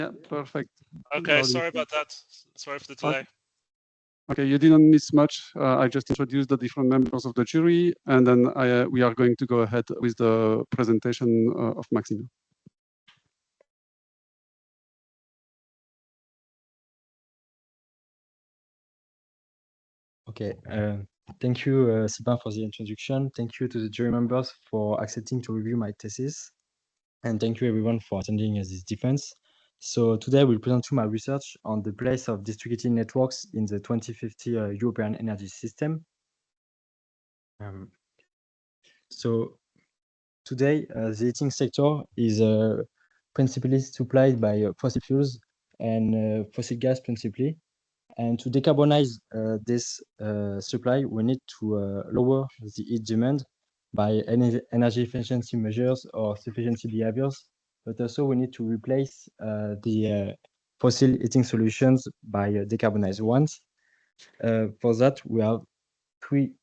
Yeah, perfect. Okay, sorry about that. Sorry for the delay. Okay, you didn't miss much. I just introduced the different members of the jury, and then we are going to go ahead with the presentation of Maxime. Okay, thank you, Sylvain, for the introduction. Thank you to the jury members for accepting to review my thesis. And thank you everyone for attending this defense. So today we'll present you my research on the place of distributed networks in the 2050 European energy system. So today the heating sector is principally supplied by fossil fuels and fossil gas principally. And to decarbonize this supply, we need to lower the heat demand by energy efficiency measures or sufficiency behaviors, but also we need to replace the fossil heating solutions by decarbonized ones. For that, we have three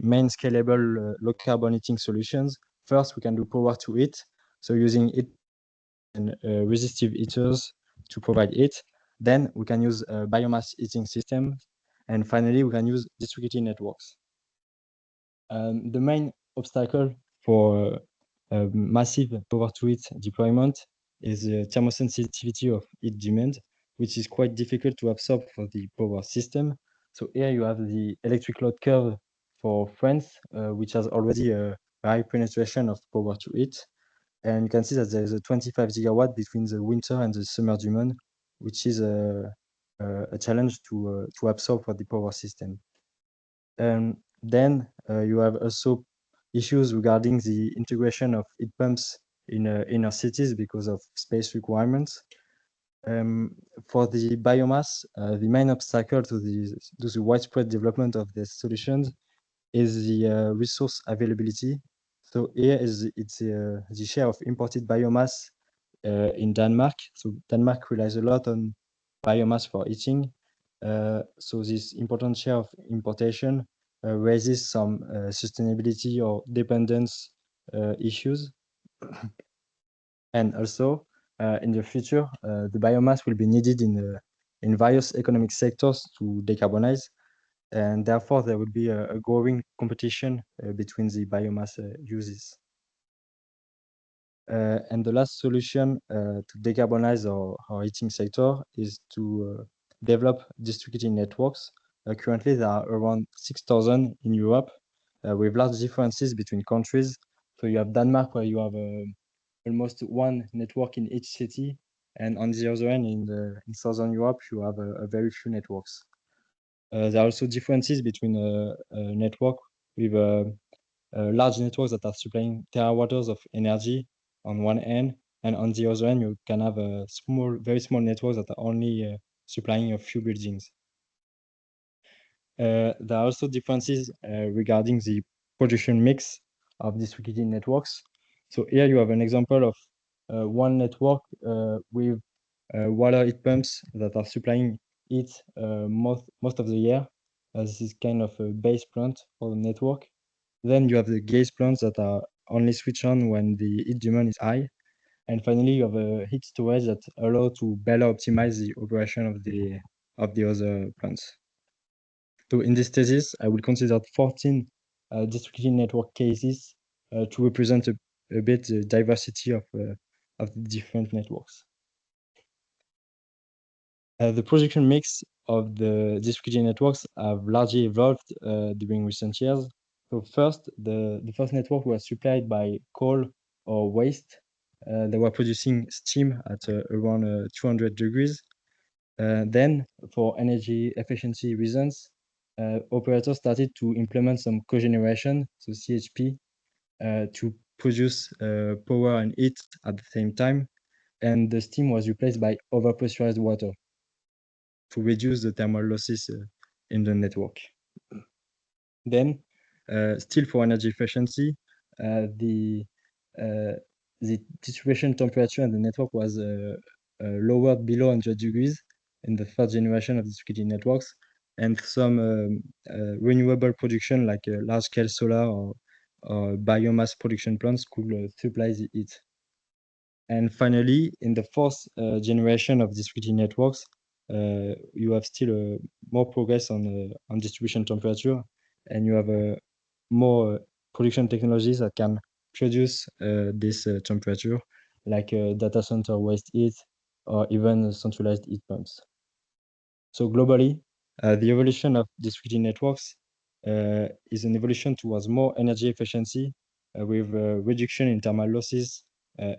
main scalable low carbon heating solutions. First, we can do power to heat, so using heat and resistive heaters to provide heat. Then we can use biomass heating systems. And finally, we can use distributed networks. The main obstacle for massive power-to-heat deployment is the thermosensitivity of heat demand, which is quite difficult to absorb for the power system. So here you have the electric load curve for France, which has already a high penetration of power-to-heat. And you can see that there is a 25 gigawatt between the winter and the summer demand, which is a challenge to absorb for the power system. Then you have also issues regarding the integration of heat pumps in inner cities because of space requirements. For the biomass, the main obstacle to the widespread development of these solutions is the resource availability. So here is the share of imported biomass in Denmark. So Denmark relies a lot on biomass for heating. So this important share of importation raises some sustainability or dependence issues. And also, in the future, the biomass will be needed in various economic sectors to decarbonize. And therefore, there will be a growing competition between the biomass uses. And the last solution to decarbonize our heating sector is to develop distributed networks. Currently, there are around 6,000 in Europe with large differences between countries. So you have Denmark, where you have almost one network in each city. And on the other end, in Southern Europe, you have a very few networks. There are also differences between a network with large networks that are supplying terawatts of energy on one end, and on the other end, you can have a very small networks that are only supplying a few buildings. There are also differences regarding the production mix of distributed networks. So here you have an example of one network with water heat pumps that are supplying heat most of the year. This is kind of a base plant for the network. Then you have the gas plants that are only switch on when the heat demand is high. And finally, you have a heat storage that allow to better optimize the operation of the other plants. So in this thesis, I will consider 14 distributed network cases to represent a bit the diversity of the different networks. The production mix of the distributed networks have largely evolved during recent years. So first, the first network was supplied by coal or waste. They were producing steam at around 200 degrees. Then, for energy efficiency reasons, operators started to implement some cogeneration, so CHP, to produce power and heat at the same time. And the steam was replaced by overpressurized water to reduce the thermal losses in the network. Then, still for energy efficiency, the distribution temperature in the network was lowered below 100 degrees in the third generation of distributed networks, and some renewable production like large-scale solar or or biomass production plants could supply the heat. And finally, in the fourth generation of distributed networks, you have still more progress on distribution temperature, and you have more production technologies that can produce this temperature, like data center waste heat or even centralized heat pumps. So globally, the evolution of distributed networks is an evolution towards more energy efficiency with reduction in thermal losses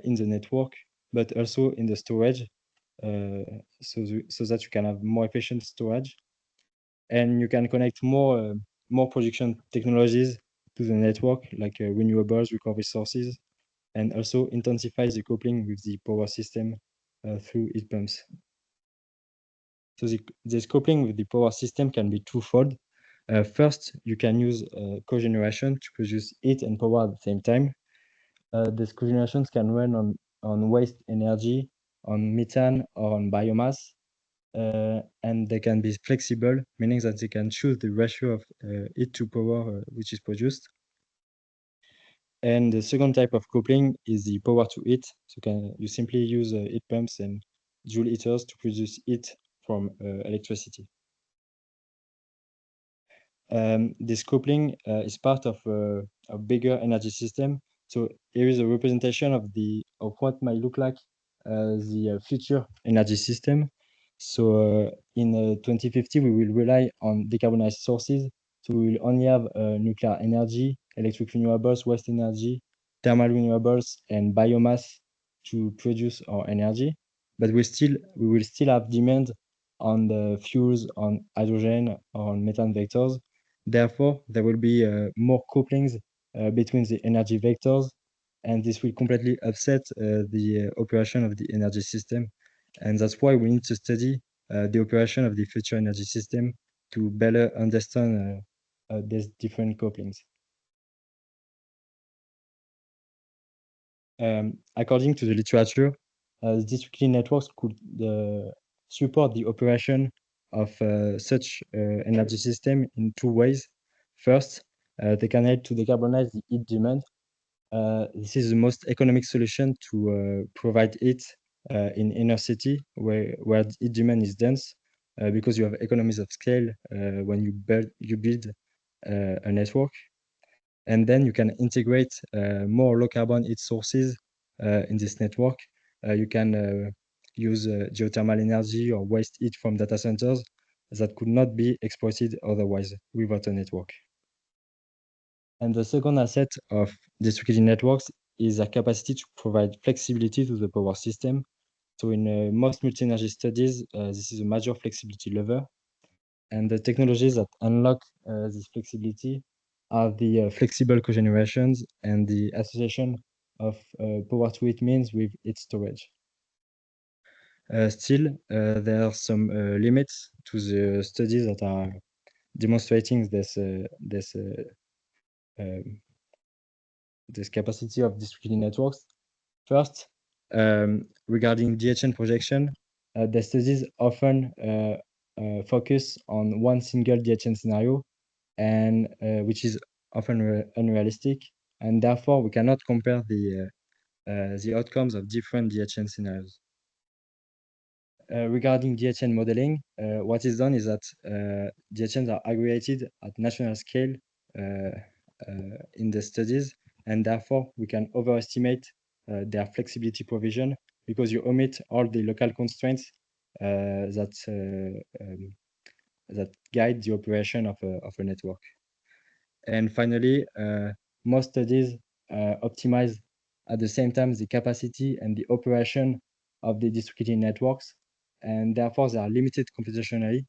in the network, but also in the storage, so that you can have more efficient storage, and you can connect more production technologies to the network, like renewables, recovery sources, and also intensify the coupling with the power system through heat pumps. So this coupling with the power system can be twofold. First, you can use cogeneration to produce heat and power at the same time. These cogenerations can run on waste energy, on methane, or on biomass, and they can be flexible, meaning that they can choose the ratio of heat to power which is produced. And the second type of coupling is the power to heat. So you simply use heat pumps and joule heaters to produce heat from electricity. This coupling is part of a bigger energy system. So here is a representation of what might look like the future energy system. So in 2050, we will rely on decarbonized sources. So we will only have nuclear energy, electric renewables, waste energy, thermal renewables, and biomass to produce our energy. But we will still have demand on the fuels, on hydrogen, or on methane vectors. Therefore, there will be more couplings between the energy vectors, and this will completely upset the operation of the energy system. And that's why we need to study the operation of the future energy system to better understand these different couplings. According to the literature, distributed networks could support the operation of such energy system in two ways. First, they can help to decarbonize the heat demand. This is the most economic solution to provide heat in inner city where the heat demand is dense, because you have economies of scale when you build a network. And then you can integrate more low carbon heat sources in this network. You can use geothermal energy or waste heat from data centers that could not be exploited otherwise without a network. And the second asset of distributed networks is their capacity to provide flexibility to the power system. So in most multi-energy studies, this is a major flexibility lever. And the technologies that unlock this flexibility are the flexible cogenerations and the association of power to heat means with heat storage. Still, there are some limits to the studies that are demonstrating this capacity of distributed networks. First, regarding DHN projection, the studies often focus on one single DHN scenario, and which is often unrealistic, and therefore we cannot compare the outcomes of different DHN scenarios. Regarding DHN modeling, what is done is that DHNs are aggregated at national scale in the studies, and therefore we can overestimate their flexibility provision because you omit all the local constraints that guide the operation of a network. And finally, most studies optimize at the same time the capacity and the operation of the distributed networks, and therefore they are limited computationally,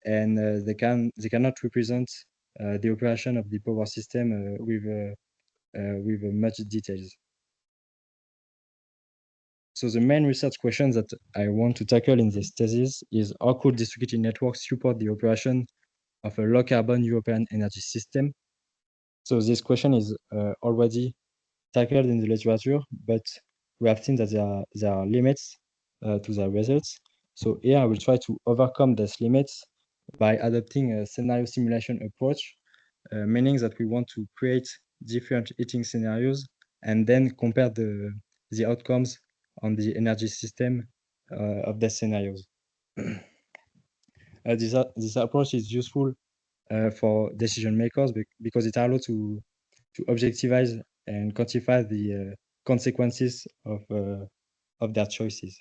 and they cannot represent the operation of the power system with much details. So the main research question that I want to tackle in this thesis is how could distributed networks support the operation of a low carbon European energy system? So this question is already tackled in the literature, but we have seen that there are limits to the results. So here I will try to overcome these limits by adopting a scenario simulation approach, meaning that we want to create different heating scenarios and then compare the outcomes on the energy system of the scenarios. This approach is useful for decision makers because it allows to objectivize and quantify the consequences of their choices.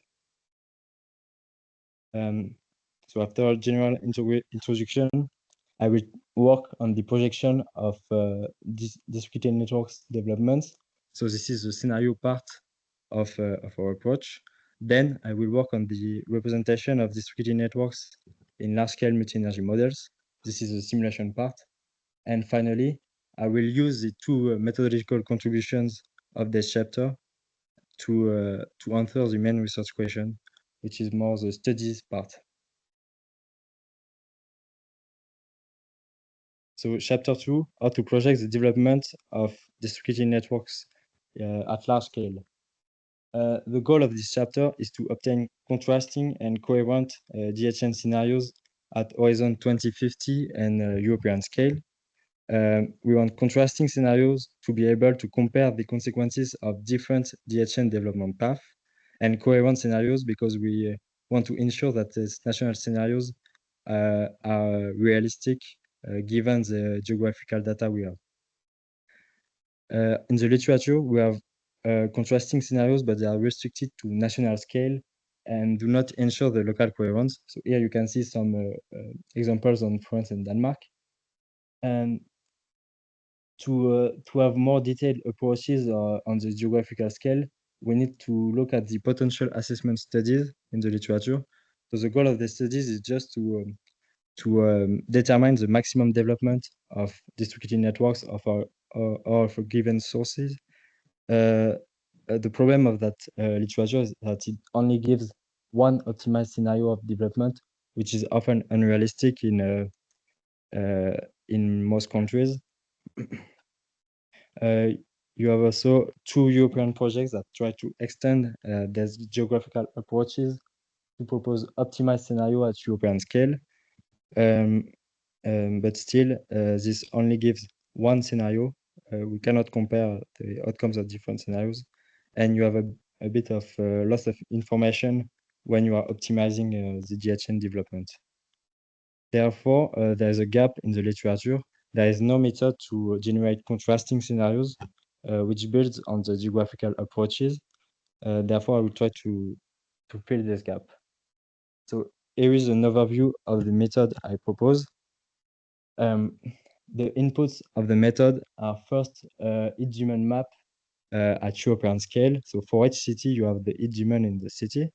So after a general introduction, I will work on the projection of distributed networks development. So this is the scenario part of our approach. Then I will work on the representation of distributed networks in large-scale multi-energy models. This is the simulation part. And finally, I will use the two methodological contributions of this chapter to answer the main research question, which is more the studies part. So chapter 2, how to project the development of distributed networks at large scale. The goal of this chapter is to obtain contrasting and coherent DHN scenarios at horizon 2050 and European scale. We want contrasting scenarios to be able to compare the consequences of different DHN development paths, and coherent scenarios because we want to ensure that these national scenarios are realistic given the geographical data we have. In the literature, we have contrasting scenarios, but they are restricted to national scale and do not ensure the local coherence. So here you can see some examples on France and Denmark. And to have more detailed approaches on the geographical scale, we need to look at the potential assessment studies in the literature. So the goal of the studies is just to determine the maximum development of distributed networks of given sources. The problem of that literature is that it only gives one optimized scenario of development, which is often unrealistic in most countries. You have also two European projects that try to extend their geographical approaches to propose optimized scenario at European scale. But still, this only gives one scenario. We cannot compare the outcomes of different scenarios. And you have a bit of loss of information when you are optimizing the DHN development. Therefore, there is a gap in the literature. There is no method to generate contrasting scenarios, which builds on the geographical approaches. Therefore, I will try to fill this gap. So here is an overview of the method I propose. The inputs of the method are first each demand map at European scale. So for each city, you have the each demand in the city.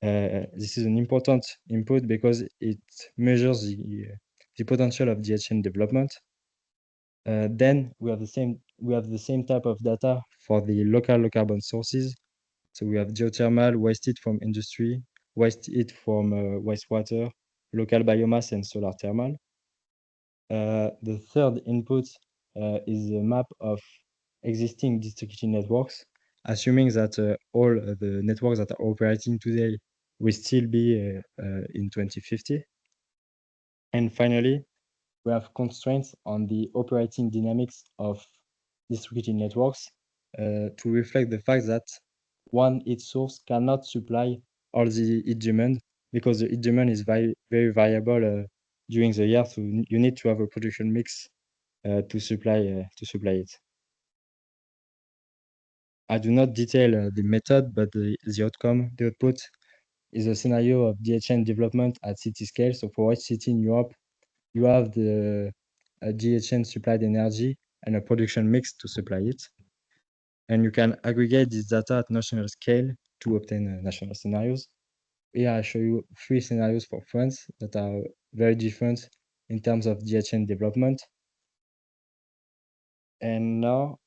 This is an important input because it measures the potential of DHN development. Then we have the same type of data for the local carbon sources. So we have geothermal, waste heat from industry, waste heat from wastewater, local biomass, and solar thermal. The third input is a map of existing distributed networks, assuming that all the networks that are operating today will still be in 2050. And finally, we have constraints on the operating dynamics of distributed networks to reflect the fact that one heat source cannot supply all the heat demand because the heat demand is very variable during the year. So you need to have a production mix to supply it. I do not detail the method, but the output is a scenario of DHN development at city scale. So for each city in Europe, you have the DHN supplied energy and a production mix to supply it. And you can aggregate this data at national scale to obtain national scenarios. Here I show you 3 scenarios for France that are very different in terms of DHN development. And now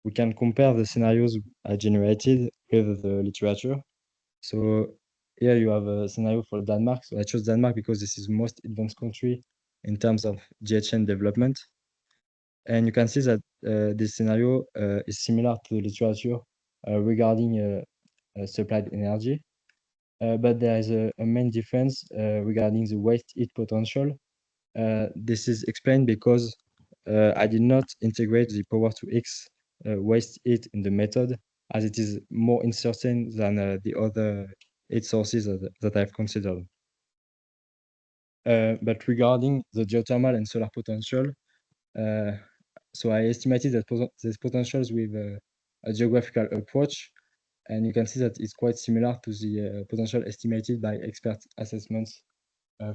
we can compare the scenarios I generated with the literature. So here you have a scenario for Denmark. So I chose Denmark because this is the most advanced country in terms of DHN development. And you can see that this scenario is similar to the literature regarding supplied energy. But there is a main difference regarding the waste heat potential. This is explained because I did not integrate the power to X waste heat in the method, as it is more uncertain than the other 8 sources that I've considered. But regarding the geothermal and solar potential, so I estimated that these potentials with a geographical approach, and you can see that it's quite similar to the potential estimated by expert assessments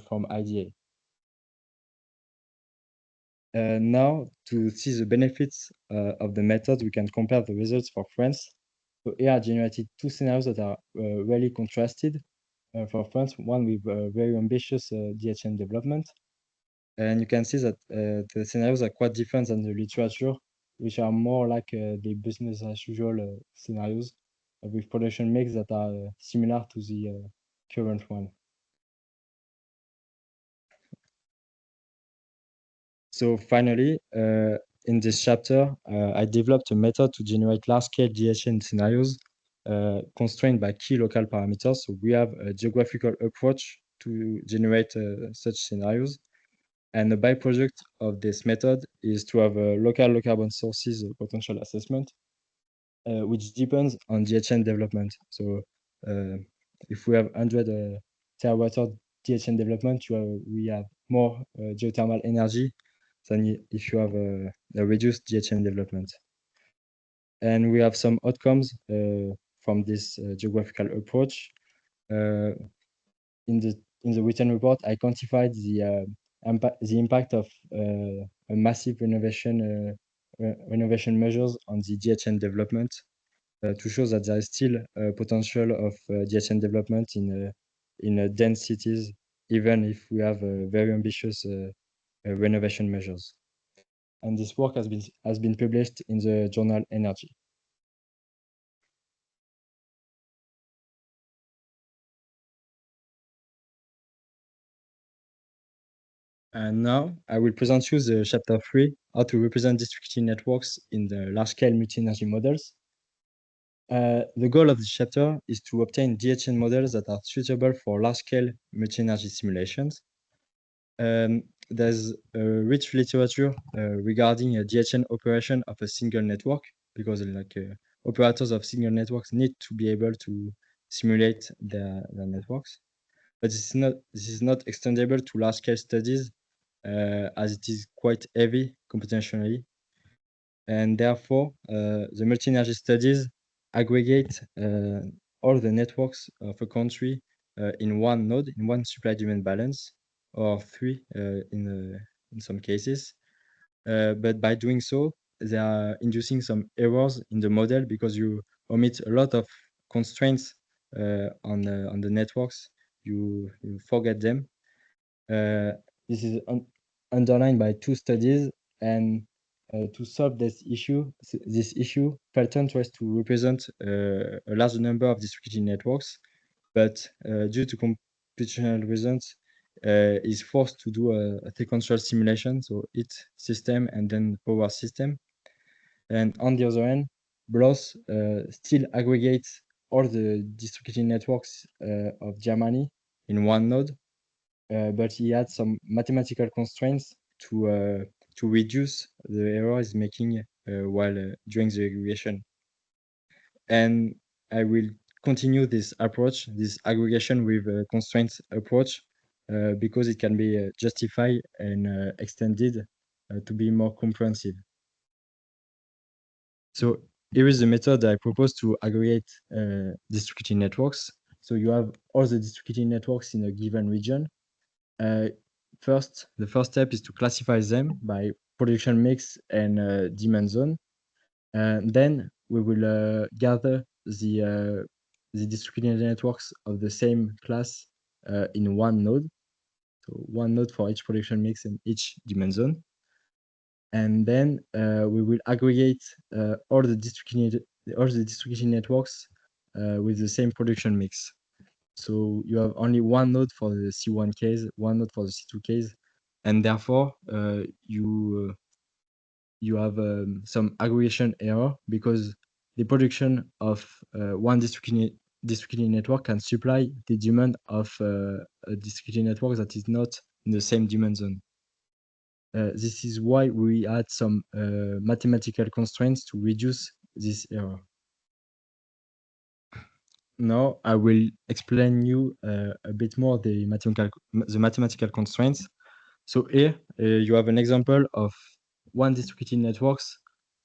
from IDA. Now, to see the benefits of the method, we can compare the results for France. So here I generated 2 scenarios that are really contrasted. For France, one with very ambitious DHN development. And you can see that the scenarios are quite different than the literature, which are more like the business as usual scenarios with production mix that are similar to the current one. So finally, in this chapter, I developed a method to generate large-scale DHN scenarios constrained by key local parameters. So we have a geographical approach to generate such scenarios. And the byproduct of this method is to have a local low carbon sources potential assessment, which depends on DHN development. So if we have 100 terawatt-hour DHN development, we have more geothermal energy than if you have a reduced DHN development. And we have some outcomes from this geographical approach. In the written report, I quantified the impact of a massive renovation measures on the DHN development to show that there is still a potential of DHN development in dense cities, even if we have very ambitious renovation measures. And this work has been published in the journal Energy. And now I will present you the chapter 3, how to represent district networks in the large-scale multi-energy models. The goal of this chapter is to obtain DHN models that are suitable for large-scale multi-energy simulations. There's a rich literature regarding a DHN operation of a single network, because operators of single networks need to be able to simulate their networks. But this is not extendable to large-scale studies, as it is quite heavy computationally. And therefore, the multi-energy studies aggregate all the networks of a country in one node, in one supply-demand balance, or 3 in some cases. But by doing so, they are inducing some errors in the model because you omit a lot of constraints on the networks. You forget them. This is underlined by 2 studies, and to solve this issue, Pelton tries to represent a large number of distributed networks, but due to computational reasons, is forced to do a sequential simulation, so it system and then power system. And on the other hand, Bloss still aggregates all the distributed networks of Germany in one node, but he had some mathematical constraints to reduce the error he's making while doing the aggregation. And I will continue this approach, this aggregation with a constraints approach, because it can be justified and extended to be more comprehensive. So here is the method I propose to aggregate distributed networks. So you have all the distributed networks in a given region. The first step is to classify them by production mix and demand zone. Then we will gather the distributed networks of the same class in one node. So one node for each production mix and each demand zone. And then we will aggregate all the distributed networks with the same production mix. So you have only one node for the C1 case, one node for the C2 case, and therefore you have some aggregation error because the production of one distributed network can supply the demand of a distributed network that is not in the same demand zone. This is why we add some mathematical constraints to reduce this error. Now I will explain you a bit more the mathematical constraints. So here you have an example of one distributed networks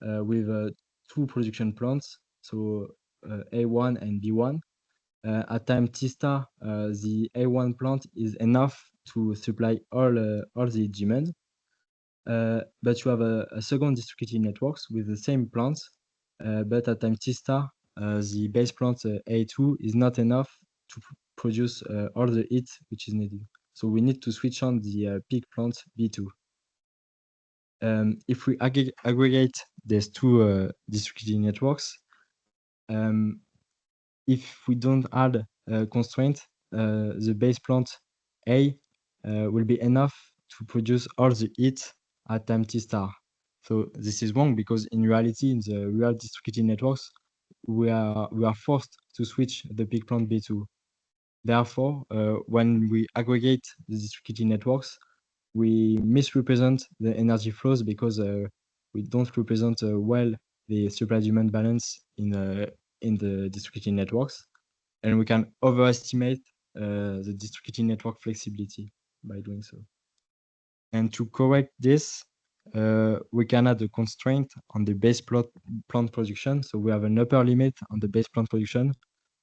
with two production plants, so A1 and B1. At time T star, the A1 plant is enough to supply all the demand. But you have a second distributed networks with the same plants, but at time T star, the base plant A2 is not enough to produce all the heat which is needed. So we need to switch on the peak plant B2. If we aggregate these two distributed networks, if we don't add a constraint, the base plant A will be enough to produce all the heat at time T star. So this is wrong because in reality, in the real distributed networks, we are forced to switch the peak plant B2. Therefore, when we aggregate the distributed networks, we misrepresent the energy flows because we don't represent well the supply-demand balance in the distributed networks, and we can overestimate the distributed network flexibility by doing so. And to correct this, we can add a constraint on the base plant production. So we have an upper limit on the base plant production.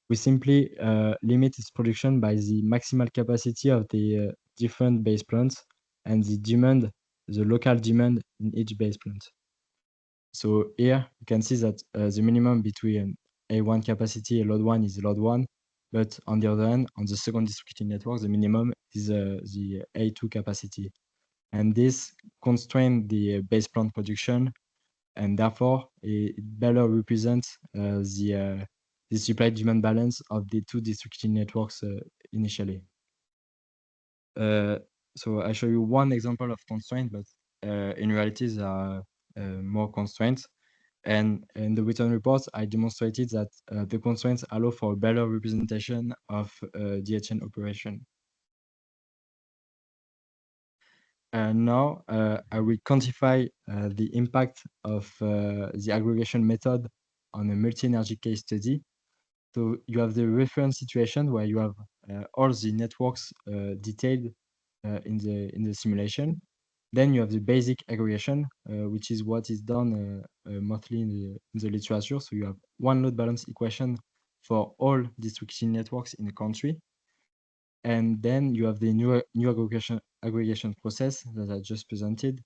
We simply limit its production by the maximal capacity of the different base plants and the demand, the local demand in each base plant. So here you can see that the minimum between A1 capacity and load 1 is load 1, but on the other hand, on the second distributed network, the minimum is the A2 capacity. And this constrains the base plant production, and therefore it better represents the supply-demand balance of the two distributed networks initially. So I show you one example of constraint, but in reality there are more constraints. And in the written reports, I demonstrated that the constraints allow for a better representation of DHN operation. Now I will quantify the impact of the aggregation method on a multi-energy case study. So you have the reference situation where you have all the networks detailed in the simulation. Then you have the basic aggregation, which is what is done mostly in the literature. So you have one load balance equation for all distributed networks in the country. And then you have the new aggregation process that I just presented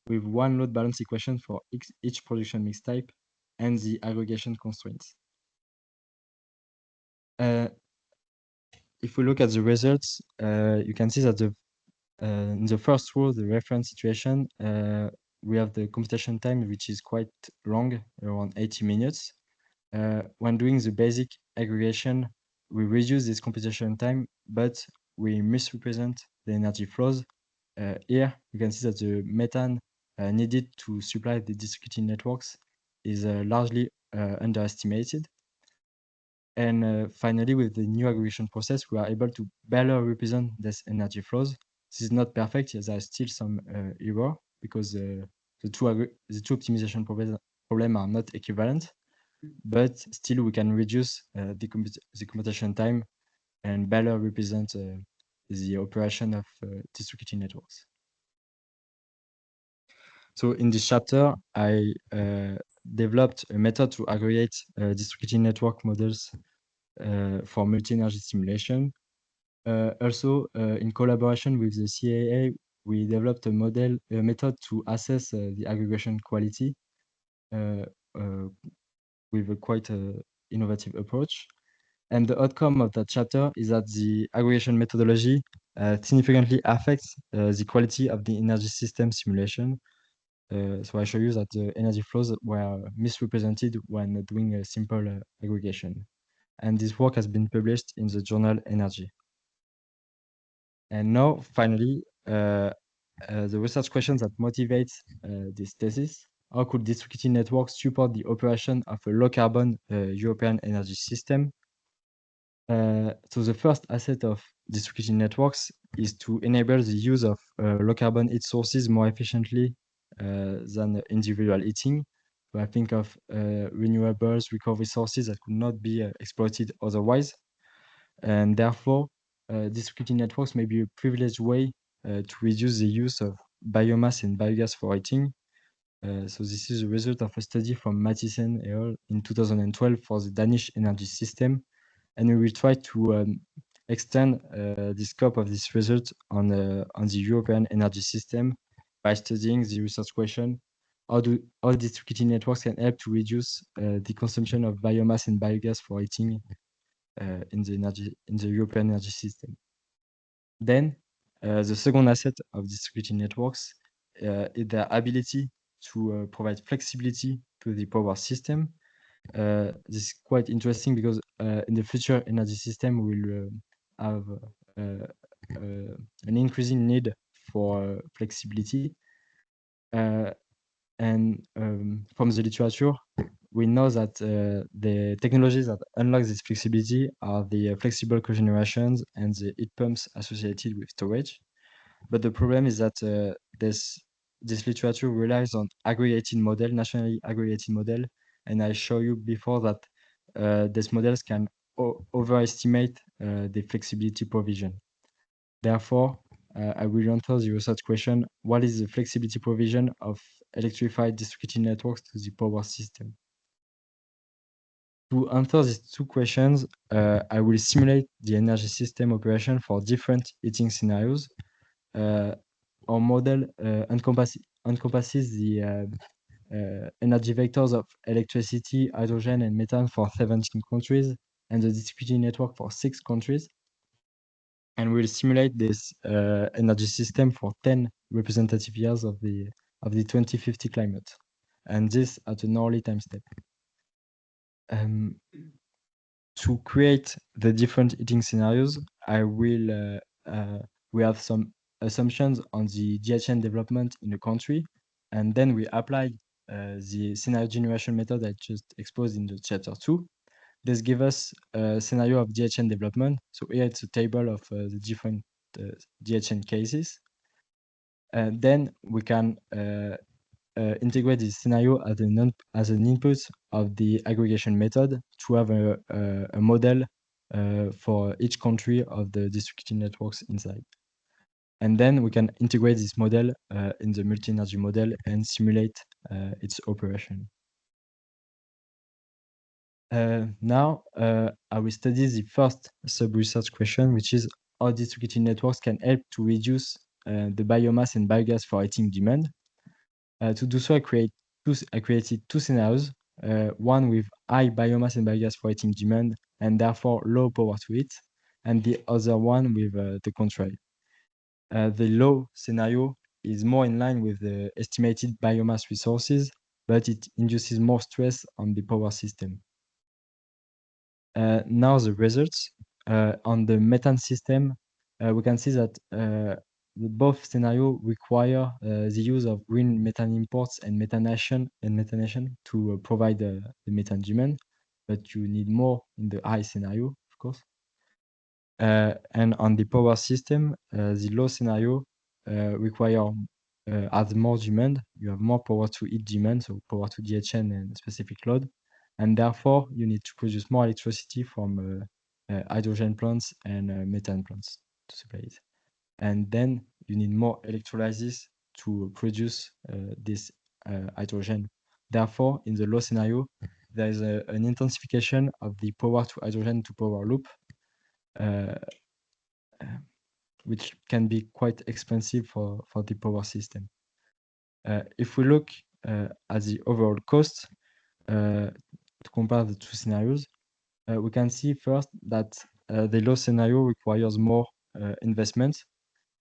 with one load balance equation for each production mix type and the aggregation constraints. If we look at the results, you can see that in the first row, the reference situation, we have the computation time, which is quite long, around 80 minutes. When doing the basic aggregation, we reduce this computation time, but we misrepresent the energy flows. Here, you can see that the methane needed to supply the distributed networks is largely underestimated. And finally, with the new aggregation process, we are able to better represent this energy flows. This is not perfect. There are still some error because the two optimization problem are not equivalent, but still we can reduce the computation time and better represent the operation of distributed networks. So in this chapter, I developed a method to aggregate distributed network models for multi-energy simulation. Also, in collaboration with the CAA, we developed a method to assess the aggregation quality with a quite innovative approach. And the outcome of that chapter is that the aggregation methodology significantly affects the quality of the energy system simulation. So I show you that the energy flows were misrepresented when doing a simple aggregation. And this work has been published in the journal Energy. And now, finally, the research questions that motivate this thesis. How could distributed networks support the operation of a low-carbon European energy system? So the first asset of distributed networks is to enable the use of low carbon heat sources more efficiently than individual heating. So I think of renewables, recovery sources that could not be exploited otherwise. And therefore, distributed networks may be a privileged way to reduce the use of biomass and biogas for heating. So this is a result of a study from Mathiesen et al. In 2012 for the Danish energy system. And we will try to extend the scope of this result on the European energy system by studying the research question: how distributed networks can help to reduce the consumption of biomass and biogas for heating in the European energy system. Then the second asset of distributed networks is their ability to provide flexibility to the power system. This is quite interesting because in the future energy system we'll have an increasing need for flexibility. And from the literature, we know that the technologies that unlock this flexibility are the flexible cogenerations and the heat pumps associated with storage. But the problem is that this literature relies on aggregated model, nationally aggregated model, and I show you before that these models can overestimate the flexibility provision. Therefore, I will answer the research question: what is the flexibility provision of electrified distributed networks to the power system? To answer these two questions, I will simulate the energy system operation for different heating scenarios. Our model encompasses the energy vectors of electricity, hydrogen, and methane for 17 countries, and the distributed network for 6 countries. And we'll simulate this energy system for 10 representative years of the 2050 climate, and this at an early time step. To create the different heating scenarios, we have some assumptions on the DHN development in the country, and then we apply the scenario generation method I just exposed in the chapter 2. This gives us a scenario of DHN development. So here it's a table of the different DHN cases. Then we can integrate this scenario as an input of the aggregation method to have a model for each country of the distributed networks inside. And then we can integrate this model in the multi-energy model and simulate its operation. Now, I will study the first sub-research question, which is how distributed networks can help to reduce the biomass and biogas for heating demand. To do so, I created two scenarios, one with high biomass and biogas for heating demand and therefore low power to heat, and the other one with the contrary. The low scenario is more in line with the estimated biomass resources, but it induces more stress on the power system. Now the results. On the methane system, we can see that both scenarios require the use of green methane imports and methanation to provide the methane demand, but you need more in the high scenario, of course. And on the power system, the low scenario has more demand. You have more power to heat demand, so power to DHN and specific load, and therefore you need to produce more electricity from hydrogen plants and methane plants to supply it. And then you need more electrolysis to produce this hydrogen. Therefore, in the low scenario, there is an intensification of the power to hydrogen to power loop, which can be quite expensive for the power system. If we look at the overall cost to compare the two scenarios, we can see first that the low scenario requires more investment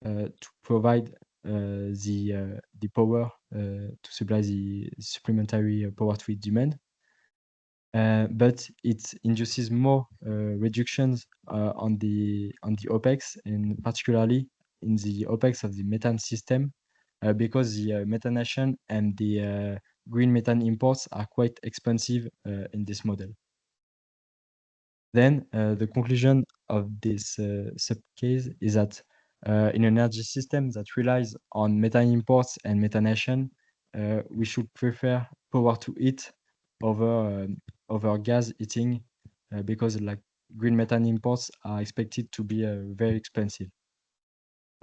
to provide the power to supply the supplementary power to heat demand. But it induces more reductions on the OPEX, and particularly in the OPEX of the methane system, because the methanation and the green methane imports are quite expensive in this model. Then the conclusion of this sub-case is that in an energy system that relies on methane imports and methanation, we should prefer power to heat over gas heating because like green methane imports are expected to be very expensive.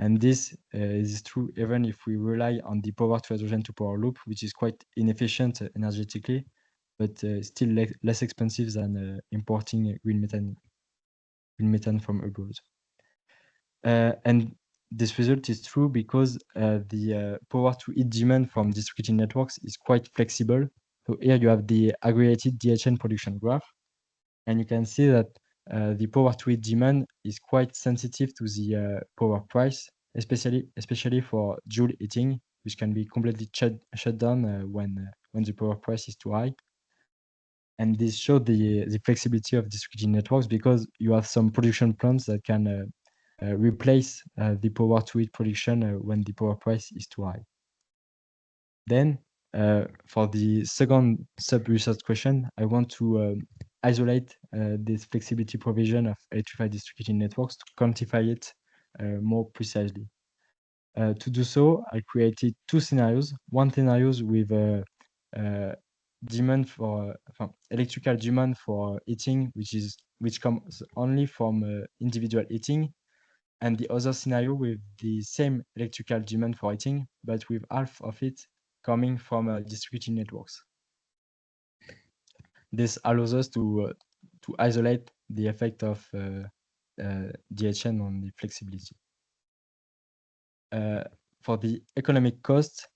And this is true even if we rely on the power to hydrogen to power loop, which is quite inefficient energetically, but still less expensive than importing green methane from abroad. And this result is true because the power to heat demand from distributed networks is quite flexible. So here you have the aggregated DHN production graph, and you can see that the power to heat demand is quite sensitive to the power price, especially for joule heating, which can be completely shut down when the power price is too high. And this shows the flexibility of distributed networks because you have some production plants that can replace the power to heat production when the power price is too high. Then for the second sub-research question, I want to isolate this flexibility provision of electrified distributed networks to quantify it more precisely. To do so, I created two scenarios. One scenario with demand for electrical demand for heating, which comes only from individual heating, and the other scenario with the same electrical demand for heating, but with half of it coming from distributed networks. This allows us to isolate the effect of DHN on the flexibility. For the economic cost,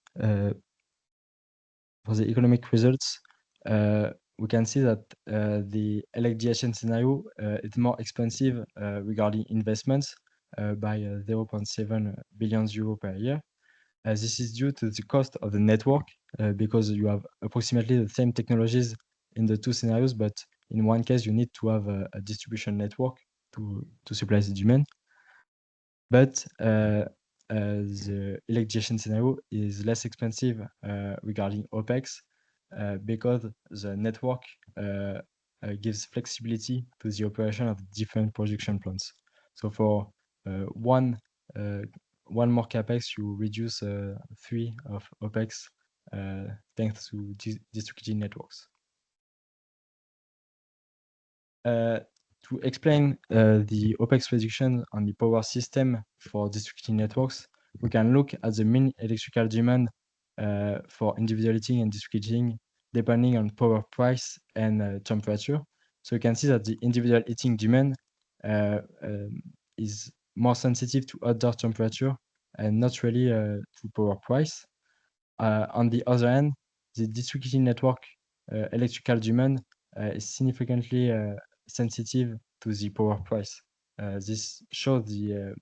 for the economic results, we can see that the LXDHN scenario is more expensive regarding investments by 0.7 billion euro per year. This is due to the cost of the network because you have approximately the same technologies in the two scenarios, but in one case you need to have a distribution network to supply the demand. But the electrification scenario is less expensive regarding OPEX because the network gives flexibility to the operation of different production plants. So for one more capex, you reduce 3 of OPEX thanks to distributed networks. To explain the OPEX reduction on the power system for distributed networks, we can look at the mean electrical demand for individual heating and district heating depending on power price and temperature. So you can see that the individual heating demand is more sensitive to outdoor temperature and not really to power price. On the other hand, the district heating network electrical demand is significantly sensitive to the power price. This shows the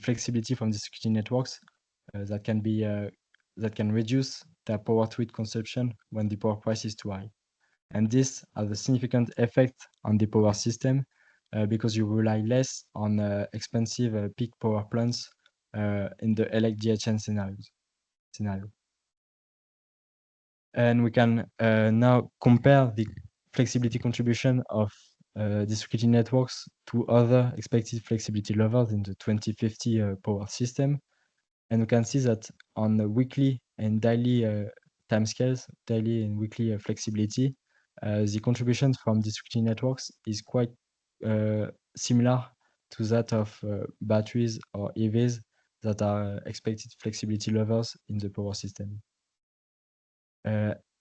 flexibility from district heating networks that can reduce their power to heat consumption when the power price is too high. And this has a significant effect on the power system because you rely less on expensive peak power plants in the LXDHN scenario. And we can now compare the flexibility contribution of distributed networks to other expected flexibility levels in the 2050 power system. And we can see that on the weekly and daily timescales, daily and weekly flexibility, the contributions from distributed networks is quite similar to that of batteries or EVs that are expected flexibility levels in the power system.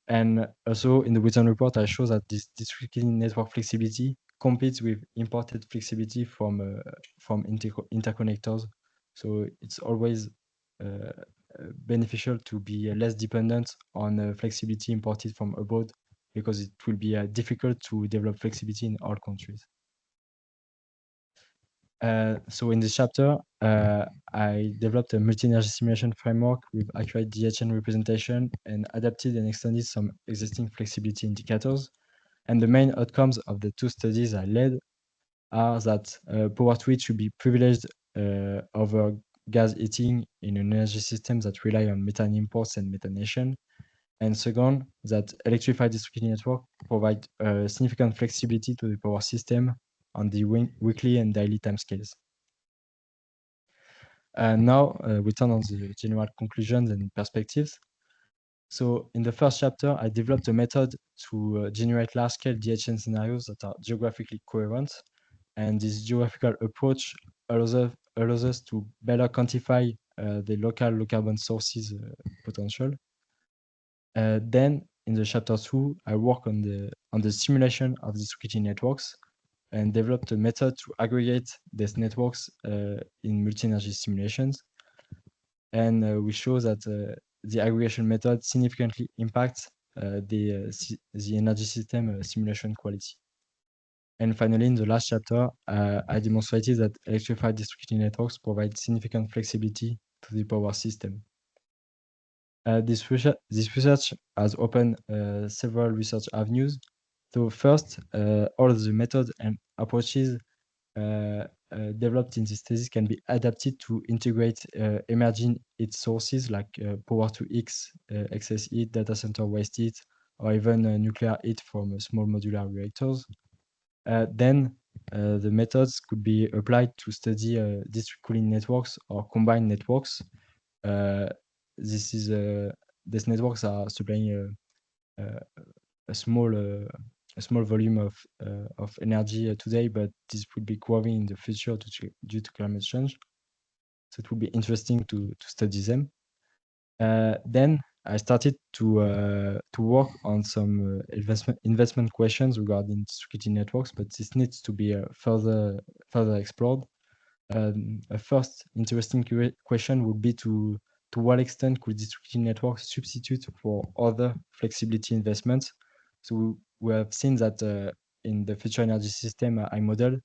And also in the written report, I show that this distributed network flexibility competes with imported flexibility from interconnectors. So it's always beneficial to be less dependent on flexibility imported from abroad because it will be difficult to develop flexibility in all countries. So in this chapter, I developed a multi-energy simulation framework with accurate DHN representation and adapted and extended some existing flexibility indicators. And the main outcomes of the two studies I led are that power to heat should be privileged over gas heating in an energy system that rely on methane imports and methanation. And second, that electrified distributed network provide significant flexibility to the power system on the weekly and daily timescales. Now we turn on the general conclusions and perspectives. So in the first chapter, I developed a method to generate large-scale DHN scenarios that are geographically coherent. And this geographical approach allows us to better quantify the local low carbon sources potential. Then in the chapter 2, I work on the simulation of distributed networks and developed a method to aggregate these networks in multi-energy simulations. And we show that the aggregation method significantly impacts the energy system simulation quality. And finally, in the last chapter, I demonstrated that electrified distributed networks provide significant flexibility to the power system. This research has opened several research avenues. So first, all of the methods and approaches developed in this thesis can be adapted to integrate emerging heat sources like power to X, excess heat, data center waste heat, or even nuclear heat from small modular reactors. Then the methods could be applied to study district cooling networks or combined networks. These networks are supplying a small volume of energy today, but this will be growing in the future due to climate change. So it will be interesting to study them. Then I started to work on some investment questions regarding distributed networks, but this needs to be further explored. A first interesting question would be to what extent could distributed networks substitute for other flexibility investments? So we have seen that in the future energy system I model,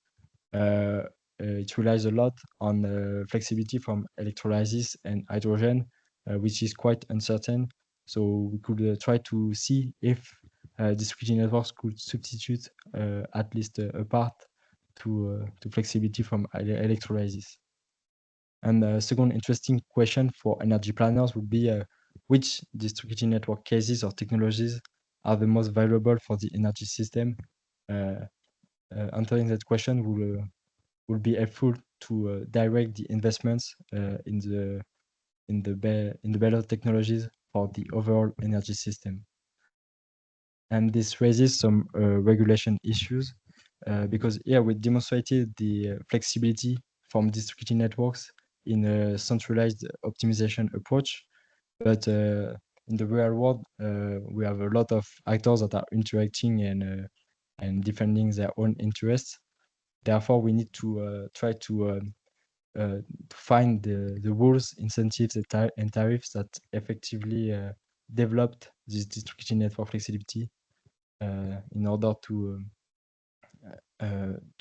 it relies a lot on flexibility from electrolysis and hydrogen, which is quite uncertain. So we could try to see if distributed networks could substitute at least a part to flexibility from electrolysis. And the second interesting question for energy planners would be which distributed network cases or technologies are the most valuable for the energy system? Answering that question will be helpful to direct the investments in the better technologies for the overall energy system. And this raises some regulation issues because here we demonstrated the flexibility from distributed networks in a centralized optimization approach. But in the real world, we have a lot of actors that are interacting and defending their own interests. Therefore, we need to try to find the rules, incentives, and tariffs that effectively developed this distributed network flexibility in order to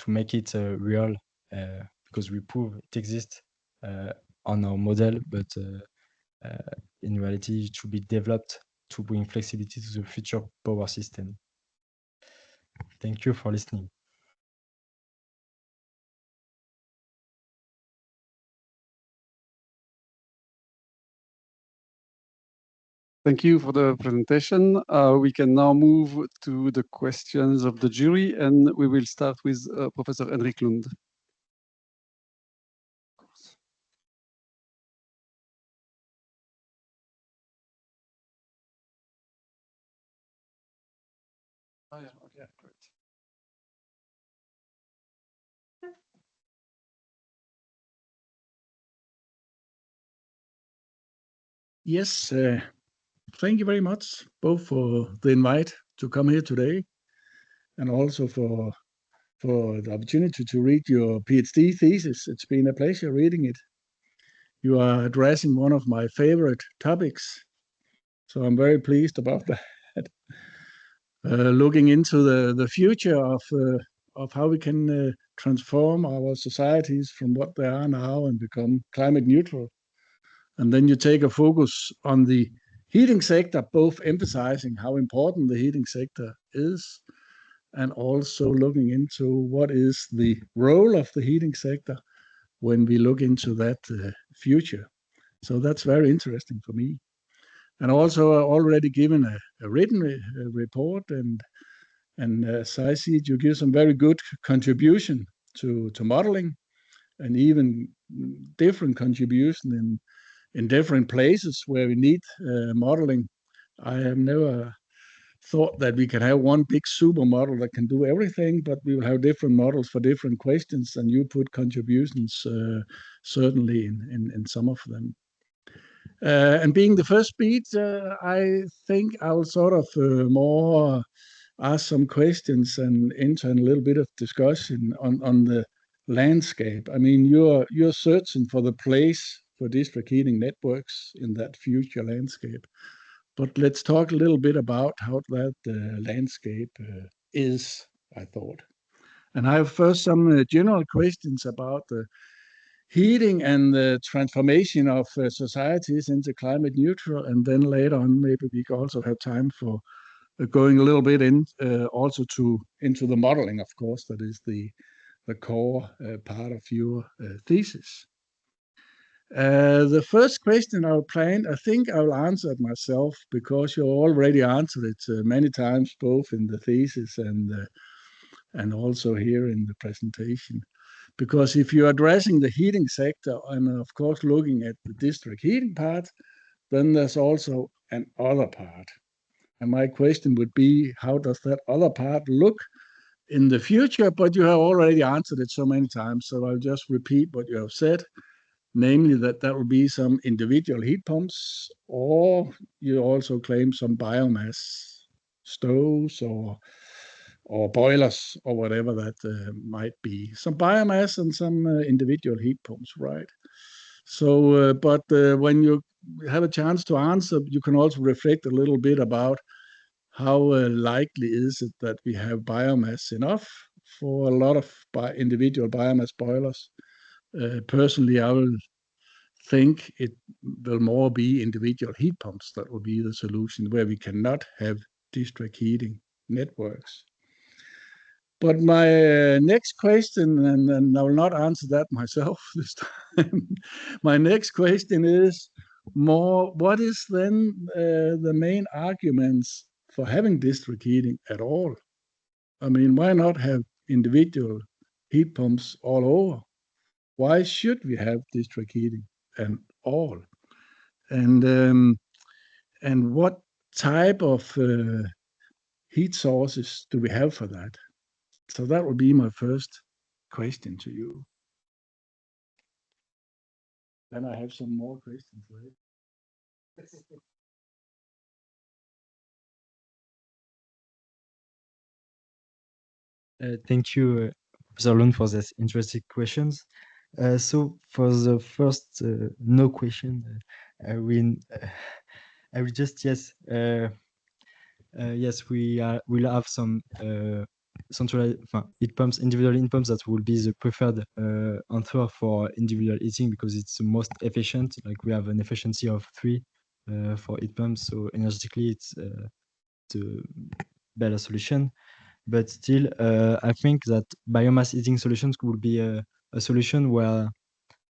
make it real, because we prove it exists on our model, but in reality, it should be developed to bring flexibility to the future power system. Thank you for listening. Thank you for the presentation. We can now move to the questions of the jury, and we will start with Professor Henrik Lund. Oh, yeah, okay, great. Yes, thank you very much, both for the invite to come here today and also for the opportunity to read your PhD thesis. It's been a pleasure reading it. You are addressing one of my favorite topics, so I'm very pleased about that. Looking into the future of how we can transform our societies from what they are now and become climate neutral. And then you take a focus on the heating sector, both emphasizing how important the heating sector is and also looking into what is the role of the heating sector when we look into that future. So that's very interesting for me. and also already given a written report, and as I see it, you give some very good contribution to modeling, and even different contribution in different places where we need modeling. I have never thought that we can have one big super model that can do everything, but we will have different models for different questions, and you put contributions certainly in some of them. And being the first speech, I think I'll sort of more ask some questions and enter in a little bit of discussion on the landscape. I mean, you're searching for the place for district heating networks in that future landscape. But let's talk a little bit about how that landscape is, I thought. And I have first some general questions about the heating and the transformation of societies into climate neutral. And then later on, maybe we can also have time for going a little bit in also into the modeling, of course, that is the core part of your thesis. The first question I planned, I think I will answer it myself, because you already answered it many times, both in the thesis and also here in the presentation. Because if you're addressing the heating sector and of course looking at the district heating part, then there's also an other part. And my question would be, how does that other part look in the future? But you have already answered it so many times, so I'll just repeat what you have said, namely that there will be some individual heat pumps, or you also claim some biomass stoves or boilers or whatever that might be. Some biomass and some individual heat pumps, right? So, but when you have a chance to answer, you can also reflect a little bit about how likely is it that we have biomass enough for a lot of individual biomass boilers. Personally, I will think it will more be individual heat pumps that will be the solution, where we cannot have district heating networks. But my next question, and I will not answer that myself this time. My next question is more, what is then the main arguments for having district heating at all? I mean, why not have individual heat pumps all over? Why should we have district heating and all? And what type of heat sources do we have for that? So that would be my first question to you. Then I have some more questions, right? Thank you, Professor Lund, for these interesting questions. So for the first no question, I will just yes, yes, we'll have some centralized heat pumps, individual heat pumps that will be the preferred answer for individual heating, because it's the most efficient. Like, we have an efficiency of 3 for heat pumps, so energetically it's the better solution. But still, I think that biomass heating solutions could be a solution where,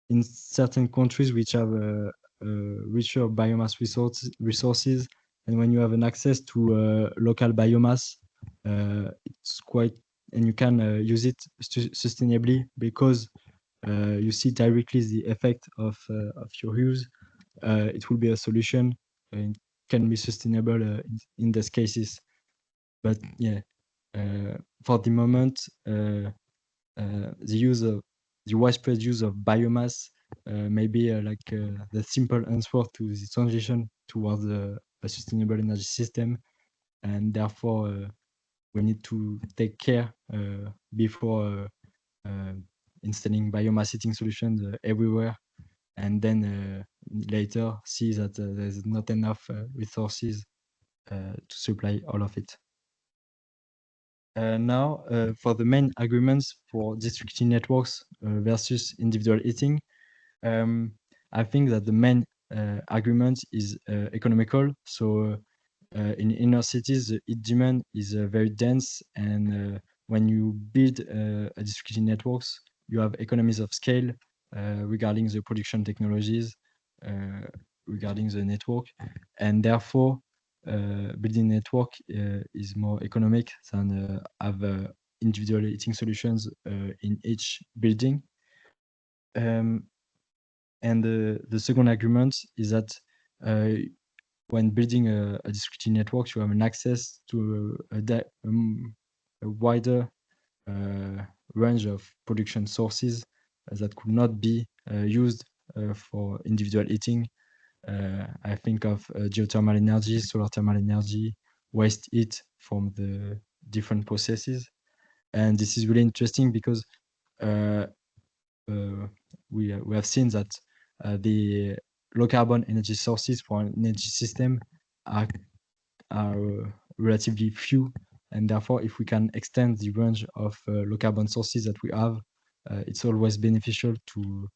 in certain countries which have richer biomass resources, and when you have an access to local biomass, it's quite, and you can use it sustainably, because you see directly the effect of your use. It will be a solution and can be sustainable in these cases. But yeah, for the moment, the widespread use of biomass maybe the simple answer to the transition towards a sustainable energy system, and therefore we need to take care before installing biomass heating solutions everywhere, and then later see that there's not enough resources to supply all of it. Now, for the main arguments for district heating networks versus individual heating, I think that the main argument is economical. So in inner cities, the heat demand is very dense, and when you build a district heating networks, you have economies of scale regarding the production technologies. regarding the network, and therefore building network is more economic than have individual heating solutions in each building. And the second argument is that when building a district heating network, you have an access to a wider range of production sources that could not be used for individual heating. I think of geothermal energy, solar thermal energy, waste heat from the different processes. And this is really interesting because we have seen that the low carbon energy sources for an energy system are relatively few, and therefore if we can extend the range of low carbon sources that we have, it's always beneficial to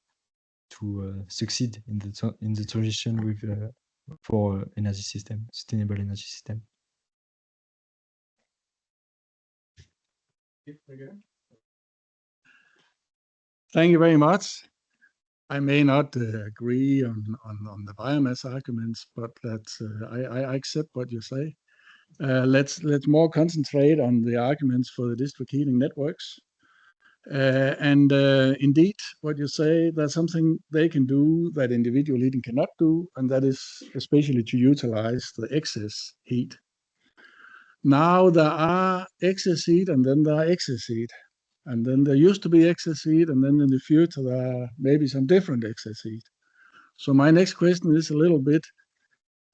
succeed in the transition with for energy system, sustainable energy system. Thank you very much. I may not agree on the biomass arguments, but that's I accept what you say. Let's more concentrate on the arguments for the district heating networks. Indeed, what you say, there's something they can do that individual heating cannot do, and that is especially to utilize the excess heat. Now there are excess heat, and then there are excess heat. And then there used to be excess heat, and then in the future there are maybe some different excess heat. So my next question is a little bit,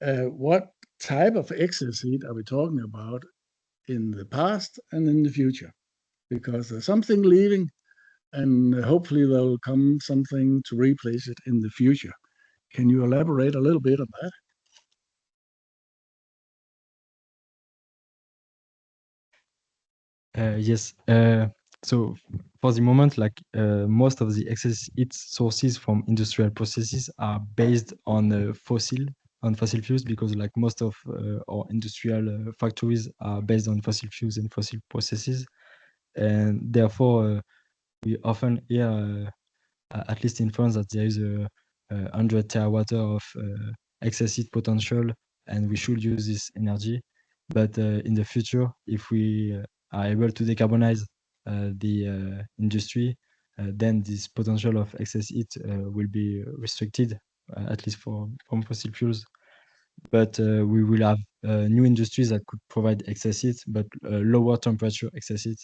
what type of excess heat are we talking about in the past and in the future? Because there's something leaving, and hopefully there will come something to replace it in the future. Can you elaborate a little bit on that? Yes. So for the moment, like most of the excess heat sources from industrial processes are based on fossil fuels, because like most of our industrial factories are based on fossil fuels and fossil processes, and therefore we often hear, at least in France, that there is a 100 terawatt of excess heat potential, and we should use this energy. But in the future, if we are able to decarbonize the industry, then this potential of excess heat will be restricted, at least from fossil fuels. But we will have new industries that could provide excess heat, but lower temperature excess heat,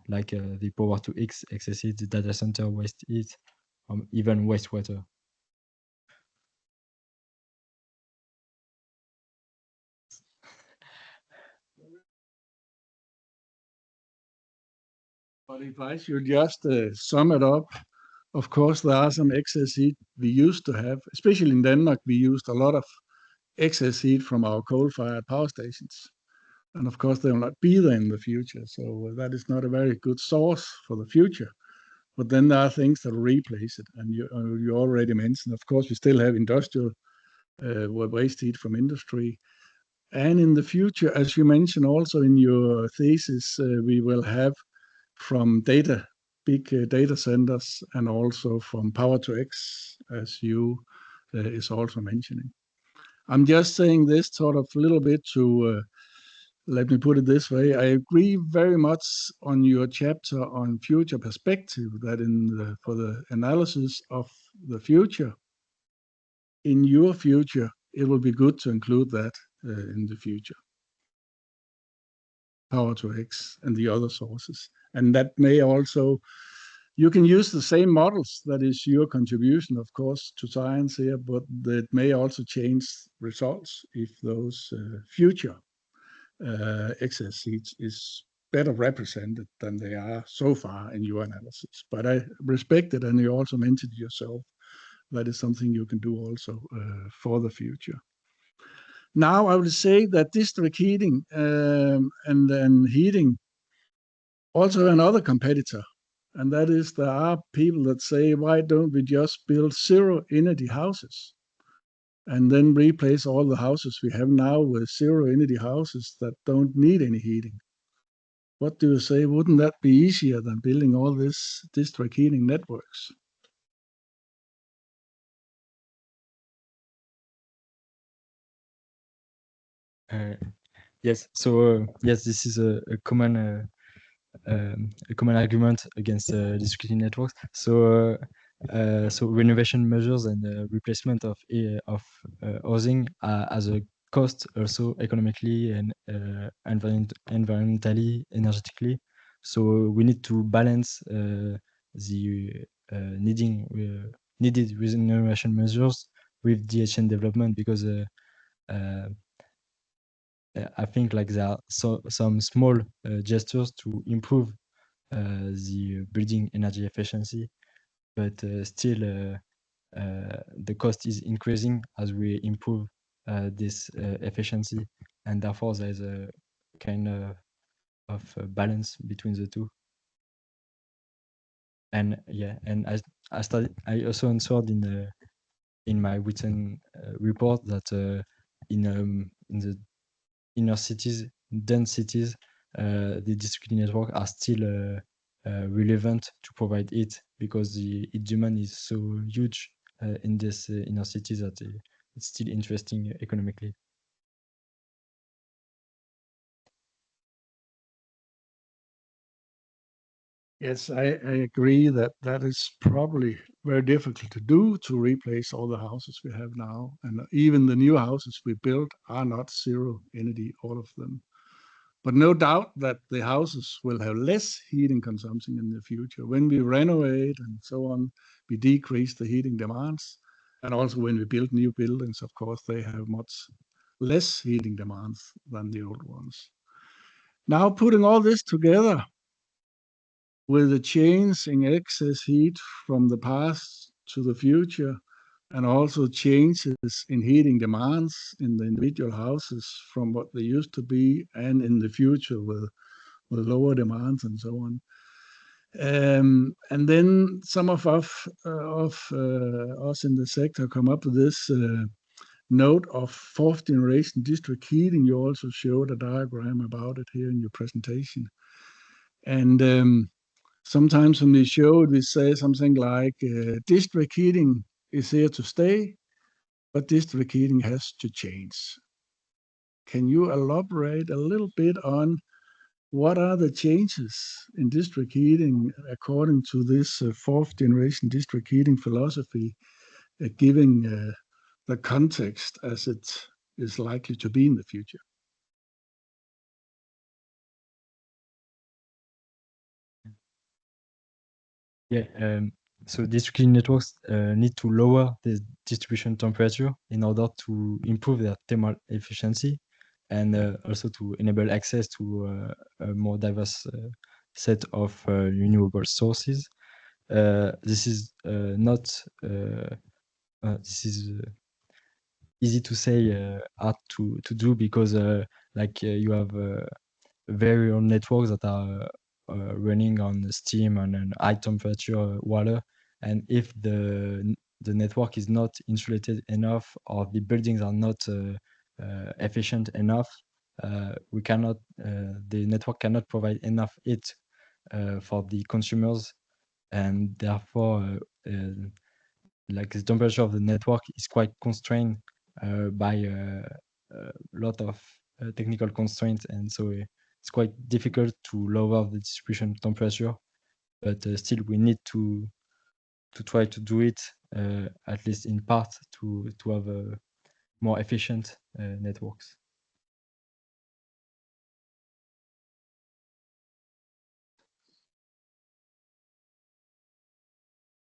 like the power to X excess heat, the data center waste heat, even wastewater. But if I should just sum it up, of course, there are some excess heat we used to have, especially in Denmark. We used a lot of excess heat from our coal-fired power stations. And of course, they will not be there in the future. So that is not a very good source for the future. But then there are things that replace it. And you already mentioned, of course, we still have industrial waste heat from industry. And in the future, as you mentioned also in your thesis, we will have from big data centers, and also from power to X, as you is also mentioning. I'm just saying this sort of a little bit to, let me put it this way. I agree very much on your chapter on future perspective, that for the analysis of the future, in your future, it will be good to include that in the future. Power to X and the other sources. And that may also, you can use the same models, that is your contribution, of course, to science here, but that may also change results if those future excess heats is better represented than they are so far in your analysis. But I respect it, and you also mentioned yourself, that is something you can do also for the future. Now I will say that district heating and heating also another competitor, and that is there are people that say, why don't we just build zero energy houses and then replace all the houses we have now with zero energy houses that don't need any heating? What do you say? Wouldn't that be easier than building all these district heating networks? Yes. So yes, this is a common argument against district heating networks. So renovation measures and replacement of housing as a cost, also economically and environmentally, energetically. So we need to balance the needed renovation measures with DHN development, because I think like there are some small gestures to improve the building energy efficiency, but still the cost is increasing as we improve this efficiency, and therefore there is a kind of balance between the two. And yeah, and I also answered in my written report that in the inner cities, dense cities, the district network are still relevant to provide it, because the demand is so huge in this inner cities that it's still interesting economically. Yes, I agree that that is probably very difficult to do, to replace all the houses we have now. And even the new houses we build are not zero energy, all of them. But no doubt that the houses will have less heating consumption in the future. When we renovate and so on, we decrease the heating demands. And also when we build new buildings, of course, they have much less heating demands than the old ones. Now, putting all this together with the change in excess heat from the past to the future, and also changes in heating demands in the individual houses from what they used to be and in the future with lower demands and so on. And then some of us in the sector come up with this note of fourth generation district heating. You also showed a diagram about it here in your presentation. And sometimes when we show it, we say something like district heating is here to stay, but district heating has to change. Can you elaborate a little bit on what are the changes in district heating according to this fourth generation district heating philosophy, giving the context as it is likely to be in the future? Yeah, so district heating networks need to lower the distribution temperature in order to improve their thermal efficiency, and also to enable access to a more diverse set of renewable sources. This is not this is easy to say, hard to do, because you have very old networks that are running on steam and an high temperature water, and if the network is not insulated enough, or the buildings are not efficient enough, we cannot the network cannot provide enough heat for the consumers, and therefore the temperature of the network is quite constrained by a lot of technical constraints, and so it's quite difficult to lower the distribution temperature, but still we need to try to do it, at least in part, to have more efficient networks.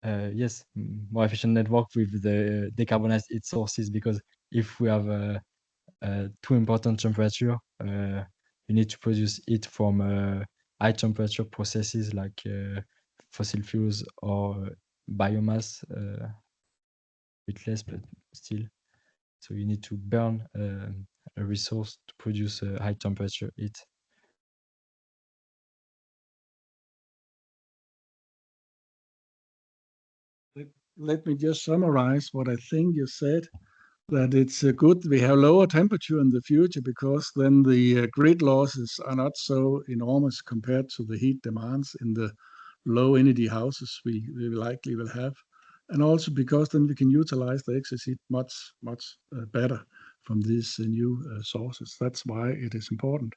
Yes, more efficient network with the decarbonized heat sources, because if we have too important temperature, you need to produce heat from high temperature processes like fossil fuels or biomass, bit less, but still. So you need to burn a resource to produce a high temperature heat. Let me just summarize what I think you said, that it's good we have lower temperature in the future, because then the grid losses are not so enormous compared to the heat demands in the low energy houses we likely will have. And also because then we can utilize the excess heat much better these new sources. That's why it is important.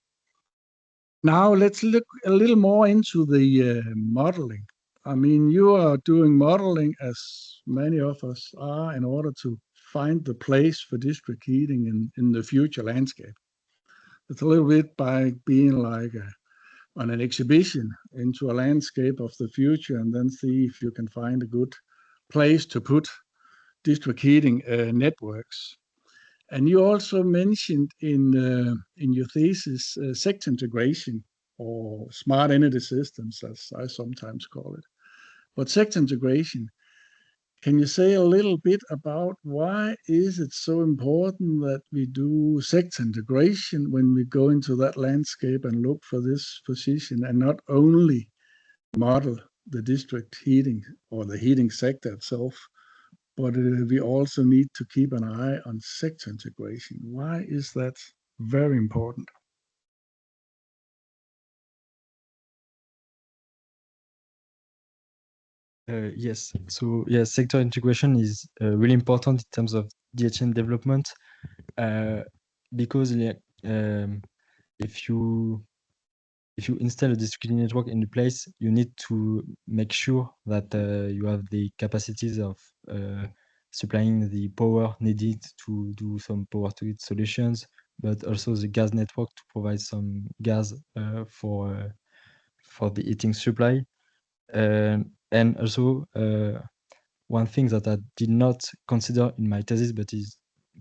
Now let's look a little more into the modeling. I mean, you are doing modeling, as many of us are, in order to find the place for district heating in the future landscape. It's a little bit by being like on an exhibition into a landscape of the future, and then see if you can find a good place to put district heating networks. And you also mentioned in your thesis sector integration, or smart energy systems, as I sometimes call it. But sector integration, can you say a little bit about why is it so important that we do sector integration when we go into that landscape and look for this position, and not only model the district heating or the heating sector itself, but we also need to keep an eye on sector integration? Why is that very important? Yes, so yeah, sector integration is really important in terms of DHN development, because if you install a district network in the place, you need to make sure that you have the capacities of supplying the power needed to do some power to heat solutions, but also the gas network to provide some gas for the heating supply. And also one thing that I did not consider in my thesis, but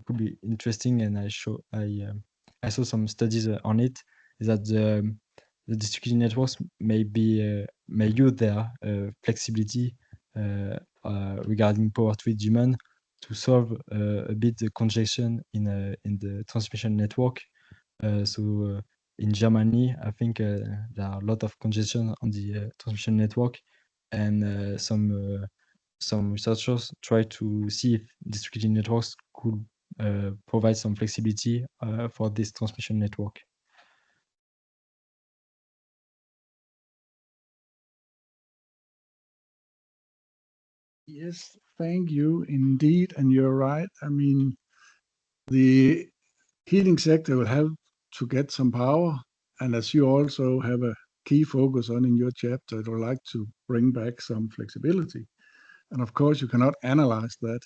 could be interesting, and I saw some studies on it, is that the district networks may use their flexibility regarding power to heat demand to solve a bit the congestion in the transmission network. So in Germany, I think there are a lot of congestion on the transmission network, and some researchers try to see if district networks could provide some flexibility for this transmission network. Yes, thank you indeed, and you're right. I mean, the heating sector will have to get some power, and as you also have a key focus on in your chapter, it would like to bring back some flexibility. And of course, you cannot analyze that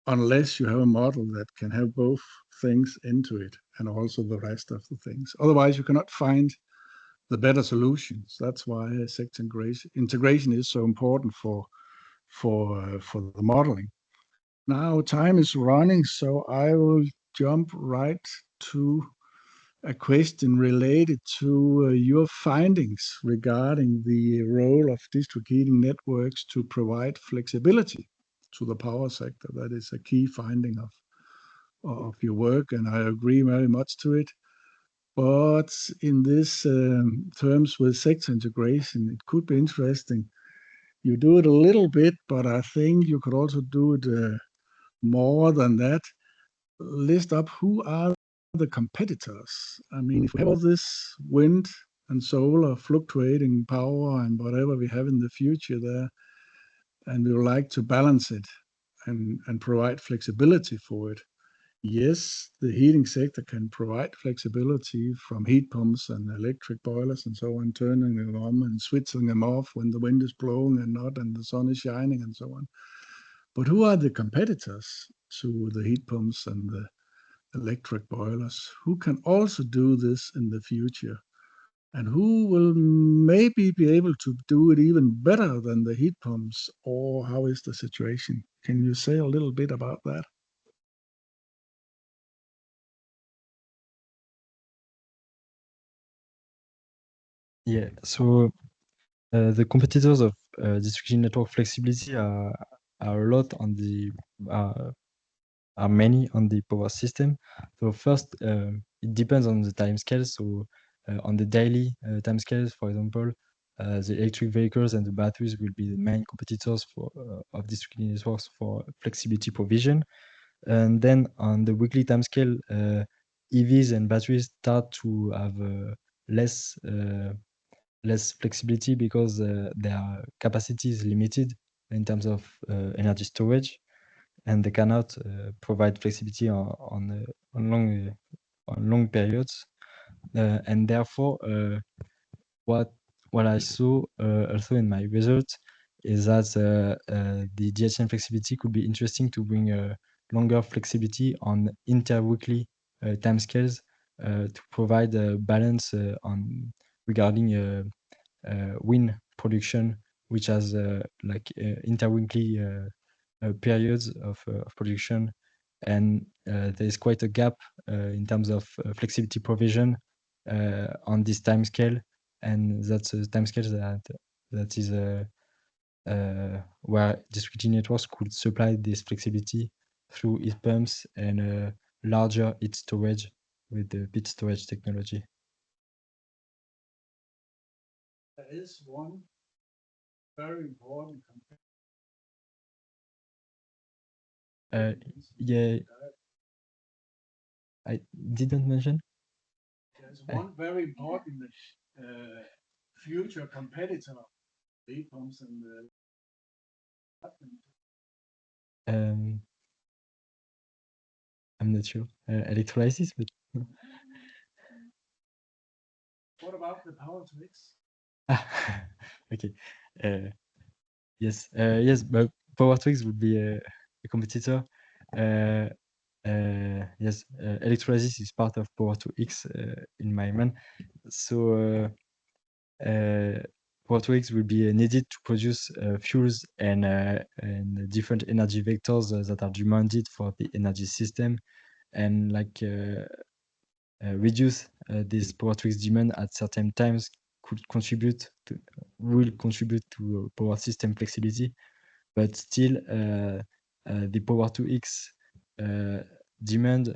unless you have a model that can have both things into it and also the rest of the things. Otherwise, you cannot find the better solutions. That's why sector integration is so important for the modeling. Now time is running, so I will jump right to a question related to your findings regarding the role of district heating networks to provide flexibility to the power sector. That is a key finding of your work, and I agree very much to it. But in this terms with sector integration, it could be interesting. You do it a little bit, but I think you could also do it more than that. List up who are the competitors. I mean, if we have all this wind and solar fluctuating power and whatever we have in the future there, and we would like to balance it and provide flexibility for it. Yes, the heating sector can provide flexibility from heat pumps and electric boilers and so on, turning them on and switching them off when the wind is blowing and not, and the sun is shining and so on. But who are the competitors to the heat pumps and the electric boilers? Who can also do this in the future? And who will maybe be able to do it even better than the heat pumps? Or how is the situation? Can you say a little bit about that? Yeah, so the competitors of district network flexibility are a lot on the are many on the power system. So first, it depends on the time scale. So on the daily time scales, for example, the electric vehicles and the batteries will be the main competitors for of district networks for flexibility provision. And then on the weekly time scale, EVs and batteries start to have less flexibility because their capacity is limited in terms of energy storage, and they cannot provide flexibility on long periods, and therefore what I saw also in my results is that the DHN flexibility could be interesting to bring longer flexibility on interweekly timescales to provide a balance on regarding wind production, which has like interweekly periods of production, and there is quite a gap in terms of flexibility provision on this time scale, and that's a time scale that is where distributed networks could supply this flexibility through heat pumps and larger heat storage with the bit storage technology. There is one very important yeah, I didn't mention. There's one very important future competitor, heat pumps and I'm not sure. Electrolysis, but what about the power to X? okay. Yes, yes, but Power to X would be a competitor. Yes, electrolysis is part of Power to X in my mind. So Power to X will be needed to produce fuels and different energy vectors that are demanded for the energy system, and like reduce this Power to X demand at certain times will contribute to power system flexibility, but still the Power to X demand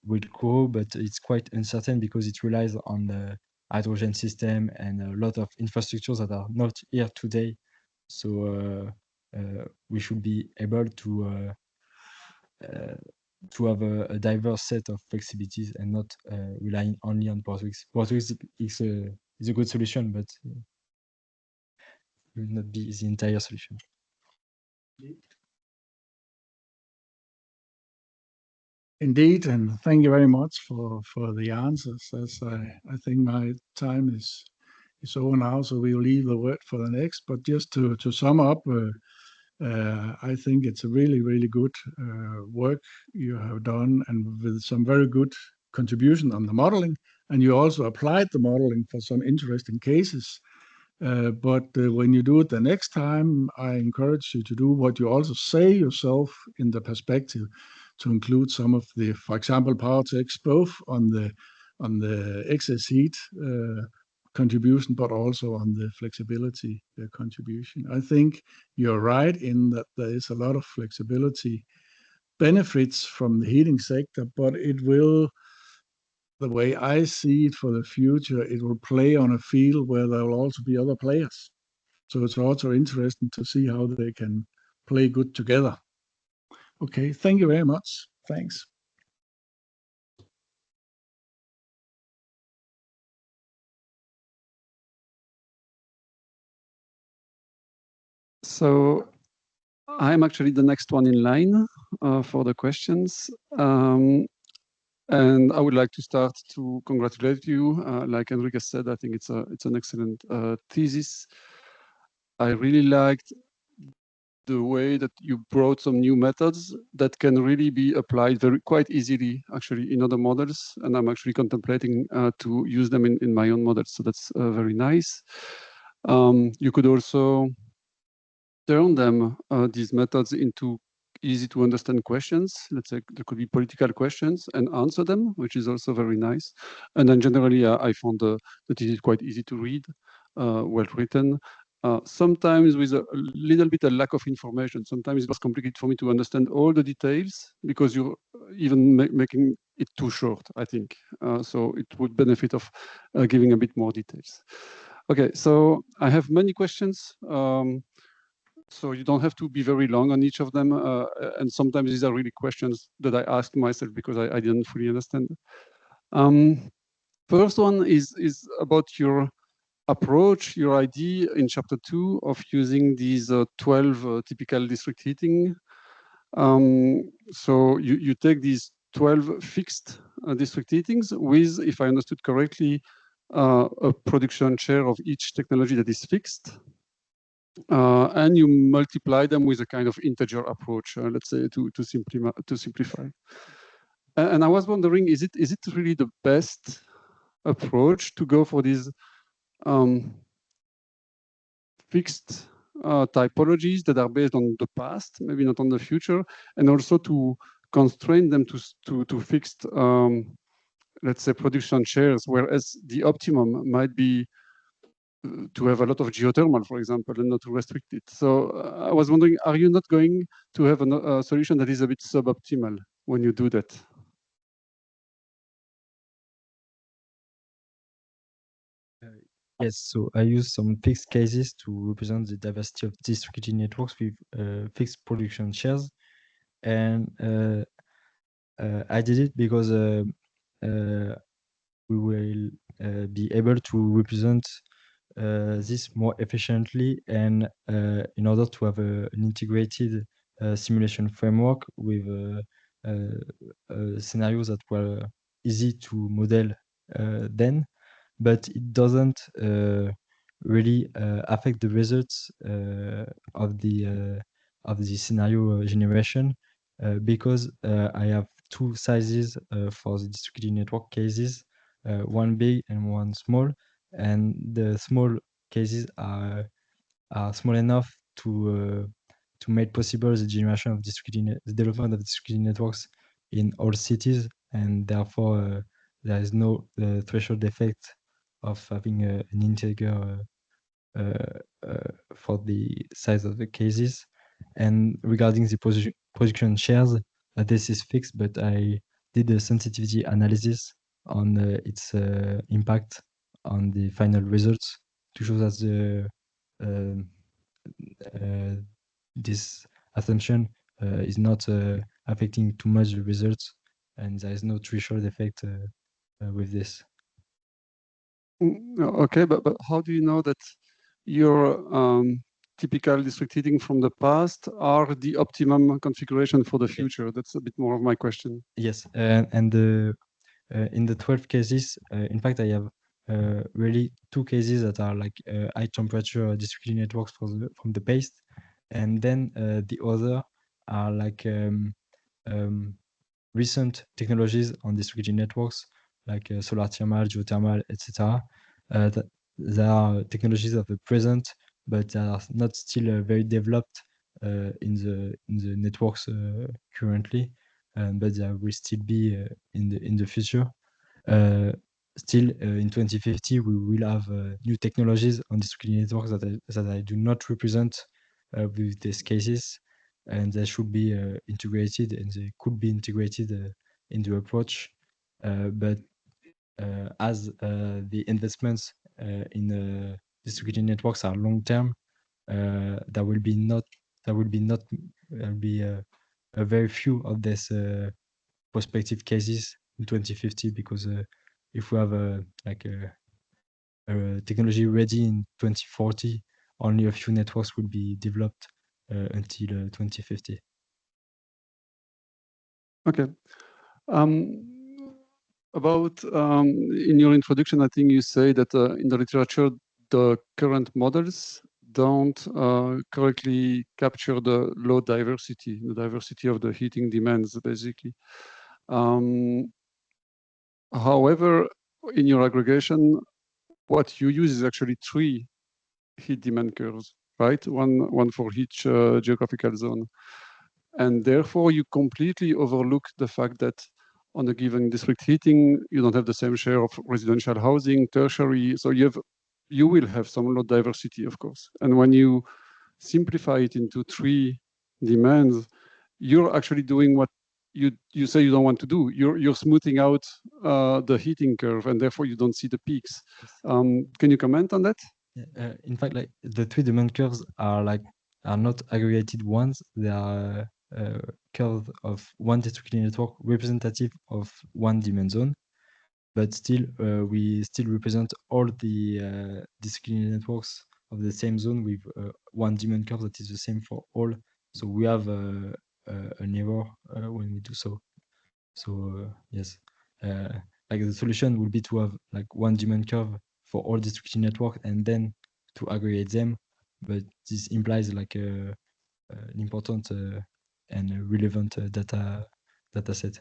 will grow, but it's quite uncertain because it relies on the hydrogen system and a lot of infrastructures that are not here today. So we should be able to have a diverse set of flexibilities and not relying only on Power to X. Power to X is a good solution, but will not be the entire solution. Indeed, and thank you very much for the answers. As I think my time is over now, so we'll leave the word for the next. But just to sum up, I think it's a really good work you have done, and with some very good contribution on the modeling. And you also applied the modeling for some interesting cases. But when you do it the next time, I encourage you to do what you also say yourself in the perspective, to include some of the, for example, power to X, both on the excess heat contribution, but also on the flexibility contribution. I think you're right in that there is a lot of flexibility benefits from the heating sector, but it will, the way I see it for the future, it will play on a field where there will also be other players. So it's also interesting to see how they can play good together. Okay, thank you very much. Thanks. So I'm actually the next one in line for the questions. And I would like to start to congratulate you. Like Enrique said, I think it's an excellent thesis. I really liked the way that you brought some new methods that can really be applied quite easily, actually, in other models. And I'm actually contemplating to use them in my own models. So that's very nice. You could also turn them, these methods, into easy to understand questions. Let's say there could be political questions and answer them, which is also very nice. And then generally, I found that it is quite easy to read, well written. Sometimes with a little bit of lack of information. Sometimes it was complicated for me to understand all the details because you're even making it too short, I think. So it would benefit of giving a bit more details. Okay, so I have many questions. So you don't have to be very long on each of them. And sometimes these are really questions that I asked myself because I didn't fully understand. First one is about your approach, your idea in chapter 2 of using these 12 typical district heating So you take these 12 fixed district heatings with, if I understood correctly, a production share of each technology that is fixed. And you multiply them with a kind of integer approach, let's say, to simplify. And I was wondering, is it really the best approach to go for these fixed typologies that are based on the past, maybe not on the future, and also to constrain them to fixed, let's say, production shares, whereas the optimum might be to have a lot of geothermal, for example, and not to restrict it. So I was wondering, are you not going to have a solution that is a bit suboptimal when you do that? Yes, so I use some fixed cases to represent the diversity of distributed networks with fixed production shares. And I did it because we will be able to represent this more efficiently, and in order to have an integrated simulation framework with scenarios that were easy to model then, but it doesn't really affect the results of the scenario generation because I have two sizes for the distributed network cases, one big and one small, and the small cases are small enough to make possible the generation of the development of distributed networks in all cities, and therefore there is no threshold effect of having an integer for the size of the cases. And regarding the production shares, this is fixed, but I did a sensitivity analysis on its impact on the final results to show that this assumption is not affecting too much the results, and there is no threshold effect with this. Okay, but how do you know that your typical district heating from the past are the optimum configuration for the future? That's a bit more of my question. Yes, and in the 12 cases, in fact, I have really two cases that are like high temperature distributed networks from the past, and then the other are like recent technologies on distributed networks like solar thermal, geothermal, etc. There are technologies of the present, but they are not still very developed in the networks currently, but they will still be in the future. Still, in 2050, we will have new technologies on distributed networks that I do not represent with these cases, and they should be integrated, and they could be integrated in the approach. But as the investments in distributed networks are long term, there will be a very few of these prospective cases in 2050, because if we have a technology ready in 2040, only a few networks will be developed until 2050. Okay. About in your introduction, I think you say that in the literature, the current models don't correctly capture the low diversity, the diversity of the heating demands, basically. However, in your aggregation, what you use is actually 3 heat demand curves, right? One for each geographical zone. And therefore, you completely overlook the fact that on a given district heating, you don't have the same share of residential housing, tertiary. So you will have some load diversity, of course. And when you simplify it into 3 demands, you're actually doing what you say you don't want to do. You're smoothing out the heating curve, and therefore you don't see the peaks. Can you comment on that? In fact, like the 3 demand curves are not aggregated ones. They are curve of one distributed network representative of one demand zone, but still we still represent all the distributed networks of the same zone with one demand curve that is the same for all. So we have a an error when we do so. So yes, like the solution would be to have like one demand curve for all distributed network and then to aggregate them, but this implies like an important and a relevant data set.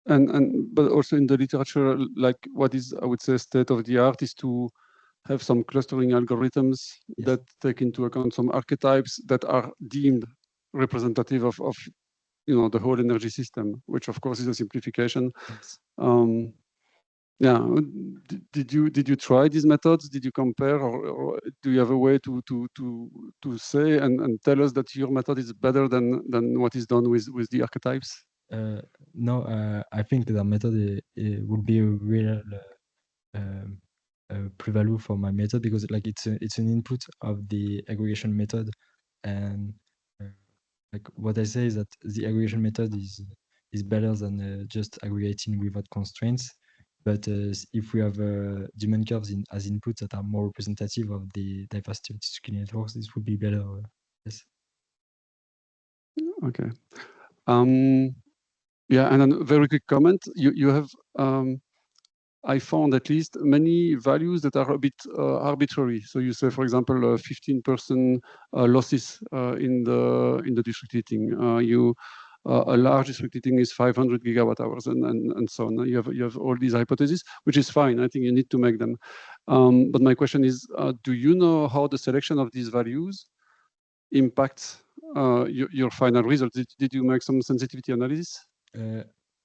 But also in the literature, like what is, I would say, state of the art is to have some clustering algorithms that take into account some archetypes that are deemed representative of the whole energy system, which of course is a simplification. Yes. Yeah, did you try these methods? Did you compare, or do you have a way to say and tell us that your method is better than what is done with the archetypes? No, I think the method would be a real pre-value for my method, because like it's an input of the aggregation method, and like what I say is that the aggregation method is better than just aggregating without constraints. But if we have demand curves as inputs that are more representative of the diversity of distributed networks, this would be better. Yes. Okay. Yeah, and a very quick comment. You have, I found at least many values that are a bit arbitrary. So you say, for example, 15% losses in the district heating. A large district heating is 500 gigawatt hours, and so on. You have all these hypotheses, which is fine. I think you need to make them. But my question is, do you know how the selection of these values impacts your final result? Did you make some sensitivity analysis?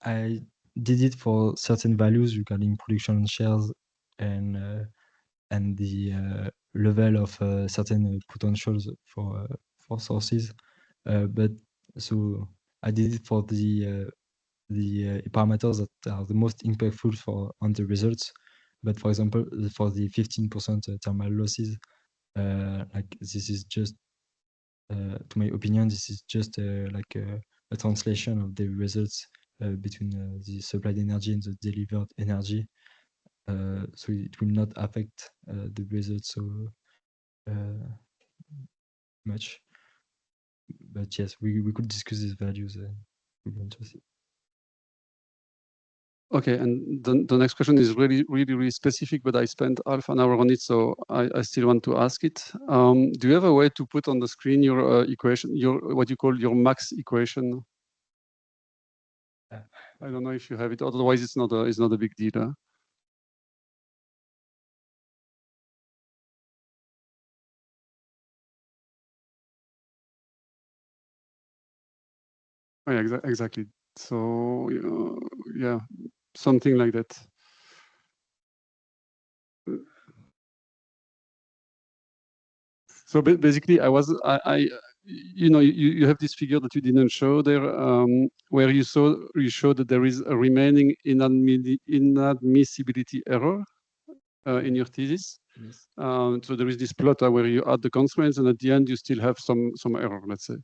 I did it for certain values regarding production shares and the level of certain potentials for sources. But so I did it for the parameters that are the most impactful on the results. But for example, for the 15% thermal losses, like this is just, to my opinion, this is just like a translation of the results between the supplied energy and the delivered energy. So it will not affect the results so much. But yes, we could discuss these values. Okay, and the next question is really specific, but I spent half an hour on it, so I still want to ask it. Do you have a way to put on the screen your equation, what you call your max equation? I don't know if you have it. Otherwise, it's not a big deal. Huh? Oh, yeah, exactly. So yeah, something like that. So basically, you have this figure that you didn't show there, where you showed that there is a remaining inadmissibility error in your thesis. Yes. So there is this plot where you add the constraints, and at the end you still have some error, let's say.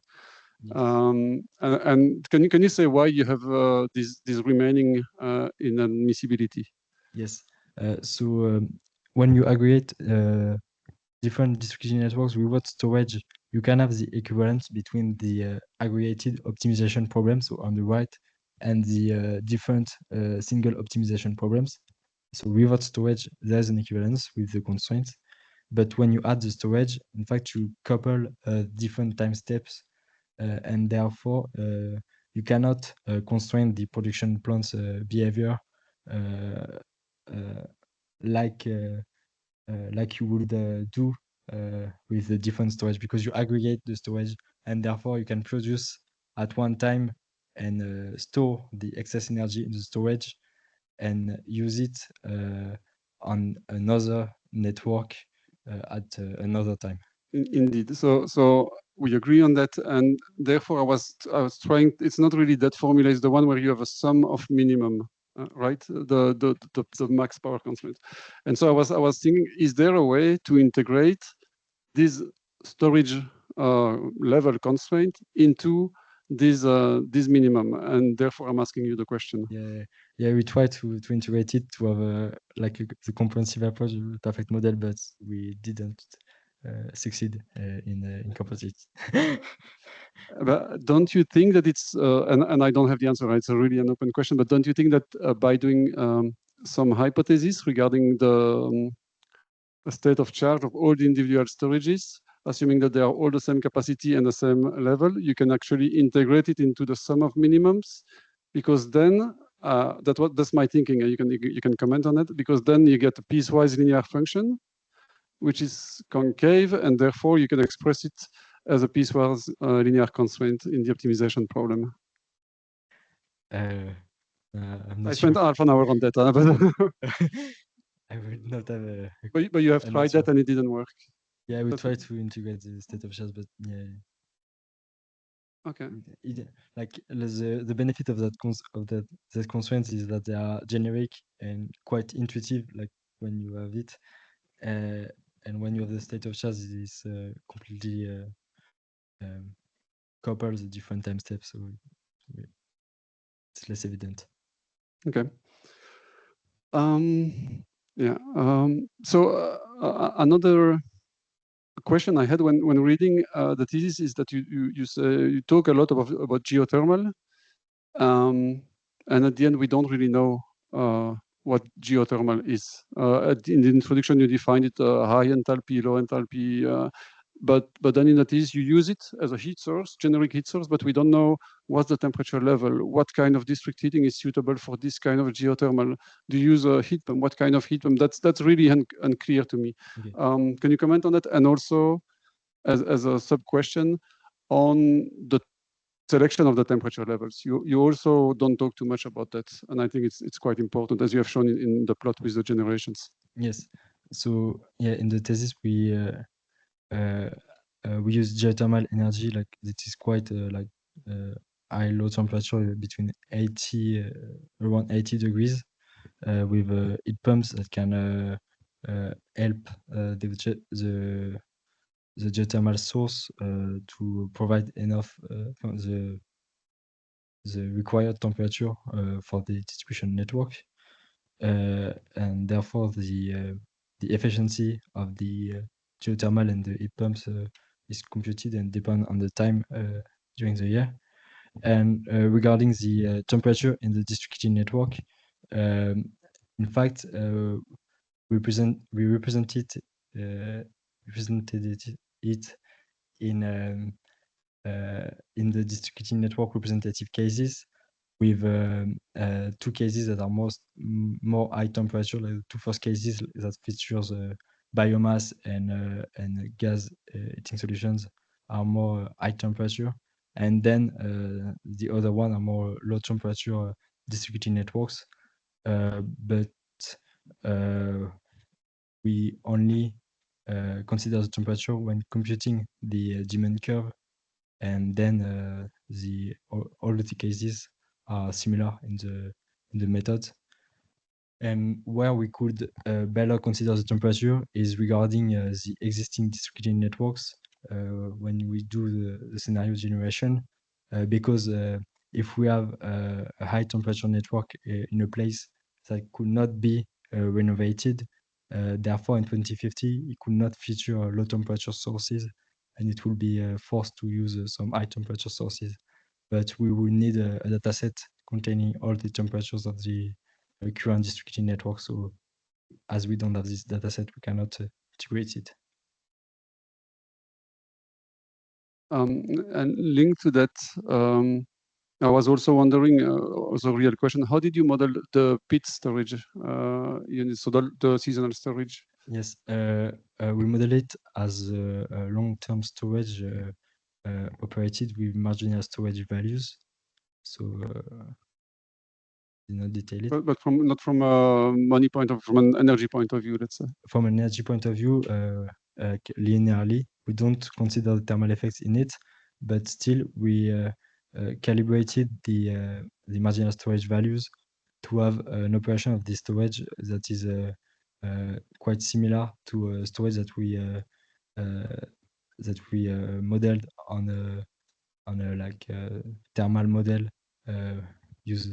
Yes. And can you say why you have this remaining inadmissibility? Yes. So when you aggregate different distributed networks without storage, you can have the equivalence between the aggregated optimization problems, so on the right, and the different single optimization problems. So without storage, there's an equivalence with the constraints. But when you add the storage, in fact, you couple different time steps, and therefore you cannot constrain the production plant's behavior like you would do with the different storage, because you aggregate the storage, and therefore you can produce at one time and store the excess energy in the storage and use it on another network at another time. Indeed. So we agree on that, and therefore I was trying. It's not really that formula. It's the one where you have a sum of minimum, right? The max power constraint. And so I was thinking, is there a way to integrate this storage level constraint into this minimum? And therefore I'm asking you the question. Yeah, we try to integrate it to have the comprehensive approach, the perfect model, but we didn't. succeed in composites. But don't you think that it's and I don't have the answer, right? It's a really an open question, but don't you think that by doing some hypotheses regarding the state of charge of all the individual storages, assuming that they are all the same capacity and the same level, you can actually integrate it into the sum of minimums, because then that's my thinking. You can comment on it, because then you get a piecewise linear function, which is concave, and therefore you can express it as a piecewise linear constraint in the optimization problem. I'm not I sure. spent half an hour on that, but I would not have a. but you have an tried answer. that and it didn't work. Yeah, we That's try to integrate the state of charge, but yeah. Okay. Like the benefit of that that constraint is that they are generic and quite intuitive, like when you have it, and when you have the state of charge, it is completely couples the different time steps, so it's less evident. Okay. Yeah. So another question I had when reading the thesis is that you talk a lot about geothermal, and at the end we don't really know what geothermal is. In the introduction, you defined it high enthalpy, low enthalpy, but then in the thesis you use it as a heat source, generic heat source, but we don't know what's the temperature level, what kind of district heating is suitable for this kind of geothermal. Do you use a heat pump? What kind of heat pump? That's really unclear to me. Okay. Can you comment on that? And also, as a sub question, on the selection of the temperature levels. You also don't talk too much about that, and I think it's quite important, as you have shown in the plot with the generations. Yes. So yeah, in the thesis we use geothermal energy, like it is quite high low temperature between 80 around 80 degrees with heat pumps that can help the geothermal source to provide enough the required temperature for the distribution network, and therefore the efficiency of the geothermal and the heat pumps is computed and depend on the time during the year. And regarding the temperature in the district heating network, in fact, we represented it in the district heating network representative cases, with two cases that are more high temperature. Like the two first cases that features biomass and gas heating solutions are more high temperature, and then the other one are more low temperature district heating networks. But we only consider the temperature when computing the demand curve, and then all of the cases are similar in the method. And where we could better consider the temperature is regarding the existing district heating networks when we do the scenario generation, because if we have a high temperature network in a place that could not be renovated, therefore in 2050 it could not feature low temperature sources, and it will be forced to use some high temperature sources. But we will need a data set containing all the temperatures of the current district heating network. So as we don't have this data set, we cannot integrate it. And linked to that, I was also wondering, also a real question, how did you model the pit storage unit, so the seasonal storage? Yes, we model it as a long-term storage operated with marginal storage values. So did not detail it. But not from a money point of view, from an energy point of view, let's say. From an energy point of view, linearly, we don't consider the thermal effects in it, but still we calibrated the marginal storage values to have an operation of the storage that is quite similar to storage that we modeled on a like thermal model used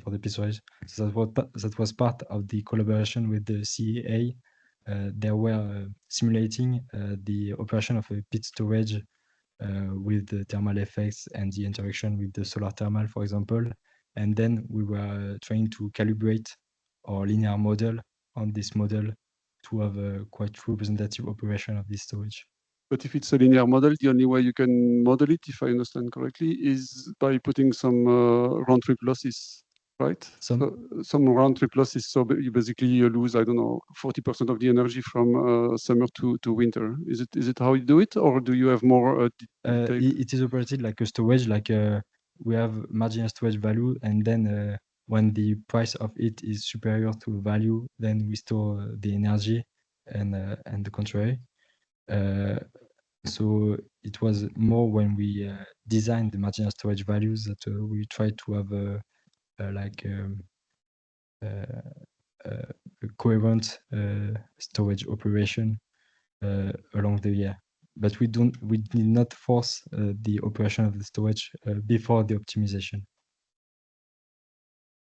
for the pit storage. So that was part of the collaboration with the CEA they were simulating the operation of a pit storage with the thermal effects and the interaction with the solar thermal, for example. And then we were trying to calibrate our linear model on this model to have a quite representative operation of this storage. But if it's a linear model, the only way you can model it, if I understand correctly, is by putting some round trip losses, right? Some round trip losses. So you basically lose, I don't know, 40% of the energy from summer to winter. Is it how you do it, or do you have more? It is operated like a storage, like we have marginal storage value, and then when the price of it is superior to value, then we store the energy, and the contrary. So it was more when we designed the marginal storage values that we tried to have a coherent storage operation along the year. But we did not force the operation of the storage before the optimization.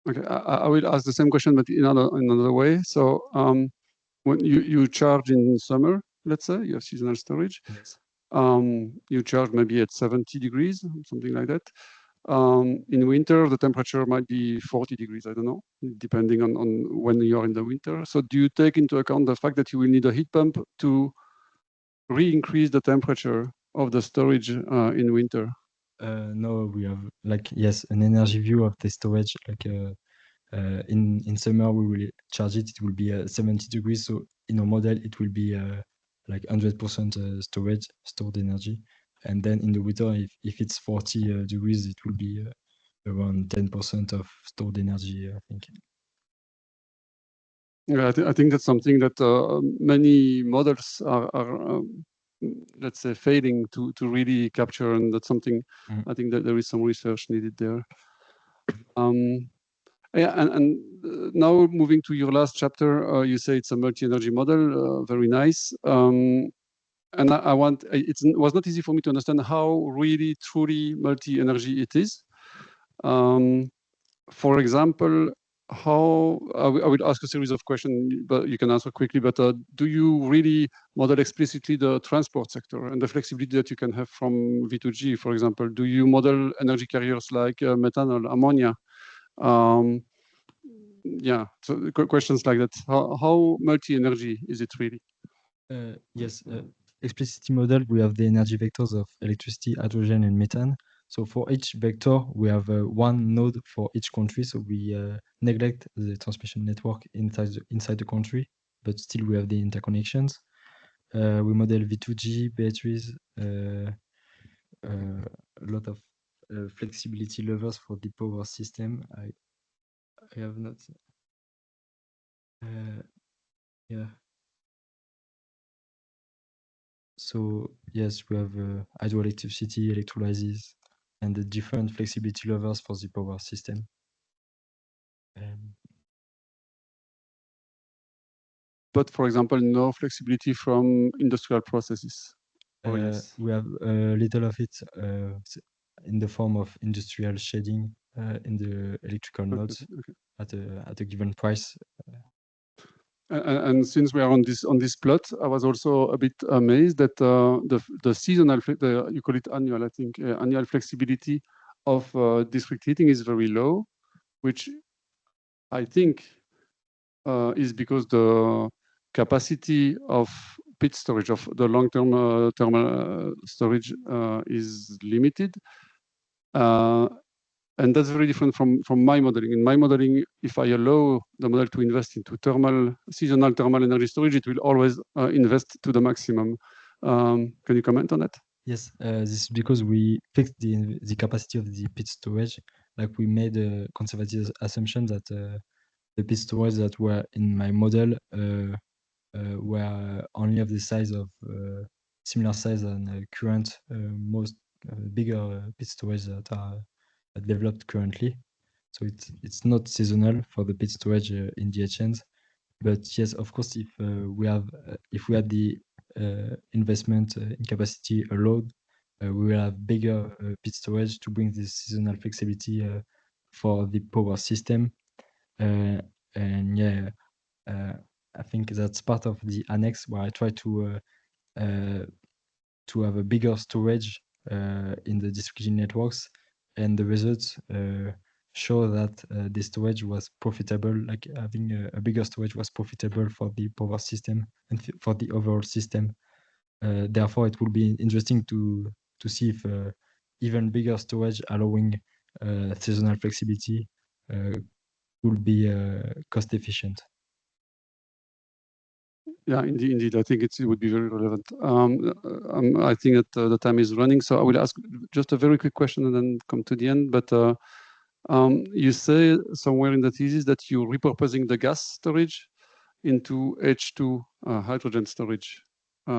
Okay, I will ask the same question, but in another way. So when you charge in summer, let's say you have seasonal storage, yes. You charge maybe at 70 degrees, something like that. In winter, the temperature might be 40 degrees, I don't know, depending on when you're in the winter. So do you take into account the fact that you will need a heat pump to re-increase the temperature of the storage in winter? No, we have an energy view of the storage. In summer we will charge it. It will be 70 degrees. So in our model it will be 100% stored energy. And then in the winter, if it's 40 degrees, it will be around 10% of stored energy, I think. Yeah, I think that's something that many models are let's say, failing to really capture, and that's something I think that there is some research needed there. Yeah, and now moving to your last chapter, you say it's a multi-energy model, very nice. And it was not easy for me to understand how really truly multi-energy it is. For example, how I will ask a series of questions, but you can answer quickly. But do you really model explicitly the transport sector and the flexibility that you can have from V2G, for example? Do you model energy carriers like methanol, ammonia? Yeah, so questions like that. How multi-energy is it really? Yes, explicitly model, we have the energy vectors of electricity, hydrogen, and methane. So for each vector, we have one node for each country. So we neglect the transmission network inside the country, but still we have the interconnections. We model V2G, batteries, a lot of flexibility levels for the power system. I have not. Yeah. So yes, we have hydroelectricity, electrolysis, and the different flexibility levels for the power system. But for example, no flexibility from industrial processes. Yes. We have a little of it in the form of industrial shading in the electrical nodes at a given price. And since we are on this plot, I was also a bit amazed that the seasonal, you call it annual, I think, annual flexibility of district heating is very low, which I think is because the capacity of pit storage, of the long-term thermal storage is limited. And that's very different from my modeling. In my modeling, if I allow the model to invest into seasonal thermal energy storage, it will always invest to the maximum. Can you comment on that? Yes, this is because we fixed the capacity of the pit storage. Like we made a conservative assumption that the pit storage that were in my model were only of the size of similar size than current most bigger pit storage that are developed currently. So it's not seasonal for the pit storage in DHNs. But yes, of course, if we had the investment in capacity allowed, we will have bigger pit storage to bring this seasonal flexibility for the power system. And yeah, I think that's part of the annex where I try to have a bigger storage in the distributed networks, and the results show that the storage was profitable, like having a bigger storage was profitable for the power system and for the overall system. Therefore, it will be interesting to see if even bigger storage allowing seasonal flexibility will be cost efficient. Yeah, indeed. I think it would be very relevant. I think that the time is running, so I will ask just a very quick question and then come to the end. But you say somewhere in the thesis that you're repurposing the gas storage into H2 hydrogen storage.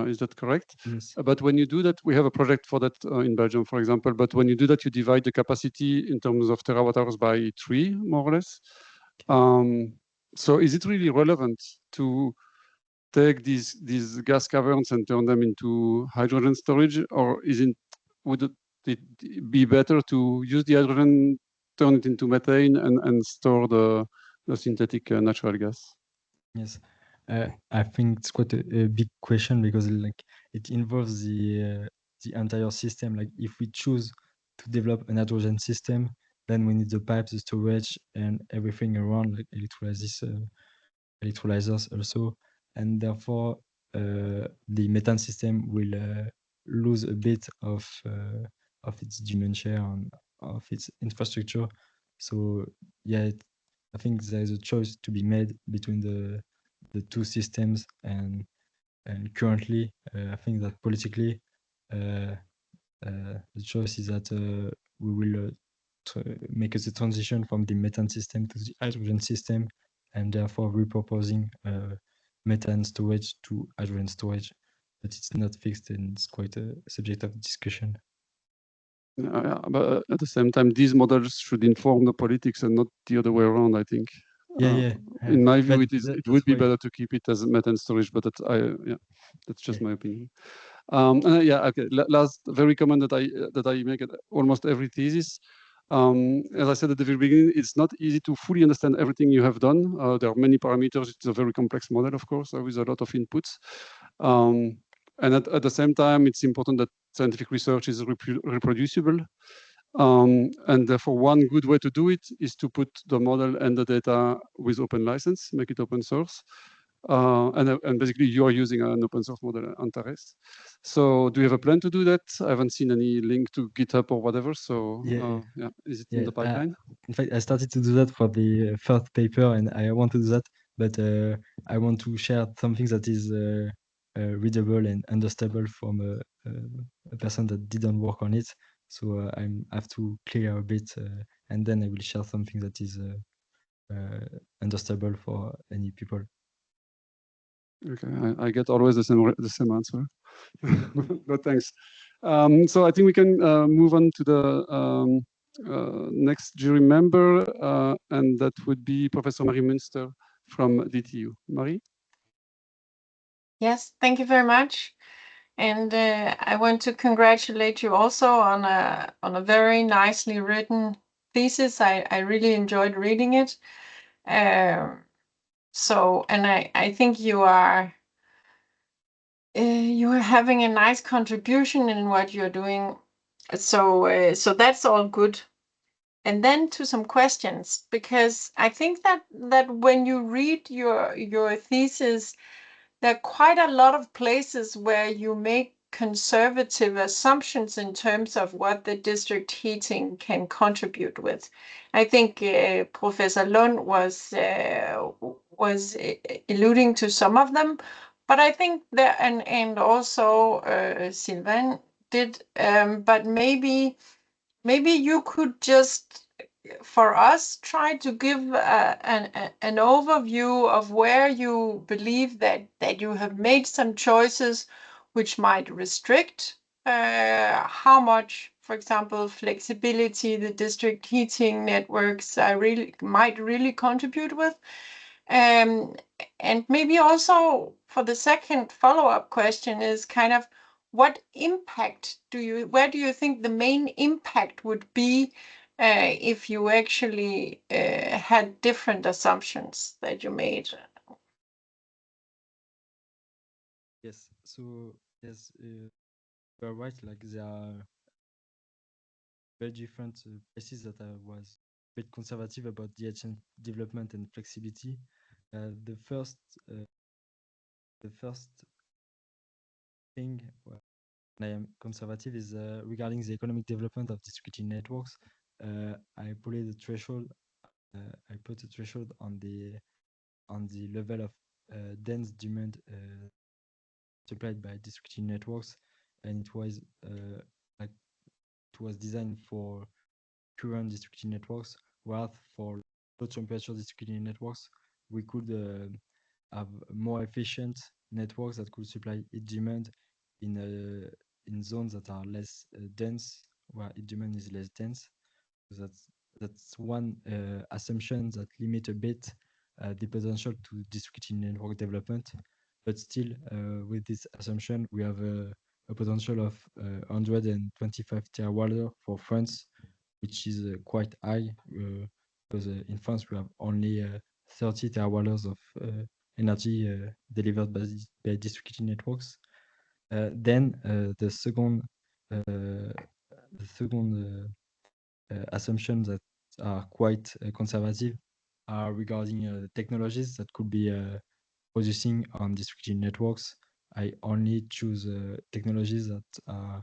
Is that correct? Yes. But when you do that, we have a project for that in Belgium, for example. But when you do that, you divide the capacity in terms of terawatt hours by 3, more or less. So is it really relevant to take these gas caverns and turn them into hydrogen storage, or would it be better to use the hydrogen, turn it into methane, and store the synthetic natural gas? Yes, I think it's quite a big question, because like it involves the entire system. Like if we choose to develop an hydrogen system, then we need the pipes, the storage, and everything around, like electrolyzers also, and therefore the methane system will lose a bit of its demand share and of its infrastructure. So yeah, I think there is a choice to be made between the two systems, and currently I think that politically the choice is that we will make the transition from the methane system to the hydrogen system, and therefore repurposing methane storage to hydrogen storage. But it's not fixed, and it's quite a subject of discussion. But at the same time, these models should inform the politics and not the other way around, I think. Yeah. In my view, But it would be better to keep it as methane storage, but that's just my opinion. Okay. Last very common that I make at almost every thesis. As I said at the very beginning, it's not easy to fully understand everything you have done. There are many parameters. It's a very complex model, of course, with a lot of inputs. And at the same time, it's important that scientific research is reproducible. And therefore, one good way to do it is to put the model and the data with open license, make it open source. And basically, you are using an open source model, Antares. So do you have a plan to do that? I haven't seen any link to GitHub or whatever. So is it in the pipeline? In fact, I started to do that for the first paper, and I want to do that, but I want to share something that is readable and understandable from a person that didn't work on it. So I have to clear a bit, and then I will share something that is understandable for any people. Okay, I get always the same answer, but thanks. So I think we can move on to the next jury member, and that would be Professor Marie Münster from DTU. Marie? Yes, thank you very much. And I want to congratulate you also on a very nicely written thesis. I really enjoyed reading it. So, and I think you are having a nice contribution in what you're doing. So that's all good. And then to some questions, because I think that when you read your thesis, there are quite a lot of places where you make conservative assumptions in terms of what the district heating can contribute with. I think Professor Lund was alluding to some of them, but I think that and also Sylvain did, but maybe you could just, for us, try to give an overview of where you believe that you have made some choices which might restrict how much, for example, flexibility the district heating networks might really contribute with. And maybe also for the second follow-up question is kind of, what impact where do you think the main impact would be if you actually had different assumptions that you made? Yes. So yes, you're right. Like there are very different places that I was a bit conservative about DHN development and flexibility. The first thing where I am conservative is regarding the economic development of distributed networks. I put the threshold. I put a threshold on the level of dense demand supplied by distributed networks, and it was like it was designed for current distributed networks, whereas for low temperature distributed networks, we could have more efficient networks that could supply heat demand in zones that are less dense, where heat demand is less dense. So that's one assumption that limit a bit the potential to distributed network development. But still, with this assumption, we have a potential of 125 TWh for France, which is quite high because in France we have only 30 TWh of energy delivered by distributed networks. Then the second assumptions that are quite conservative are regarding technologies that could be producing on distributed networks. I only choose technologies that are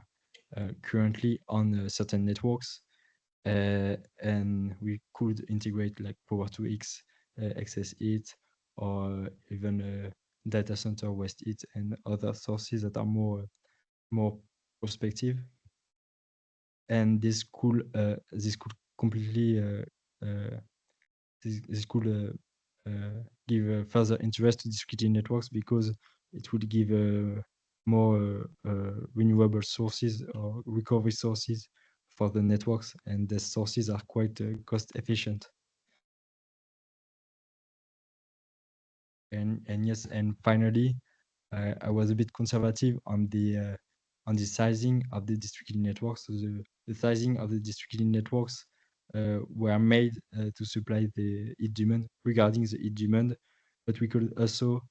currently on certain networks, and we could integrate like Power 2X, excess heat, or even data center waste heat and other sources that are more prospective. And this could completely this could give further interest to distributed networks because it would give more renewable sources or recovery sources for the networks, and the sources are quite cost efficient. And yes, and finally, I was a bit conservative on the sizing of the distributed networks. So the sizing of the distributed networks were made to supply the heat demand regarding the heat demand, but we could also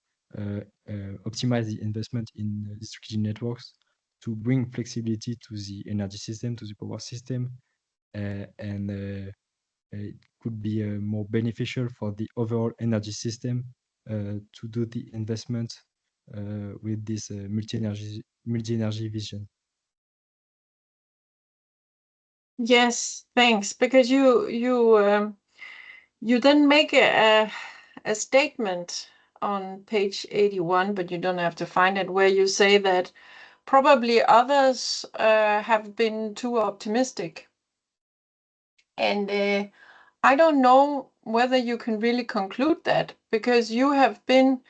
optimize the investment in distributed networks to bring flexibility to the energy system, to the power system, and it could be more beneficial for the overall energy system to do the investment with this multi-energy vision. Yes, thanks. Because you then make a statement on page 81, but you don't have to find it, where you say that probably others have been too optimistic. And I don't know whether you can really conclude that, because you have been,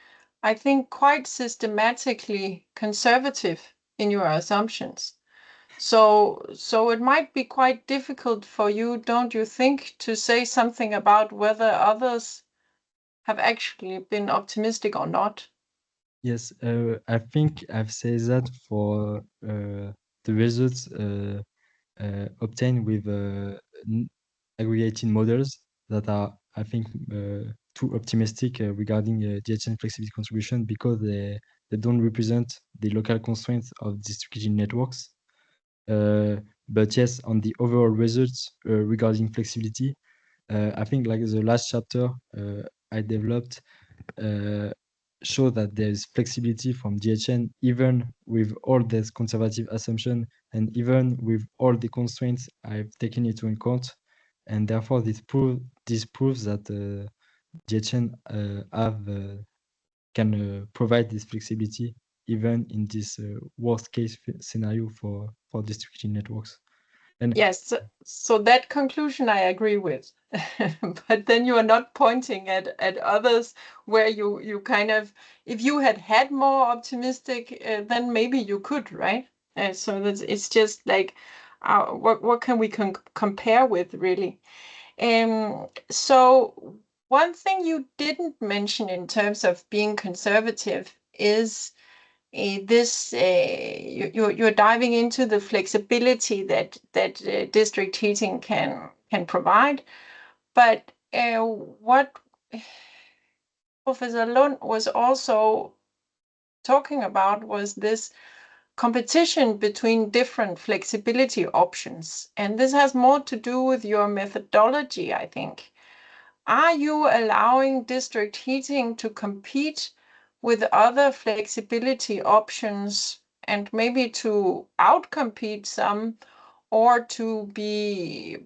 I think, quite systematically conservative in your assumptions. So it might be quite difficult for you, don't you think, to say something about whether others have actually been optimistic or not? Yes, I think I've said that for the results obtained with aggregating models that are, I think, too optimistic regarding DHN flexibility contribution because they don't represent the local constraints of distributed networks. But yes, on the overall results regarding flexibility, I think like the last chapter I developed show that there is flexibility from DHN even with all this conservative assumption and even with all the constraints I've taken into account, and therefore this proves that DHN can provide this flexibility even in this worst case scenario for distributed networks. And yes, so that conclusion I agree with. But then you are not pointing at others where you kind of, if you had more optimistic, then maybe you could, right? So it's just like, what can we compare with, really? So one thing you didn't mention in terms of being conservative is you're diving into the flexibility that district heating can provide. But what Professor Lund was also talking about was this competition between different flexibility options. And this has more to do with your methodology, I think. Are you allowing district heating to compete with other flexibility options and maybe to outcompete some or to be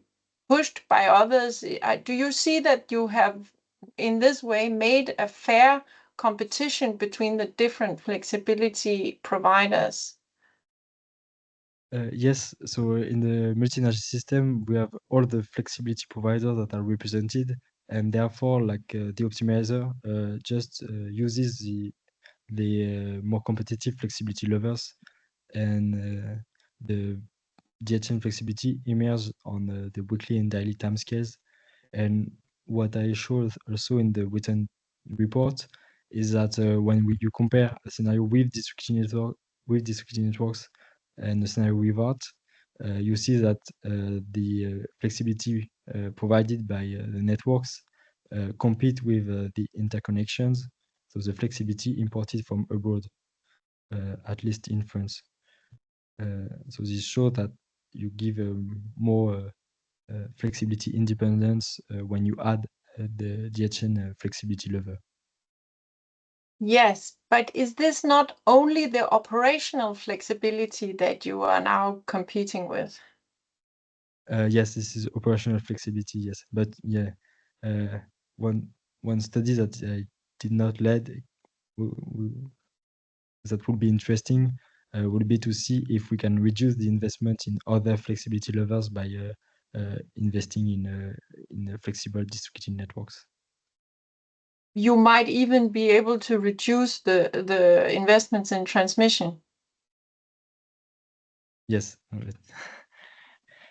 pushed by others? Do you see that you have in this way made a fair competition between the different flexibility providers? Yes, so in the multi-energy system, we have all the flexibility providers that are represented, and therefore, like the optimizer just uses the more competitive flexibility levels, and the DHN flexibility emerges on the weekly and daily timescales. And what I showed also in the written report is that when you compare a scenario with district networks and a scenario without, you see that the flexibility provided by the networks compete with the interconnections. So the flexibility imported from abroad, at least in France. So this shows that you give more flexibility independence when you add the DHN flexibility level. Yes, but is this not only the operational flexibility that you are now competing with? Yes, this is operational flexibility, yes. But yeah, one study that I did not lead that would be interesting would be to see if we can reduce the investment in other flexibility levels by investing in flexible distributed networks. You might even be able to reduce the investments in transmission. Yes. Right.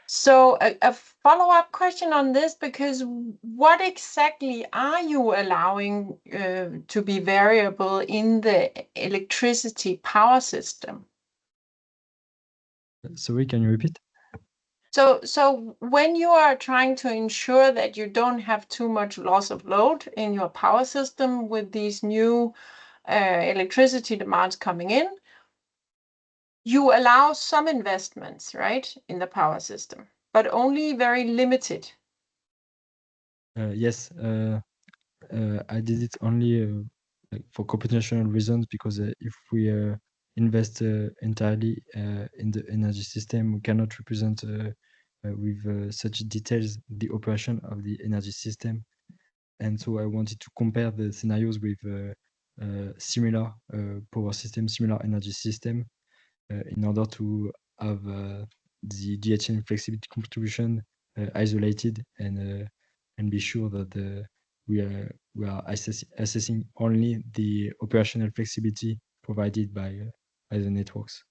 So a follow-up question on this, because what exactly are you allowing to be variable in the electricity power system? Sorry, can you repeat? So when you are trying to ensure that you don't have too much loss of load in your power system with these new electricity demands coming in, you allow some investments, right, in the power system, but only very limited. Yes, I did it only like for computational reasons, because if we invest entirely in the energy system, we cannot represent with such details the operation of the energy system. And so I wanted to compare the scenarios with similar power system, similar energy system, in order to have the DHN flexibility contribution isolated and be sure that we are assessing only the operational flexibility provided by the networks.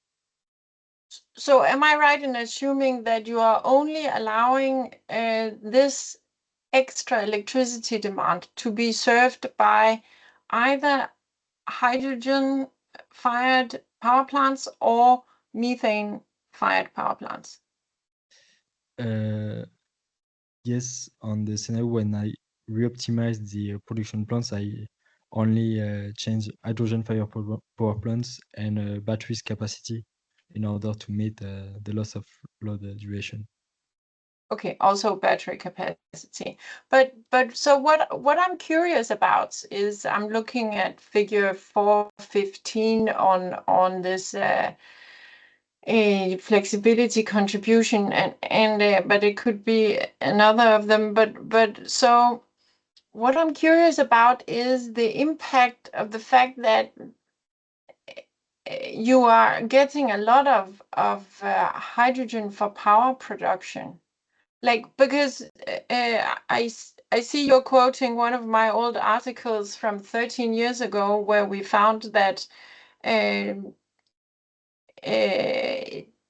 So am I right in assuming that you are only allowing this extra electricity demand to be served by either hydrogen-fired power plants or methane-fired power plants? Yes, on the scenario when I re-optimize the production plants, I only change hydrogen-fired power plants and batteries capacity in order to meet the loss of load duration. Okay, also battery capacity. But so what I'm curious about is I'm looking at figure 415 on this a flexibility contribution and but it could be another of them. But so what I'm curious about is the impact of the fact that you are getting a lot of hydrogen for power production. Like, because I see you're quoting one of my old articles from 13 years ago where we found that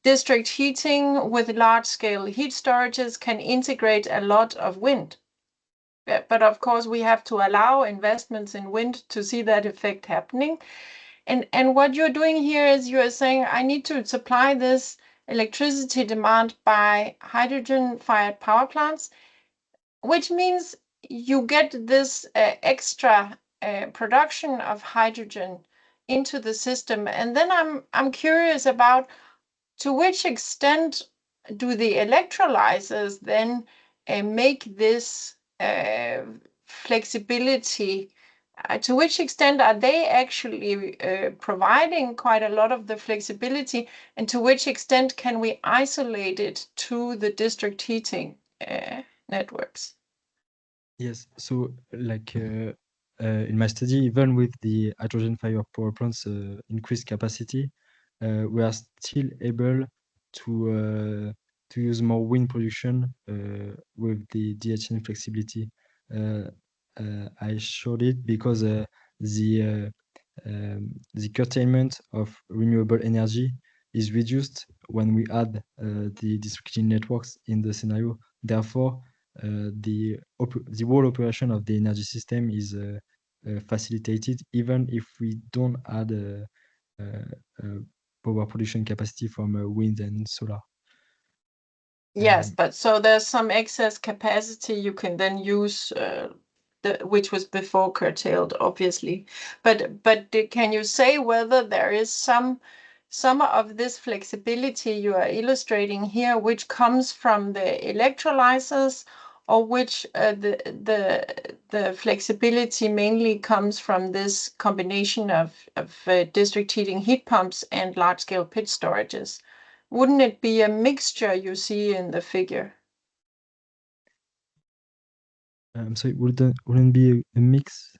district heating with large-scale heat storages can integrate a lot of wind. But of course, we have to allow investments in wind to see that effect happening. And what you're doing here is you're saying, I need to supply this electricity demand by hydrogen-fired power plants, which means you get this extra production of hydrogen into the system. And then I'm curious about, to which extent do the electrolyzers then make this flexibility? To which extent are they actually providing quite a lot of the flexibility, and to which extent can we isolate it to the district heating networks? Yes, so like in my study, even with the hydrogen fire power plants increased capacity, we are still able to use more wind production with the DHN flexibility. I showed it because the curtailment of renewable energy is reduced when we add the district heating networks in the scenario. Therefore, the whole operation of the energy system is facilitated even if we don't add power production capacity from wind and solar. Yes, but so there's some excess capacity you can then use, which was before curtailed, obviously. But can you say whether there is some of this flexibility you are illustrating here, which comes from the electrolyzers, or which the flexibility mainly comes from this combination of district heating heat pumps and large-scale pit storages? Wouldn't it be a mixture you see in the figure? So it wouldn't be a mix?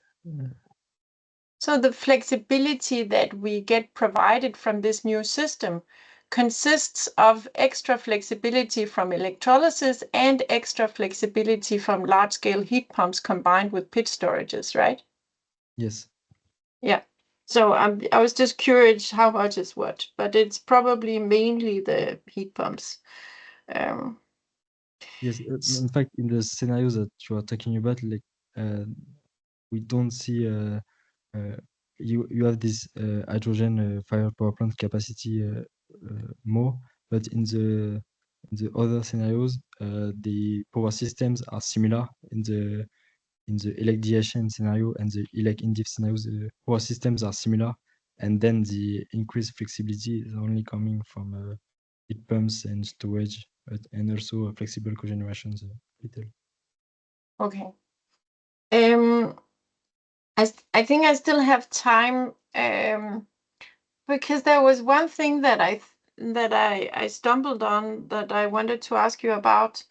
So the flexibility that we get provided from this new system consists of extra flexibility from electrolysis and extra flexibility from large-scale heat pumps combined with pit storages, right? Yes. Yeah. So I was just curious how much is what, but it's probably mainly the heat pumps. Yes, in fact, in the scenarios that you are talking about, like we don't see you have this hydrogen fire power plant capacity more, but in the other scenarios, the power systems are similar. In the elec scenario and the elec-indiff scenarios, the power systems are similar, and then the increased flexibility is only coming from heat pumps and storage, and also flexible cogenerations little. Okay. I think I still have time, because there was one thing that I stumbled on that I wanted to ask you about.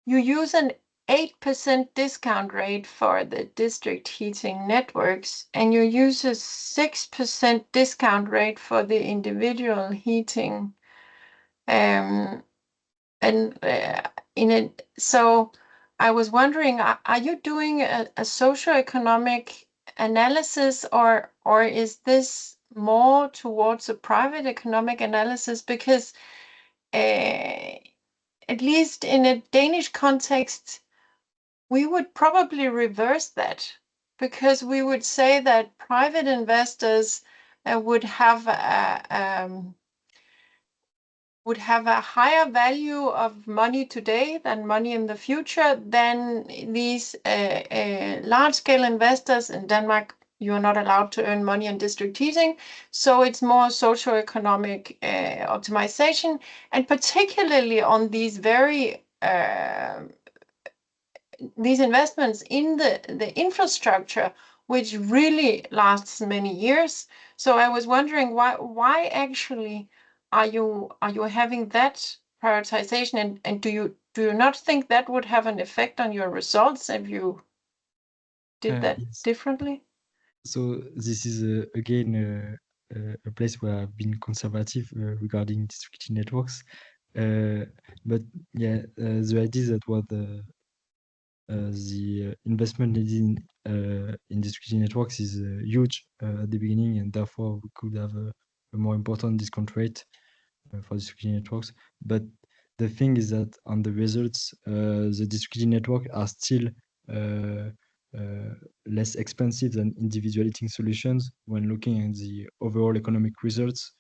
You use an 8% discount rate for the district heating networks, and you use a 6% discount rate for the individual heating. So I was wondering, are you doing a socioeconomic analysis, or is this more towards a private economic analysis? Because at least in a Danish context, we would probably reverse that, because we would say that private investors would have a higher value of money today than money in the future than these large-scale investors. In Denmark, you are not allowed to earn money on district heating, so it's more socioeconomic optimization, and particularly on these these investments in the infrastructure, which really lasts many years. So I was wondering why actually are you having that prioritization, and do you not think that would have an effect on your results if you did that Yes. differently? So this is again a place where I've been conservative regarding district heating networks. But yeah, the idea that what the investment needed in district heating networks is huge at the beginning, and therefore we could have a more important discount rate for district heating networks. But the thing is that on the results, the district heating network are still less expensive than individual heating solutions when looking at the overall economic results.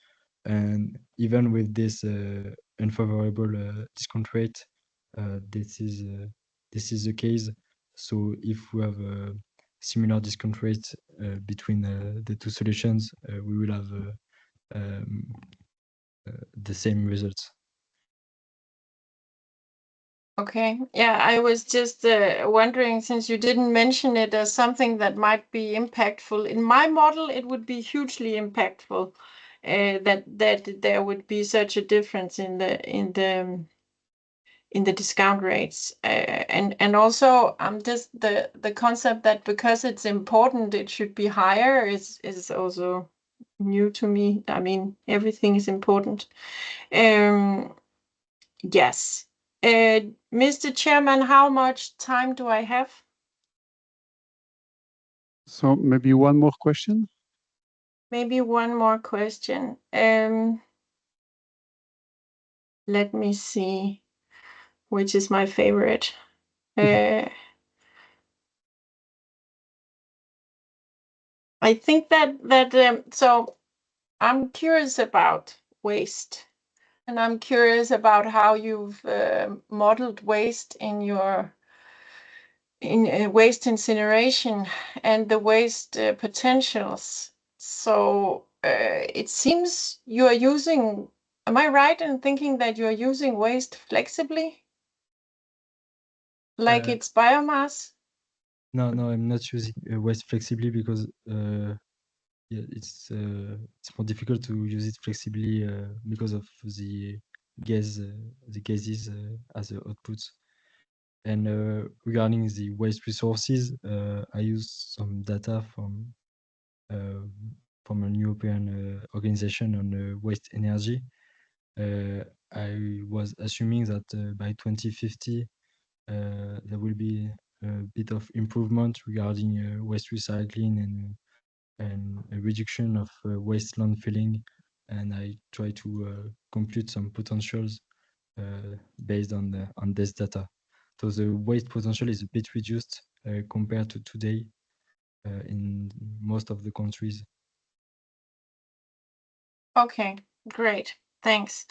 And even with this unfavorable discount rate, this is the case. So if we have similar discount rates between the two solutions, we will have the same results. Okay, yeah, I was just wondering, since you didn't mention it as something that might be impactful. In my model, it would be hugely impactful that there would be such a difference in the discount rates, and also just the concept that because it's important, it should be higher is also new to me. I mean, everything is important. Yes. Mr. Chairman, how much time do I have? So maybe one more question? Maybe one more question. Let me see, which is my favorite. I think so I'm curious about waste, and I'm curious about how you've modeled waste in your waste incineration and the waste potentials. So it seems you are using, am I right in thinking that you are using waste flexibly? Like it's biomass? No, I'm not using waste flexibly because yeah, it's more difficult to use it flexibly because of the gases as outputs. And regarding the waste resources, I use some data from an European organization on waste energy. I was assuming that by 2050 there will be a bit of improvement regarding waste recycling and a reduction of waste landfilling, and I try to compute some potentials based on this data. So the waste potential is a bit reduced compared to today in most of the countries. Okay, great. Thanks.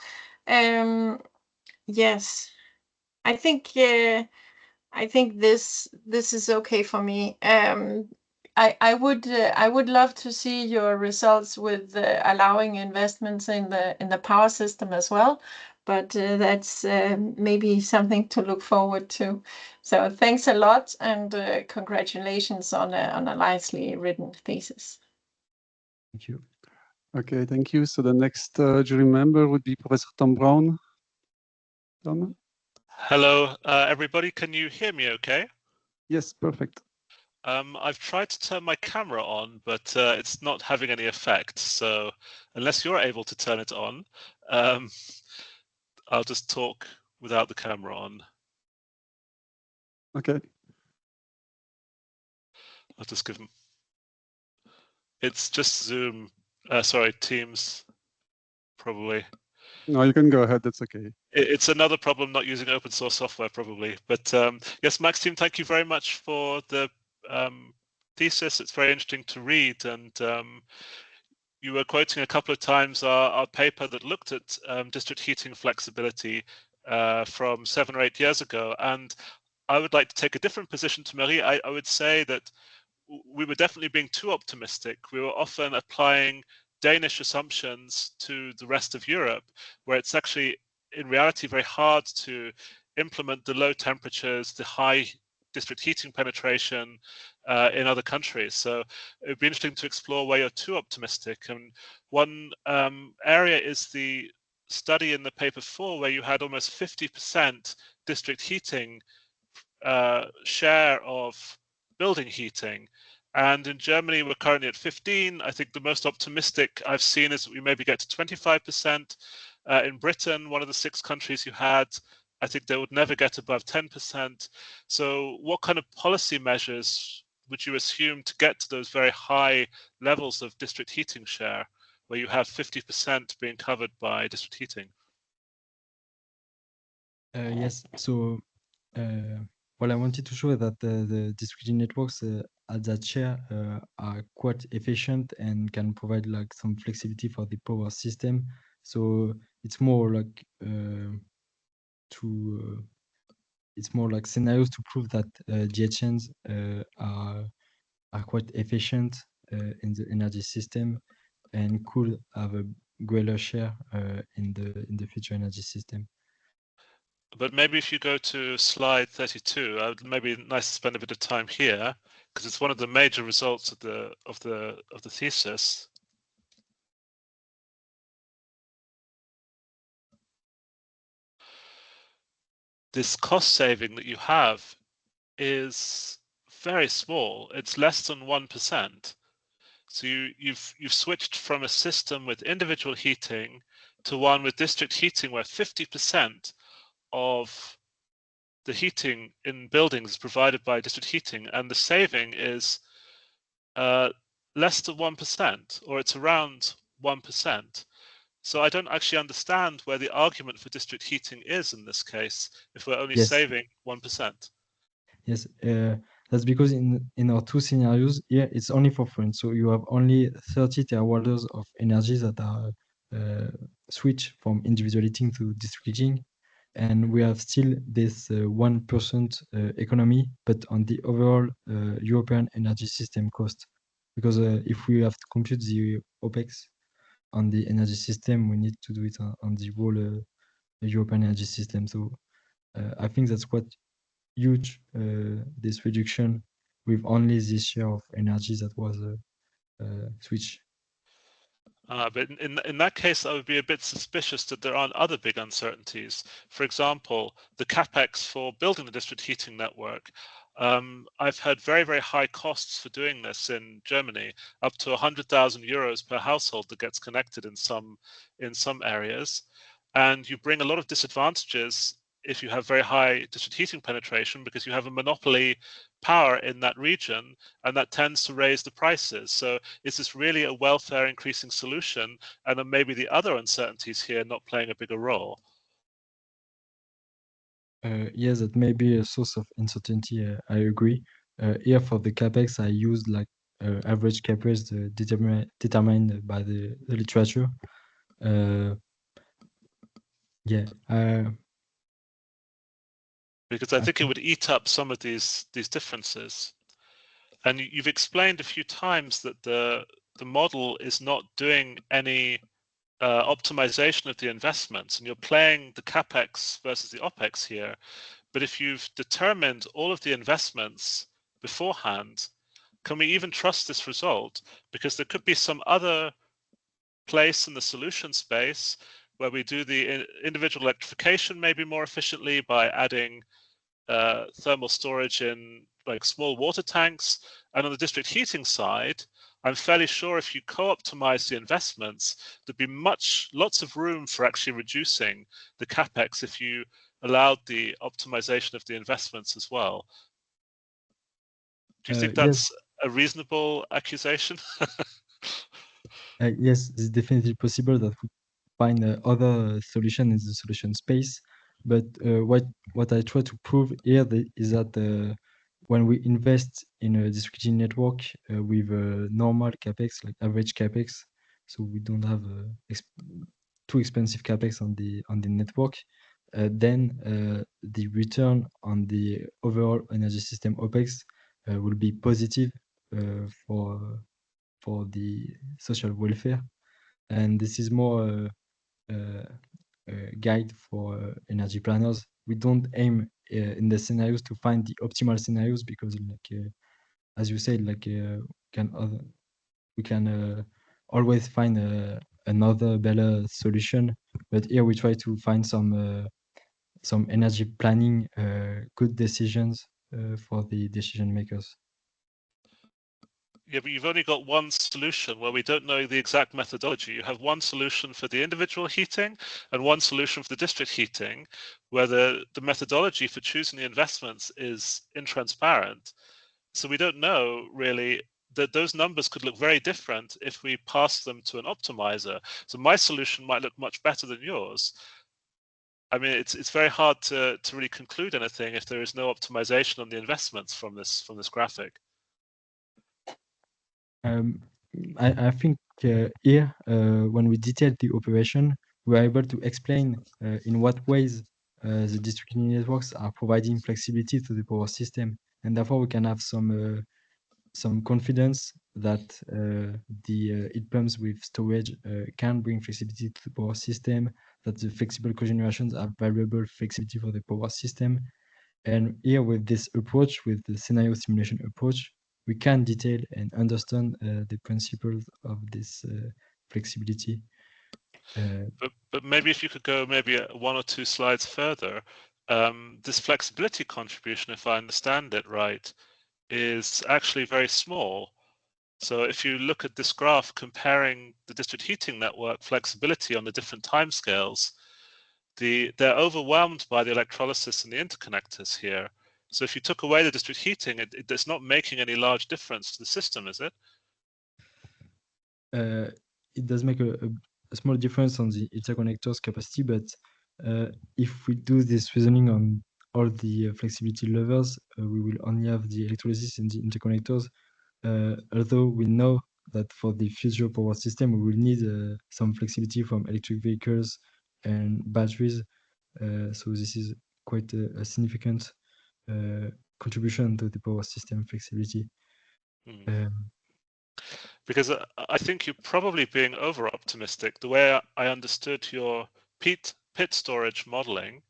Yes, I think this is okay for me. I would love to see your results with allowing investments in the power system as well, but that's maybe something to look forward to. So thanks a lot, and congratulations on a nicely written thesis. Thank you. Okay, thank you. So the next jury member would be Professor Tom Brown. Tom? Hello, everybody. Can you hear me okay? Yes, perfect. I've tried to turn my camera on, but it's not having any effect. So unless you're able to turn it on, I'll just talk without the camera on. Okay. I'll just give them. It's just Zoom. Sorry, Teams, probably. No, you can go ahead. That's okay. It's another problem not using open source software, probably. But yes, Maxime, thank you very much for the thesis. It's very interesting to read, and you were quoting a couple of times our paper that looked at district heating flexibility from 7 or 8 years ago. And I would like to take a different position to Marie. I would say that we were definitely being too optimistic. We were often applying Danish assumptions to the rest of Europe, where it's actually, in reality, very hard to implement the low temperatures, the high district heating penetration in other countries. So it would be interesting to explore where you're too optimistic. And one area is the study in the paper 4, where you had almost 50% district heating share of building heating. And in Germany, we're currently at 15. I think the most optimistic I've seen is that we maybe get to 25%. In Britain, one of the 6 countries you had, I think they would never get above 10%. So what kind of policy measures would you assume to get to those very high levels of district heating share, where you have 50% being covered by district heating? Yes, so well, I wanted to show that the district heating networks at that share are quite efficient and can provide like some flexibility for the power system. So it's more like it's more like scenarios to prove that GHNs are are quite efficient in the energy system and could have a greater share in the future energy system. But maybe if you go to slide 32, maybe nice to spend a bit of time here because it's one of the major results of the thesis. This cost saving that you have is very small. It's less than 1%. So you've switched from a system with individual heating to one with district heating, where 50% of the heating in buildings is provided by district heating, and the saving is less than 1%, or it's around 1%. So I don't actually understand where the argument for district heating is in this case, if we're only Yes. saving 1%. Yes, that's because in our two scenarios here, it's only for France. So you have only 30 terawatt-hours of energy that are switched from individual heating to district heating. And we have still this 1% economy, but on the overall European energy system cost. Because if we have to compute the OPEX on the energy system, we need to do it on the whole European energy system. So I think that's quite huge, this reduction with only this share of energy that was switched. But in that case, I would be a bit suspicious that there aren't other big uncertainties. For example, the capex for building the district heating network. I've heard very, very high costs for doing this in Germany, up to 100,000 euros per household that gets connected in some areas. And you bring a lot of disadvantages if you have very high district heating penetration, because you have a monopoly power in that region, and that tends to raise the prices. So is this really a welfare increasing solution? And then maybe the other uncertainties here not playing a bigger role? Yes, that may be a source of uncertainty. I agree. Here for the capex, I used like average capex determined by the literature. Yeah. Because I think it would eat up some of these differences. And you've explained a few times that the model is not doing any optimization of the investments, and you're playing the capex versus the opex here. But if you've determined all of the investments beforehand, can we even trust this result? Because there could be some other place in the solution space where we do the individual electrification maybe more efficiently by adding thermal storage in like small water tanks. And on the district heating side, I'm fairly sure if you co-optimize the investments, there'd be lots of room for actually reducing the capex if you allowed the optimization of the investments as well. Do you think that's a reasonable accusation? Yes, it's definitely possible that we find other solution in the solution space. But what I try to prove here is that when we invest in a district heating network with a normal capex, like average capex, so we don't have too expensive capex on the network, then the return on the overall energy system OPEX will be positive for the social welfare. And this is more guide for energy planners. We don't aim in the scenarios to find the optimal scenarios, because like as you said, like we can always find another better solution. But here we try to find some energy planning good decisions for the decision makers. Yeah, but you've only got one solution where we don't know the exact methodology. You have one solution for the individual heating and one solution for the district heating, where the methodology for choosing the investments is intransparent. So we don't know really that those numbers could look very different if we pass them to an optimizer. So my solution might look much better than yours. I mean, it's very hard to really conclude anything if there is no optimization on the investments from this graphic. I think here, when we detailed the operation, we are able to explain in what ways the district networks are providing flexibility to the power system, and therefore we can have some some confidence that the heat pumps with storage can bring flexibility to the power system, that the flexible cogenerations have variable flexibility for the power system. And here with this approach, with the scenario simulation approach, we can detail and understand the principles of this flexibility. But maybe if you could go maybe 1 or 2 slides further, this flexibility contribution, if I understand it right, is actually very small. So if you look at this graph comparing the district heating network flexibility on the different timescales, they're overwhelmed by the electrolysis and the interconnectors here. So if you took away the district heating, it's not making any large difference to the system, is it? It does make a small difference on the interconnectors capacity, but if we do this reasoning on all the flexibility levels, we will only have the electrolysis in the interconnectors. Although we know that for the future power system, we will need some flexibility from electric vehicles and batteries. So this is quite a significant contribution to the power system flexibility. Because I think you're probably being over-optimistic. The way I understood your pit storage modeling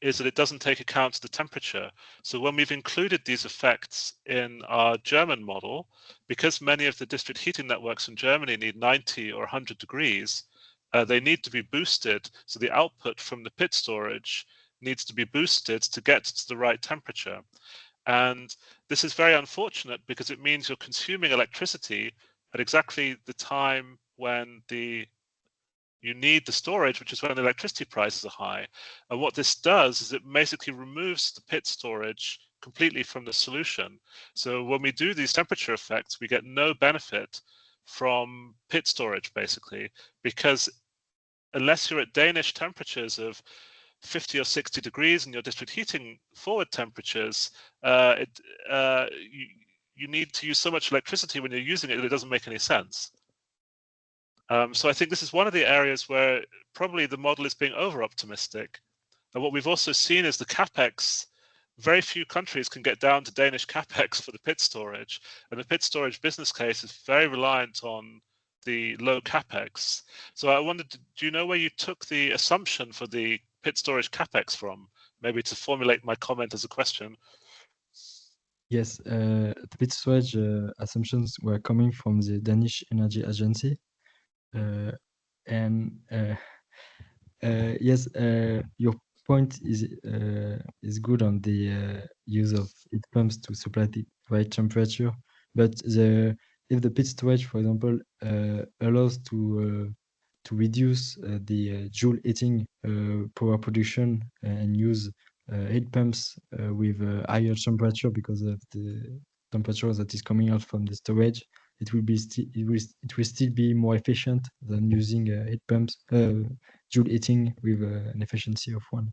is that it doesn't take account of the temperature. So when we've included these effects in our German model, because many of the district heating networks in Germany need 90 or 100 degrees, they need to be boosted. So the output from the pit storage needs to be boosted to get to the right temperature. And this is very unfortunate because it means you're consuming electricity at exactly the time when you need the storage, which is when the electricity prices are high. And what this does is it basically removes the pit storage completely from the solution. So when we do these temperature effects, we get no benefit from pit storage, basically, because unless you're at Danish temperatures of 50 or 60 degrees in your district heating forward temperatures, you need to use so much electricity when you're using it that it doesn't make any sense. So I think this is one of the areas where probably the model is being over-optimistic. And what we've also seen is the capex. Very few countries can get down to Danish capex for the pit storage, and the pit storage business case is very reliant on the low capex. So I wondered, do you know where you took the assumption for the pit storage capex from? Maybe to formulate my comment as a question. Yes, the pit storage assumptions were coming from the Danish Energy Agency. Yes, your point is good on the use of heat pumps to supply the right temperature. But if the pit storage, for example, allows to reduce the joule heating power production and use heat pumps with higher temperature because of the temperature that is coming out from the storage, it will still be more efficient than using heat pumps, joule heating with an efficiency of 1.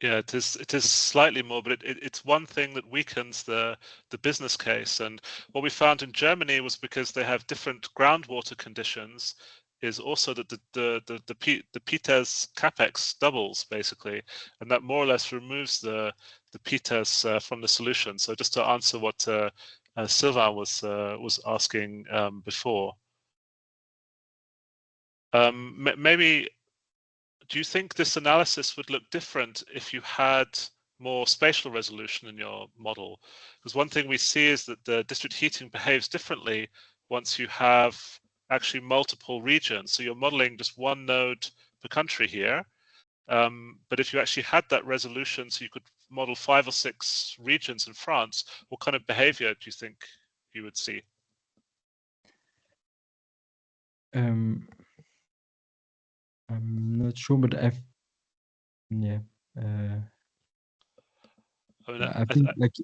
Yeah, it is slightly more, but it's one thing that weakens the business case. And what we found in Germany was because they have different groundwater conditions, is also that the PITES capex doubles basically, and that more or less removes the PITES from the solution. So just to answer what Sylvain was asking before, maybe. Do you think this analysis would look different if you had more spatial resolution in your model? Because one thing we see is that the district heating behaves differently once you have actually multiple regions. So you're modeling just one node per country here. But if you actually had that resolution, so you could model 5 or 6 regions in France, what kind of behavior do you think you would see? I'm not sure, but I think like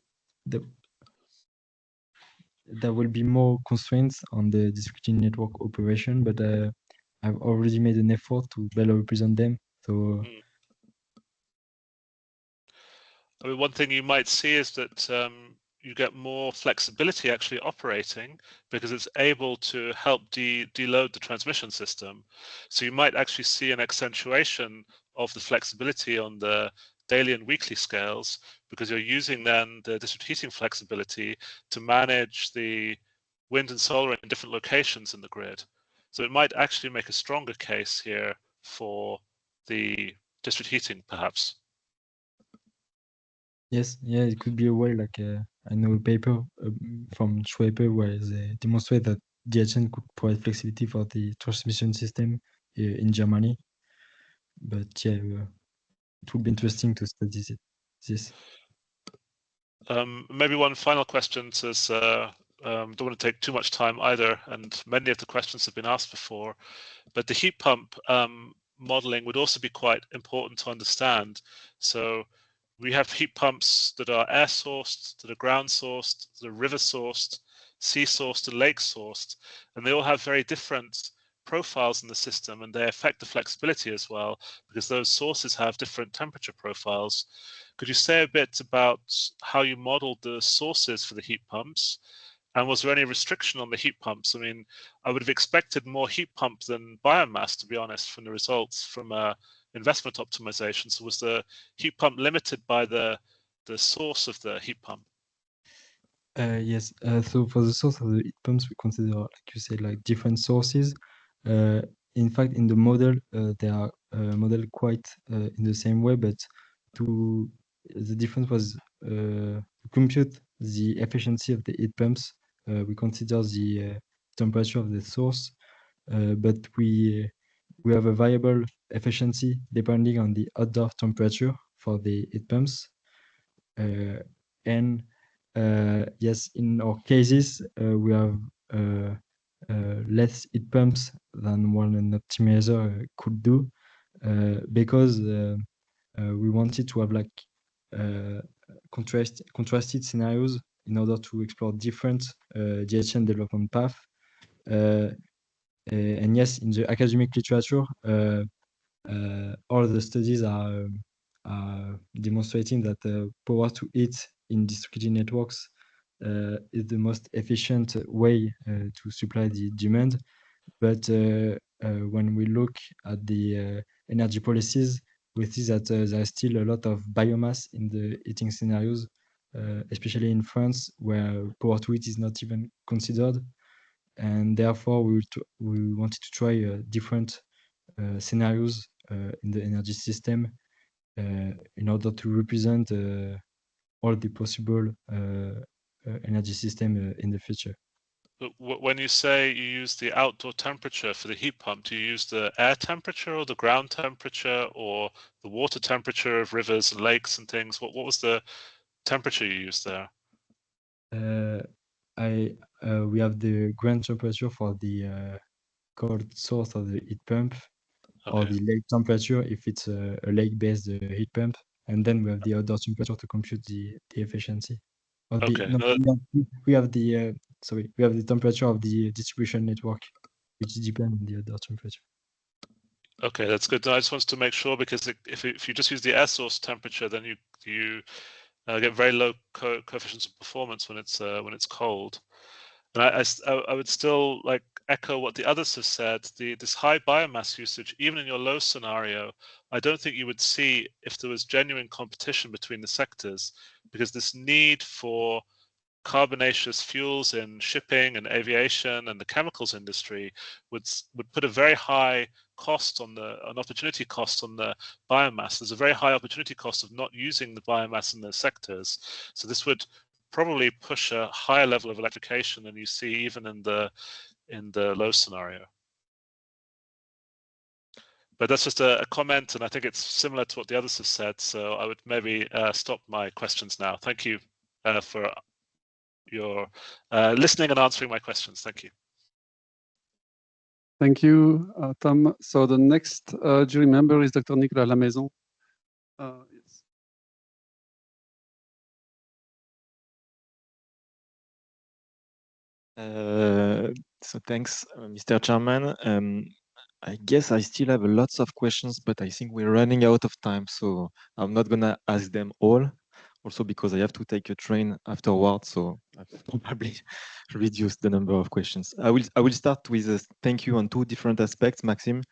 there will be more constraints on the district network operation, but I've already made an effort to better represent them. So I mean, one thing you might see is that you get more flexibility actually operating because it's able to help deload the transmission system. So you might actually see an accentuation of the flexibility on the daily and weekly scales, because you're using then the district heating flexibility to manage the wind and solar in different locations in the grid. So it might actually make a stronger case here for the district heating, perhaps. Yes, yeah, it could be a way. Like I know a paper from Schwaber where they demonstrate that DHN could provide flexibility for the transmission system in Germany. But yeah, it would be interesting to study this. Maybe one final question, says don't want to take too much time either, and many of the questions have been asked before, but the heat pump modeling would also be quite important to understand. So we have heat pumps that are air sourced, that are ground sourced, that are river sourced, sea sourced, and lake sourced, and they all have very different profiles in the system, and they affect the flexibility as well, because those sources have different temperature profiles. Could you say a bit about how you modeled the sources for the heat pumps? And was there any restriction on the heat pumps? I mean, I would have expected more heat pump than biomass, to be honest, from the results from investment optimization. So was the heat pump limited by the source of the heat pump? Yes. So for the source of the heat pumps, we consider, like you said, like different sources. In fact, in the model, they are modeled quite in the same way, but the difference was to compute the efficiency of the heat pumps. We consider the temperature of the source, but we have a variable efficiency depending on the outdoor temperature for the heat pumps. And yes, in our cases, we have less heat pumps than what an optimizer could do, because we wanted to have like contrasted scenarios in order to explore different DHN development path. And yes, in the academic literature, all the studies are demonstrating that power to heat in distributed networks is the most efficient way to supply the demand. But when we look at the energy policies, we see that there is still a lot of biomass in the heating scenarios, especially in France, where power to heat is not even considered. And therefore, we wanted to try different scenarios in the energy system in order to represent all the possible energy system in the future. But when you say you use the outdoor temperature for the heat pump, do you use the air temperature or the ground temperature or the water temperature of rivers and lakes and things? What was the temperature you used there? We have the ground temperature for the cold source of the heat pump, or the lake temperature if it's a lake-based heat pump, and then we have the outdoor temperature to compute the efficiency. We have the temperature of the distribution network, which depends on the outdoor temperature. Okay, that's good. I just wanted to make sure, because if you just use the air source temperature, then you get very low coefficients of performance when it's cold. And I would still like echo what the others have said. This high biomass usage, even in your low scenario, I don't think you would see if there was genuine competition between the sectors, because this need for carbonaceous fuels in shipping and aviation and the chemicals industry would put a very high cost on an opportunity cost on the biomass. There's a very high opportunity cost of not using the biomass in those sectors. So this would probably push a higher level of electrification than you see even in the low scenario. But that's just a comment, and I think it's similar to what the others have said. So I would maybe stop my questions now. Thank you for your listening and answering my questions. Thank you. Thank you, Tom. So the next jury member is Dr. Nicolas Lamaison. Yes. So thanks, Mr. Chairman. I guess I still have lots of questions, but I think we're running out of time, so I'm not gonna ask them all. also because I have to take a train afterwards, so I've probably reduced the number of questions. I will start with a thank you on two different aspects, Maxime.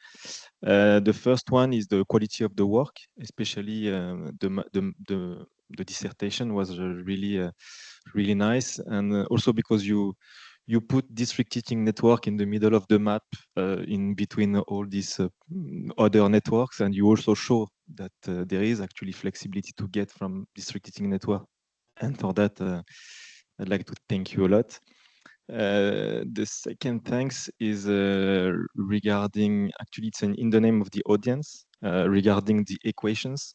The first one is the quality of the work, especially the dissertation was really nice, and also because you put district heating network in the middle of the map, in between all these other networks, and you also show that there is actually flexibility to get from district heating network. And for that, I'd like to thank you a lot. The second thanks is regarding, actually it's in the name of the audience, regarding the equations.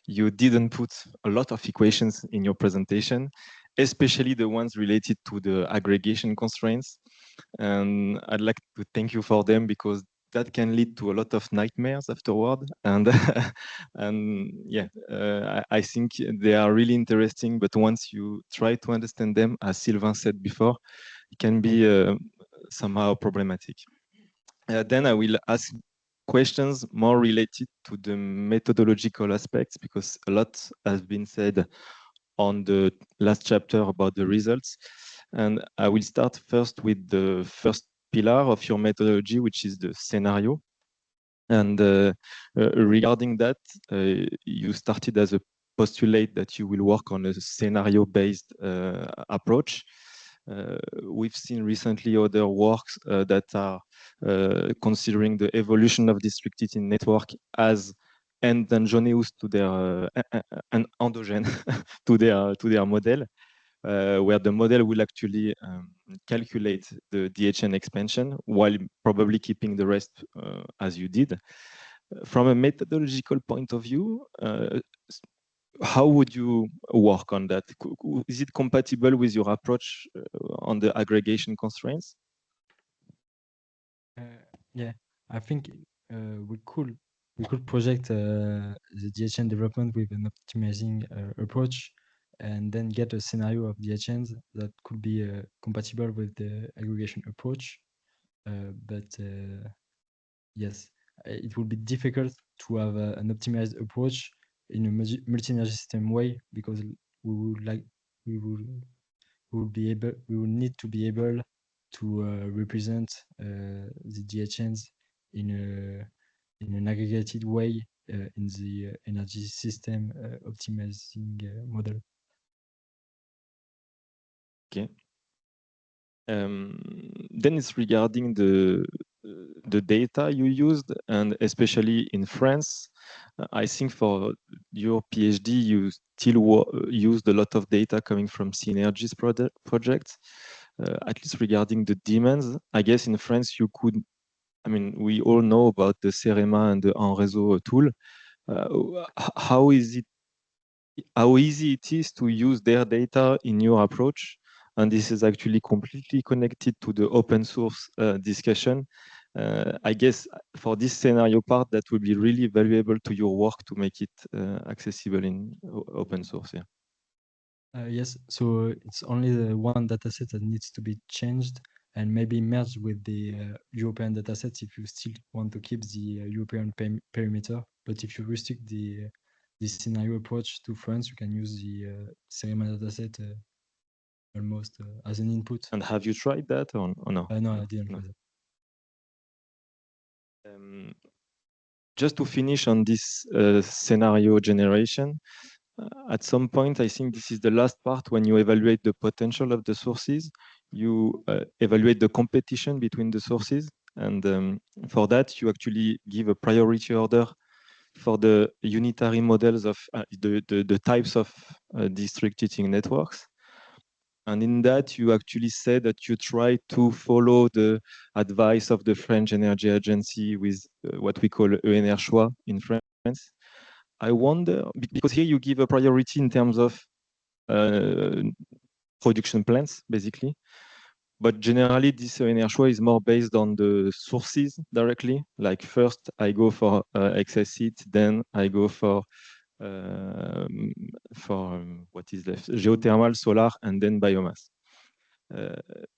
You didn't put a lot of equations in your presentation, especially the ones related to the aggregation constraints. And I'd like to thank you for them, because that can lead to a lot of nightmares afterward. And and yeah, I think they are really interesting, but once you try to understand them, as Sylvain said before, it can be somehow problematic. Then I will ask questions more related to the methodological aspects, because a lot has been said on the last chapter about the results. And I will start first with the first pillar of your methodology, which is the scenario. And regarding that, you started as a postulate that you will work on a scenario-based approach. We've seen recently other works that are considering the evolution of district heating network as endogenous to their and endogene to their model, where the model will actually calculate the DHN expansion while probably keeping the rest as you did. From a methodological point of view, how would you work on that? Is it compatible with your approach on the aggregation constraints? Yeah, I think we could project the DHN development with an optimizing approach, and then get a scenario of DHNs that could be compatible with the aggregation approach. But yes, it will be difficult to have an optimized approach in a multi-energy system way, because we will need to be able to represent the DHNs in an aggregated way in the energy system optimizing model. Okay. Then it's regarding the data you used, and especially in France. I think for your PhD, you still used a lot of data coming from Synergies projects, at least regarding the demands. I guess in France, you could, I mean, we all know about the CEREMA and the Réseaux tool. How easy it is to use their data in your approach? And this is actually completely connected to the open source discussion. I guess for this scenario part, that would be really valuable to your work to make it accessible in open source. Yeah. Yes, so it's only the one dataset that needs to be changed and maybe merged with the European datasets if you still want to keep the European perimeter. But if you restrict the scenario approach to France, you can use the CEREMA dataset almost as an input. And have you tried that or no? No, I didn't try that. Just to finish on this scenario generation, at some point, I think this is the last part when you evaluate the potential of the sources, you evaluate the competition between the sources. And for that, you actually give a priority order for the unitary models of the types of district heating networks. And in that, you actually say that you try to follow the advice of the French Energy Agency with what we call énergétique in France. I wonder, because here you give a priority in terms of production plants, basically. But generally, this énergétique is more based on the sources directly. Like first, I go for excess heat, then I go for what is left, geothermal, solar, and then biomass.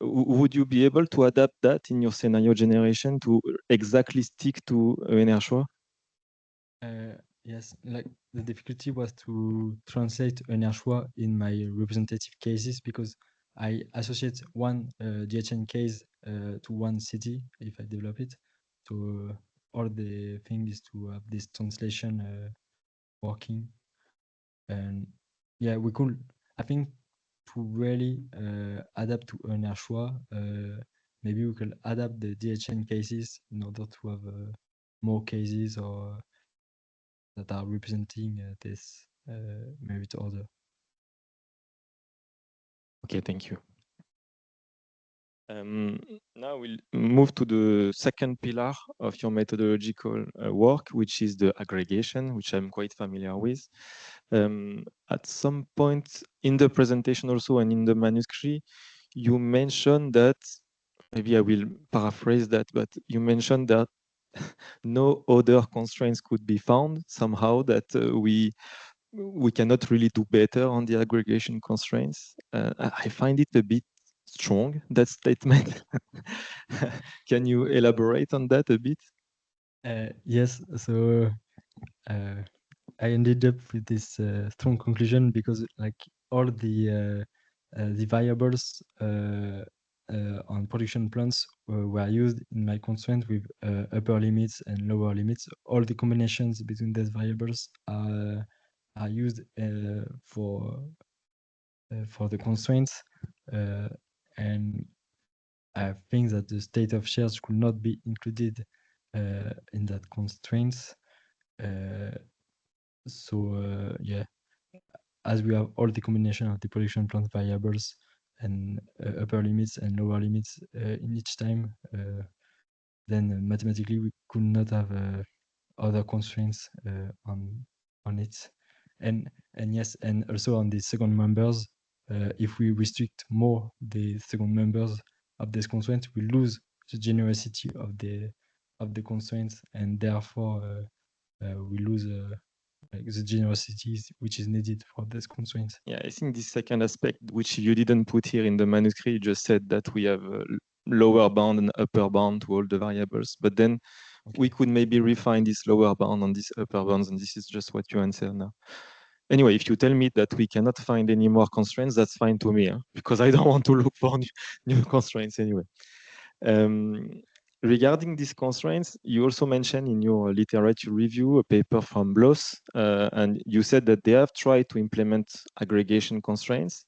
Would you be able to adapt that in your scenario generation to exactly stick to énergétique? Yes, like the difficulty was to translate un choix in my representative cases because I associate one DHN case to one city if I develop it. So all the thing is to have this translation working. And yeah, we could, I think, to really adapt to un choix, maybe we could adapt the DHN cases in order to have more cases or that are representing this merit order. Okay, thank you. Now we'll move to the second pillar of your methodological work, which is the aggregation, which I'm quite familiar with. At some point in the presentation also and in the manuscript, you mentioned that, maybe I will paraphrase that, but you mentioned that no other constraints could be found somehow, that we cannot really do better on the aggregation constraints. I find it a bit strong, that statement. Can you elaborate on that a bit? Yes, so I ended up with this strong conclusion because like all the variables on production plants were used in my constraint with upper limits and lower limits. All the combinations between those variables are used for the constraints, and I think that the state of shares could not be included in that constraints. Yeah, as we have all the combination of the production plant variables and upper limits and lower limits in each time, then mathematically we could not have other constraints on it. And yes, and also on the second members, if we restrict more the second members of this constraint, we lose the generosity of the constraints, and therefore we lose like the generosity which is needed for this constraints. Yeah, I think this second aspect, which you didn't put here in the manuscript, you just said that we have a lower bound and upper bound to all the variables, but then we could maybe refine this lower bound on these upper bounds, and this is just what you answer now. Anyway, if you tell me that we cannot find any more constraints, that's fine to me, because I don't want to look for new constraints anyway. Regarding these constraints, you also mentioned in your literature review a paper from Bloss, and you said that they have tried to implement aggregation constraints.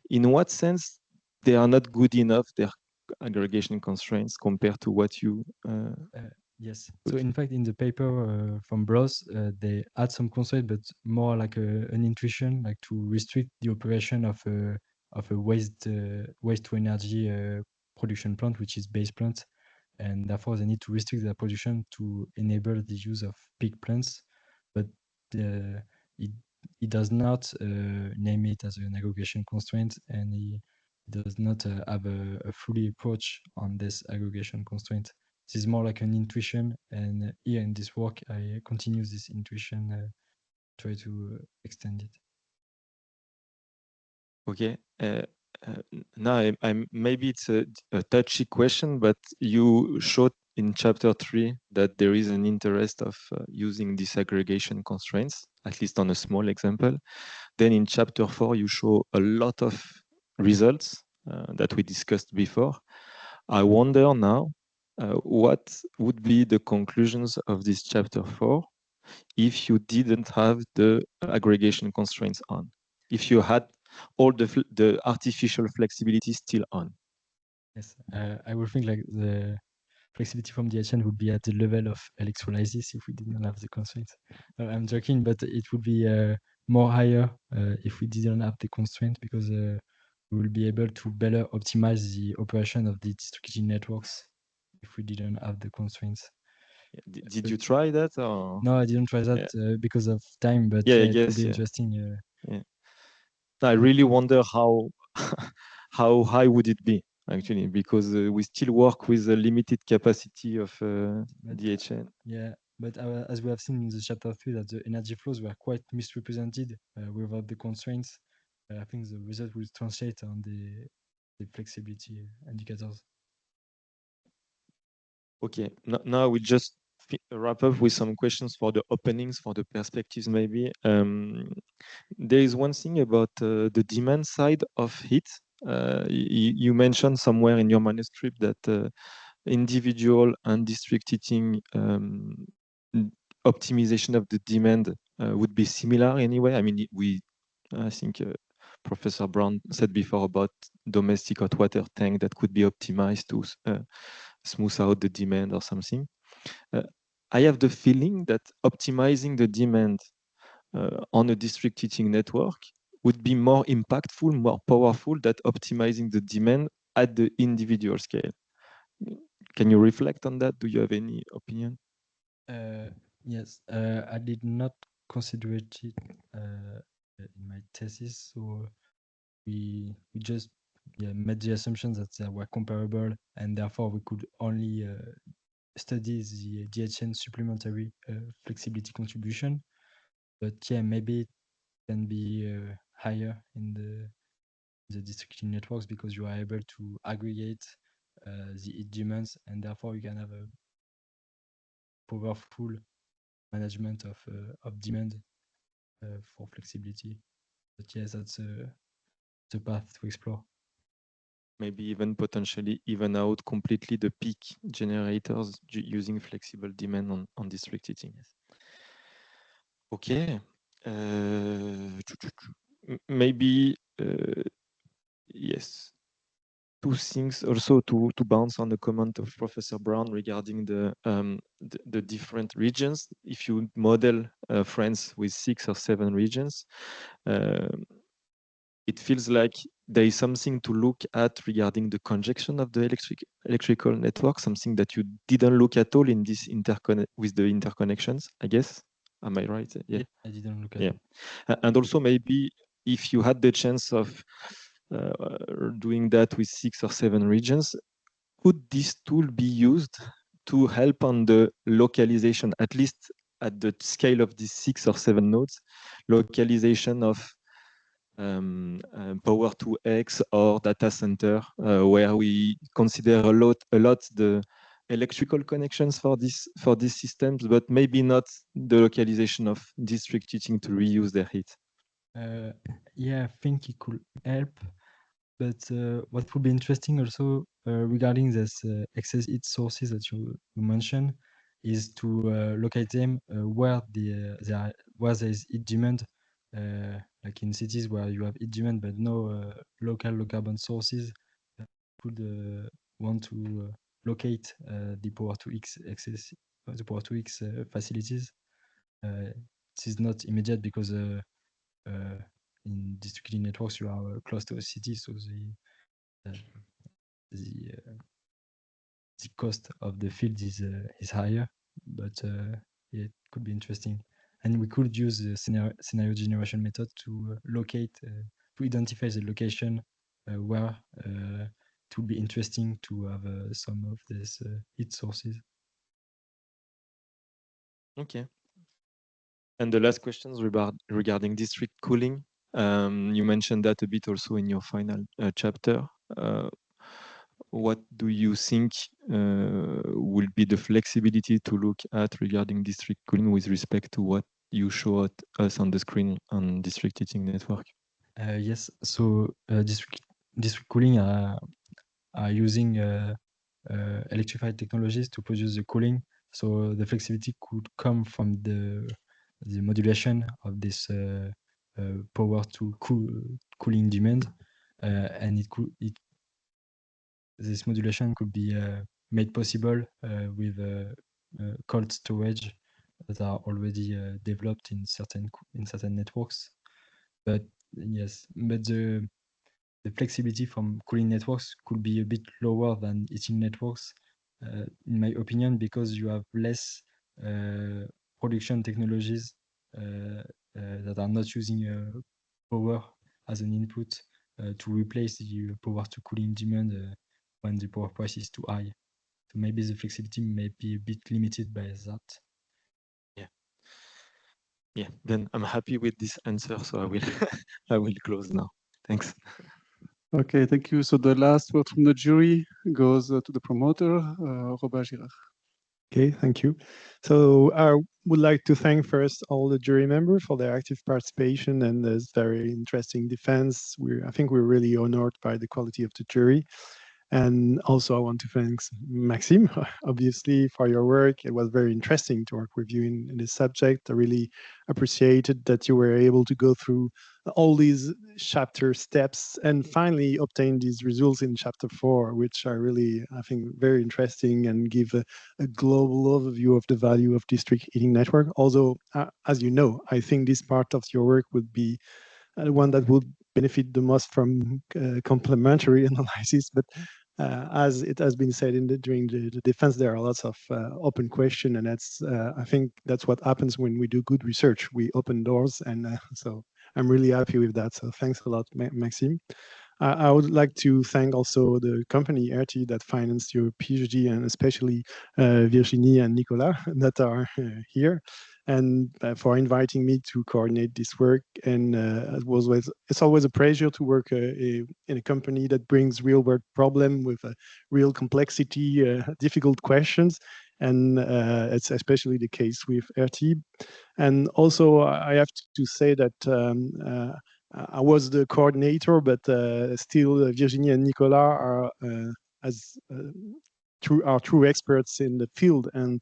In what sense they are not good enough, their aggregation constraints, compared to what you Yes. So in fact, in the paper from Bloss, they add some constraint, but more like an intuition, like to restrict the operation of a waste to energy production plant, which is base plant, and therefore they need to restrict their production to enable the use of big plants. But it does not name it as an aggregation constraint, and it does not have a fully approach on this aggregation constraint. This is more like an intuition, and here in this work, I continue this intuition, try to extend it. Okay. Now, maybe it's a touchy question, but you showed in chapter 3 that there is an interest of using disaggregation constraints, at least on a small example. Then in chapter 4, you show a lot of results that we discussed before. I wonder now, what would be the conclusions of this chapter 4 if you didn't have the aggregation constraints on? If you had all the artificial flexibility still on? Yes, I would think like the flexibility from the HN would be at the level of electrolysis if we didn't have the constraints. I'm joking, but it would be more higher if we didn't have the constraint, because we will be able to better optimize the operation of the distributed networks if we didn't have the constraints. Did you try that? Or? No, I didn't try that because of time, but yeah, it would be interesting. Yeah. I really wonder how how high would it be actually, because we still work with a limited capacity of DHN. Yeah, but as we have seen in the chapter 3, that the energy flows were quite misrepresented without the constraints. I think the result will translate on the flexibility indicators. Okay, now we just wrap up with some questions for the openings, for the perspectives maybe. There is one thing about the demand side of heat. You mentioned somewhere in your manuscript that individual and district heating optimization of the demand would be similar anyway. I mean, I think Professor Brown said before about domestic hot water tank that could be optimized to smooth out the demand or something. I have the feeling that optimizing the demand on a district heating network would be more impactful, more powerful than optimizing the demand at the individual scale. Can you reflect on that? Do you have any opinion? Yes, I did not consider it in my thesis, so we just made the assumption that they were comparable, and therefore we could only study the DHN supplementary flexibility contribution. But yeah, maybe it can be higher in the district heating networks because you are able to aggregate the heat demands, and therefore you can have a powerful management of demand for flexibility. But yes, that's the path to explore. Maybe even potentially even out completely the peak generators using flexible demand on district heating. Yes. Okay. Maybe yes. Two things also to bounce on the comment of Professor Brown regarding the different regions. If you model France with 6 or 7 regions, it feels like there is something to look at regarding the conjunction of the electrical network, something that you didn't look at all in this with the interconnections, I guess. Am I right? Yeah, I didn't look at it. And also maybe if you had the chance of doing that with 6 or 7 regions, could this tool be used to help on the localization, at least at the scale of these 6 or 7 nodes, localization of power to X or data center, where we consider a lot the electrical connections for these systems, but maybe not the localization of district heating to reuse their heat. Yeah, I think it could help. But what would be interesting also regarding this excess heat sources that you mentioned is to locate them where where there is heat demand, like in cities where you have heat demand but no local low carbon sources. Could want to locate the power to X excess, the power to X facilities. This is not immediate because in district heating networks you are close to a city, so the cost of the field is higher, but yeah, it could be interesting. And we could use the scenario generation method to locate, to identify the location where it would be interesting to have some of these heat sources. Okay. And the last questions regarding district cooling. You mentioned that a bit also in your final chapter. What do you think will be the flexibility to look at regarding district cooling with respect to what you showed us on the screen on district heating network? Yes, so district cooling are using electrified technologies to produce the cooling. So the flexibility could come from the modulation of this power to cooling demand, and this modulation could be made possible with cold storage that are already developed in certain networks. But yes, but the flexibility from cooling networks could be a bit lower than heating networks, in my opinion, because you have less production technologies that are not using power as an input to replace the power to cooling demand when the power price is too high. So maybe the flexibility may be a bit limited by that. Yeah, then I'm happy with this answer, so I will I will close now. Thanks. Okay, thank you. So the last word from the jury goes to the promoter, Robert Girard. Okay, thank you. So I would like to thank first all the jury members for their active participation and this very interesting defense. I think we're really honored by the quality of the jury. And also I want to thank Maxime, obviously, for your work. It was very interesting to work with you in this subject. I really appreciated that you were able to go through all these chapter steps and finally obtain these results in chapter 4, which are really, I think, very interesting and give a global overview of the value of district heating network. Although, as you know, I think this part of your work would be one that would benefit the most from complementary analysis. But as it has been said during the defense, there are lots of open questions, and that's I think that's what happens when we do good research. We open doors, and so I'm really happy with that. So thanks a lot, Maxime. I would like to thank also the company RT that financed your PhD, and especially Virginie and Nicolas that are here, and for inviting me to coordinate this work. And it's always a pleasure to work in a company that brings real world problem with real complexity, difficult questions. And it's especially the case with RT. And also I have to say that I was the coordinator, but still Virginie and Nicolas are true experts in the field, and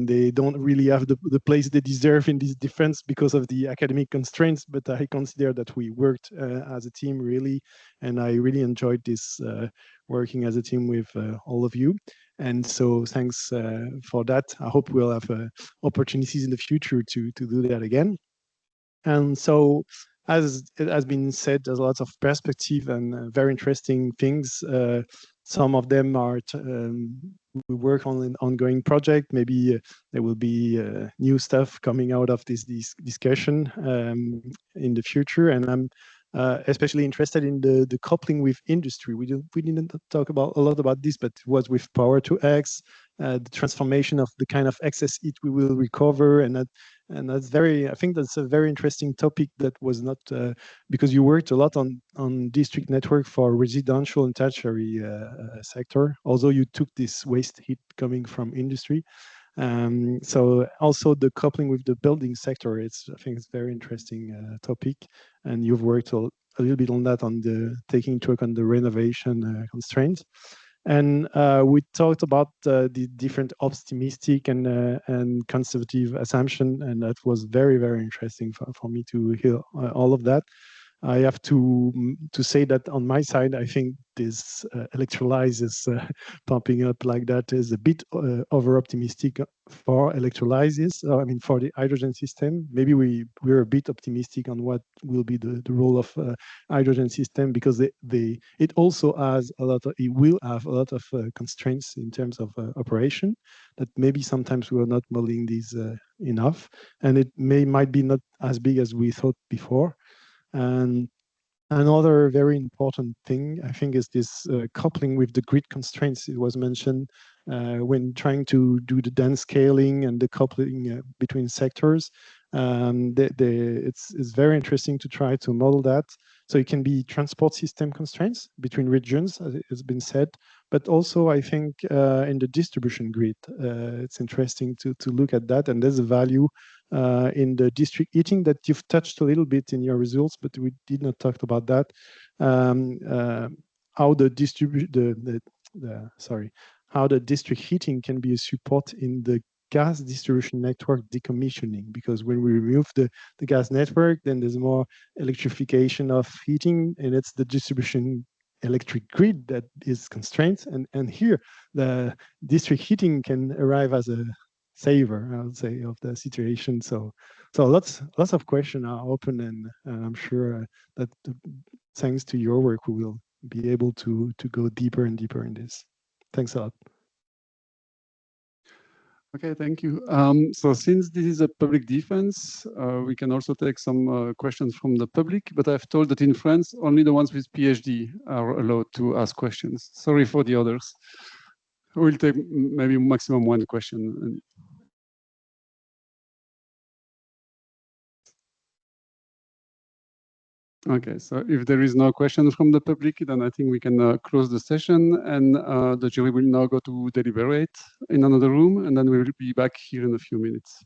they don't really have the place they deserve in this defense because of the academic constraints. But I consider that we worked as a team really, and I really enjoyed this working as a team with all of you. And so thanks for that. I hope we'll have opportunities in the future to do that again. And so, as it has been said, there's lots of perspective and very interesting things. Some of them are we work on an ongoing project. Maybe there will be new stuff coming out of this discussion in the future. And I'm especially interested in the coupling with industry. We didn't talk a lot about this, but it was with power to X, the transformation of the kind of excess heat we will recover, and that's I think that's a very interesting topic that was not because you worked a lot on district network for residential and tertiary sector, although you took this waste heat coming from industry. So also the coupling with the building sector, I think it's a very interesting topic, and you've worked a little bit on that, on the taking into account the renovation constraints. And we talked about the different optimistic and conservative assumption, and that was very, very interesting for me to hear all of that. I have to say that on my side, I think this electrolysis pumping up like that is a bit over optimistic for electrolysis. I mean, for the hydrogen system, maybe we're a bit optimistic on what will be the role of hydrogen system, because it also has it will have a lot of constraints in terms of operation that maybe sometimes we are not modeling these enough, and it might be not as big as we thought before. And another very important thing, I think, is this coupling with the grid constraints. It was mentioned when trying to do the dense scaling and the coupling between sectors. It's very interesting to try to model that. So it can be transport system constraints between regions, as it's been said, but also I think in the distribution grid, it's interesting to look at that. And there's a value in the district heating that you've touched a little bit in your results, but we did not talk about that. How the district heating can be a support in the gas distribution network decommissioning, because when we remove the gas network, then there's more electrification of heating, and it's the distribution electric grid that is constrained. And here, the district heating can arrive as a saver, I would say, of the situation. So lots of questions are open, and I'm sure that thanks to your work, we will be able to go deeper and deeper in this. Thanks a lot. Okay, thank you. So since this is a public defense, we can also take some questions from the public, but I've told that in France, only the ones with PhD are allowed to ask questions. Sorry for the others. We'll take maybe maximum one question. Okay, so if there is no question from the public, then I think we can close the session, and the jury will now go to deliberate in another room, and then we will be back here in a few minutes.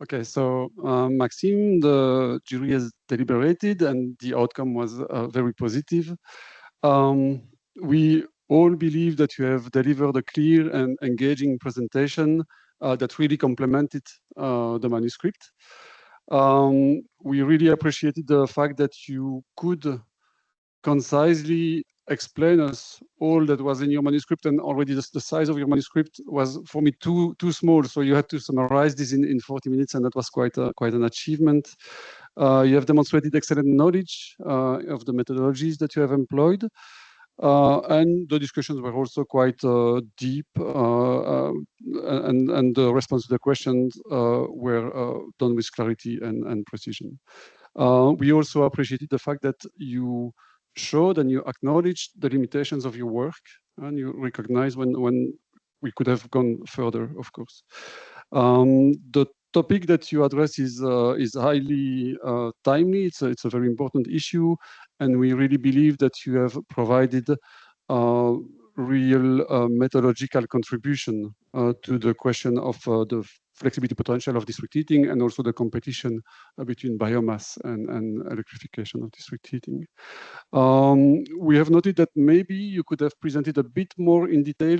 Okay, so Maxime, the jury has deliberated and the outcome was very positive. We all believe that you have delivered a clear and engaging presentation that really complemented the manuscript. We really appreciated the fact that you could concisely explain us all that was in your manuscript, and already the size of your manuscript was for me too small, so you had to summarize this in 40 minutes, and that was quite an achievement. You have demonstrated excellent knowledge of the methodologies that you have employed, and the discussions were also quite deep, and the response to the questions were done with clarity and precision. We also appreciated the fact that you showed and you acknowledged the limitations of your work, and you recognize when we could have gone further, of course. The topic that you address is highly timely. It's a very important issue, and we really believe that you have provided real methodological contribution to the question of the flexibility potential of district heating, and also the competition between biomass and electrification of district heating. We have noted that maybe you could have presented a bit more in detail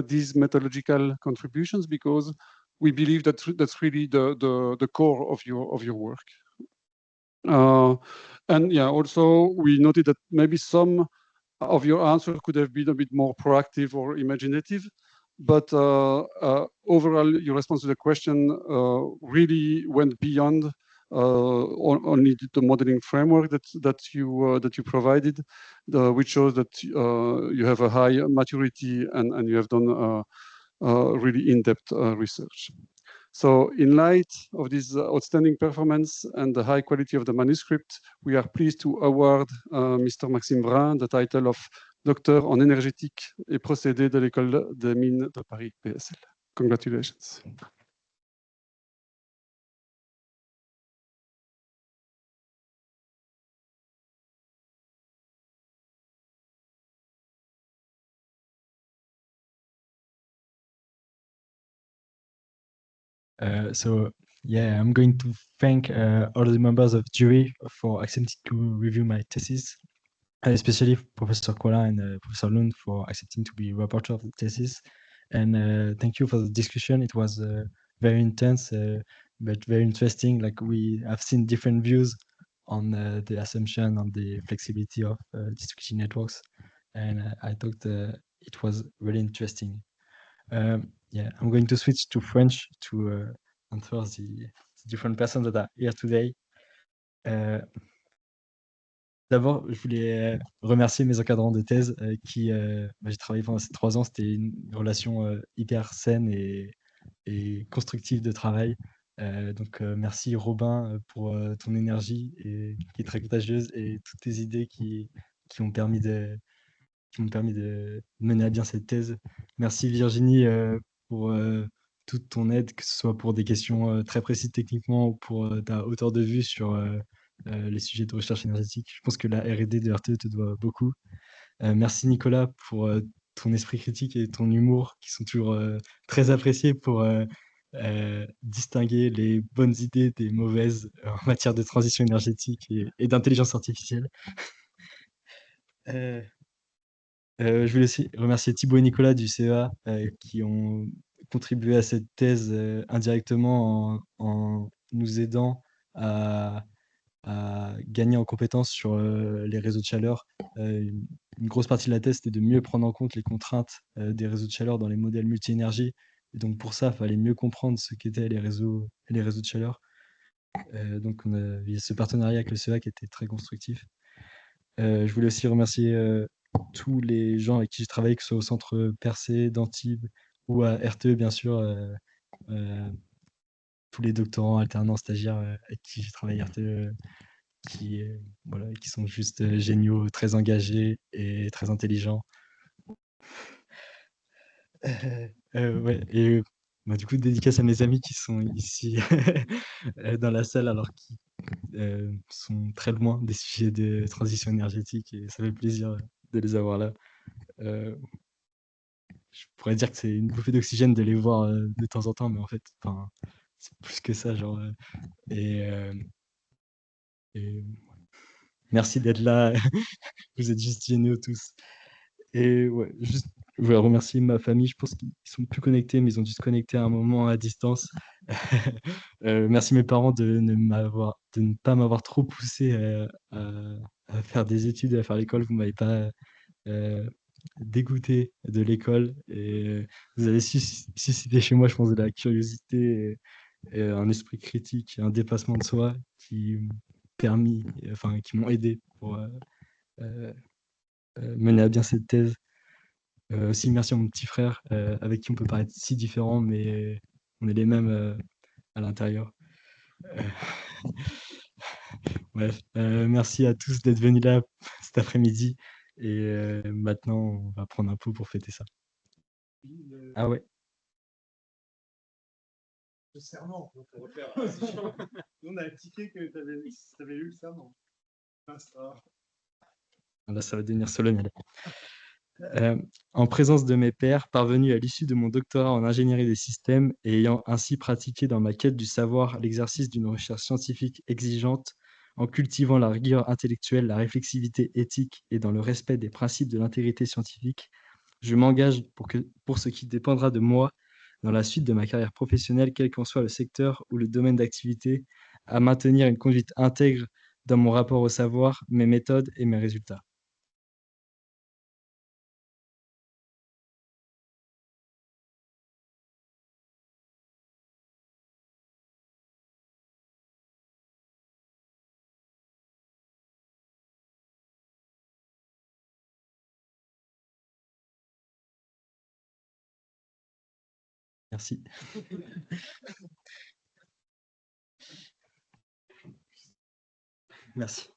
these methodological contributions, because we believe that that's really the core of your work. And yeah, also we noted that maybe some of your answers could have been a bit more proactive or imaginative, but overall, your response to the question really went beyond only the modeling framework that you provided, which shows that you have a high maturity and you have done really in-depth research. So in light of this outstanding performance and the high quality of the manuscript, we are pleased to award Mr. Maxime Vrain the title of Docteur en énergétique et procédés de l'École des mines de Paris, PSL. Congratulations. So yeah, I'm going to thank all the members of jury for accepting to review my thesis, especially Professor Quelle and Professor Lund for accepting to be rapporteur of the thesis. And thank you for the discussion. It was very intense, but very interesting. Like, we have seen different views on the assumption on the flexibility of district networks, and I thought it was really interesting. Yeah, I'm going to switch to French to answer the different persons that are here today. D'abord, je voulais remercier mes encadrants de thèse qui, j'ai travaillé pendant ces 3 ans. C'était une relation hyper saine et constructive de travail. Donc merci Robin pour ton énergie qui est très contagieuse, et toutes tes idées qui m'ont permis de mener à bien cette thèse. Merci Virginie pour toute ton aide, que ce soit pour des questions très précises techniquement ou pour ta hauteur de vue sur les sujets de recherche énergétique. Je pense que la R&D de RTE te doit beaucoup. Merci Nicolas pour ton esprit critique et ton humour, qui sont toujours très appréciés pour distinguer les bonnes idées des mauvaises en matière de transition énergétique et d'intelligence artificielle. Je voulais aussi remercier Thibaut et Nicolas du CEA qui ont contribué à cette thèse indirectement en nous aidant à gagner en compétences sur les réseaux de chaleur. Une grosse partie de la thèse, c'était de mieux prendre en compte les contraintes des réseaux de chaleur dans les modèles multi-énergies. Et donc pour ça, il fallait mieux comprendre ce qu'étaient les réseaux de chaleur. Donc il y a ce partenariat avec le CEA qui était très constructif. Je voulais aussi remercier tous les gens avec qui j'ai travaillé, que ce soit au centre Percé, d'Antibes ou à RTE, bien sûr, tous les doctorants, alternants, stagiaires avec qui j'ai travaillé à RTE, qui sont juste géniaux, très engagés et très intelligents. Ouais, et du coup, dédicace à mes amis qui sont ici dans la salle, alors qu'ils sont très loin des sujets de transition énergétique, et ça fait plaisir de les avoir là. Je pourrais dire que c'est une bouffée d'oxygène de les voir de temps en temps, mais en fait, c'est plus que ça, genre. Et, et merci d'être là. Vous êtes juste géniaux tous. Et ouais, juste, je voulais remercier ma famille. Je pense qu'ils sont plus connectés, mais ils ont dû se connecter à un moment à distance. Merci mes parents de ne pas m'avoir trop poussé à faire des études et à faire l'école. Vous m'avez pas dégoûté de l'école et vous avez suscité chez moi, je pense, de la curiosité et un esprit critique, un dépassement de soi qui qui m'ont aidé pour mener à bien cette thèse. Aussi, merci à mon petit frère, avec qui on peut paraître si différents, mais on est les mêmes à l'intérieur. Bref, merci à tous d'être venus là cet après-midi. Et maintenant, on va prendre un pot pour fêter ça. Ah ouais. Le serment, on peut refaire. Nous, on a tiqué que tu avais eu le serment. Là, ça va devenir solennel. En présence de mes pairs, parvenus à l'issue de mon doctorat en ingénierie des systèmes et ayant ainsi pratiqué dans ma quête du savoir l'exercice d'une recherche scientifique exigeante, en cultivant la rigueur intellectuelle, la réflexivité éthique et dans le respect des principes de l'intégrité scientifique, je m'engage pour ce qui dépendra de moi, dans la suite de ma carrière professionnelle, quel qu'en soit le secteur ou le domaine d'activité, à maintenir une conduite intègre dans mon rapport au savoir, mes méthodes et mes résultats. Merci. Merci.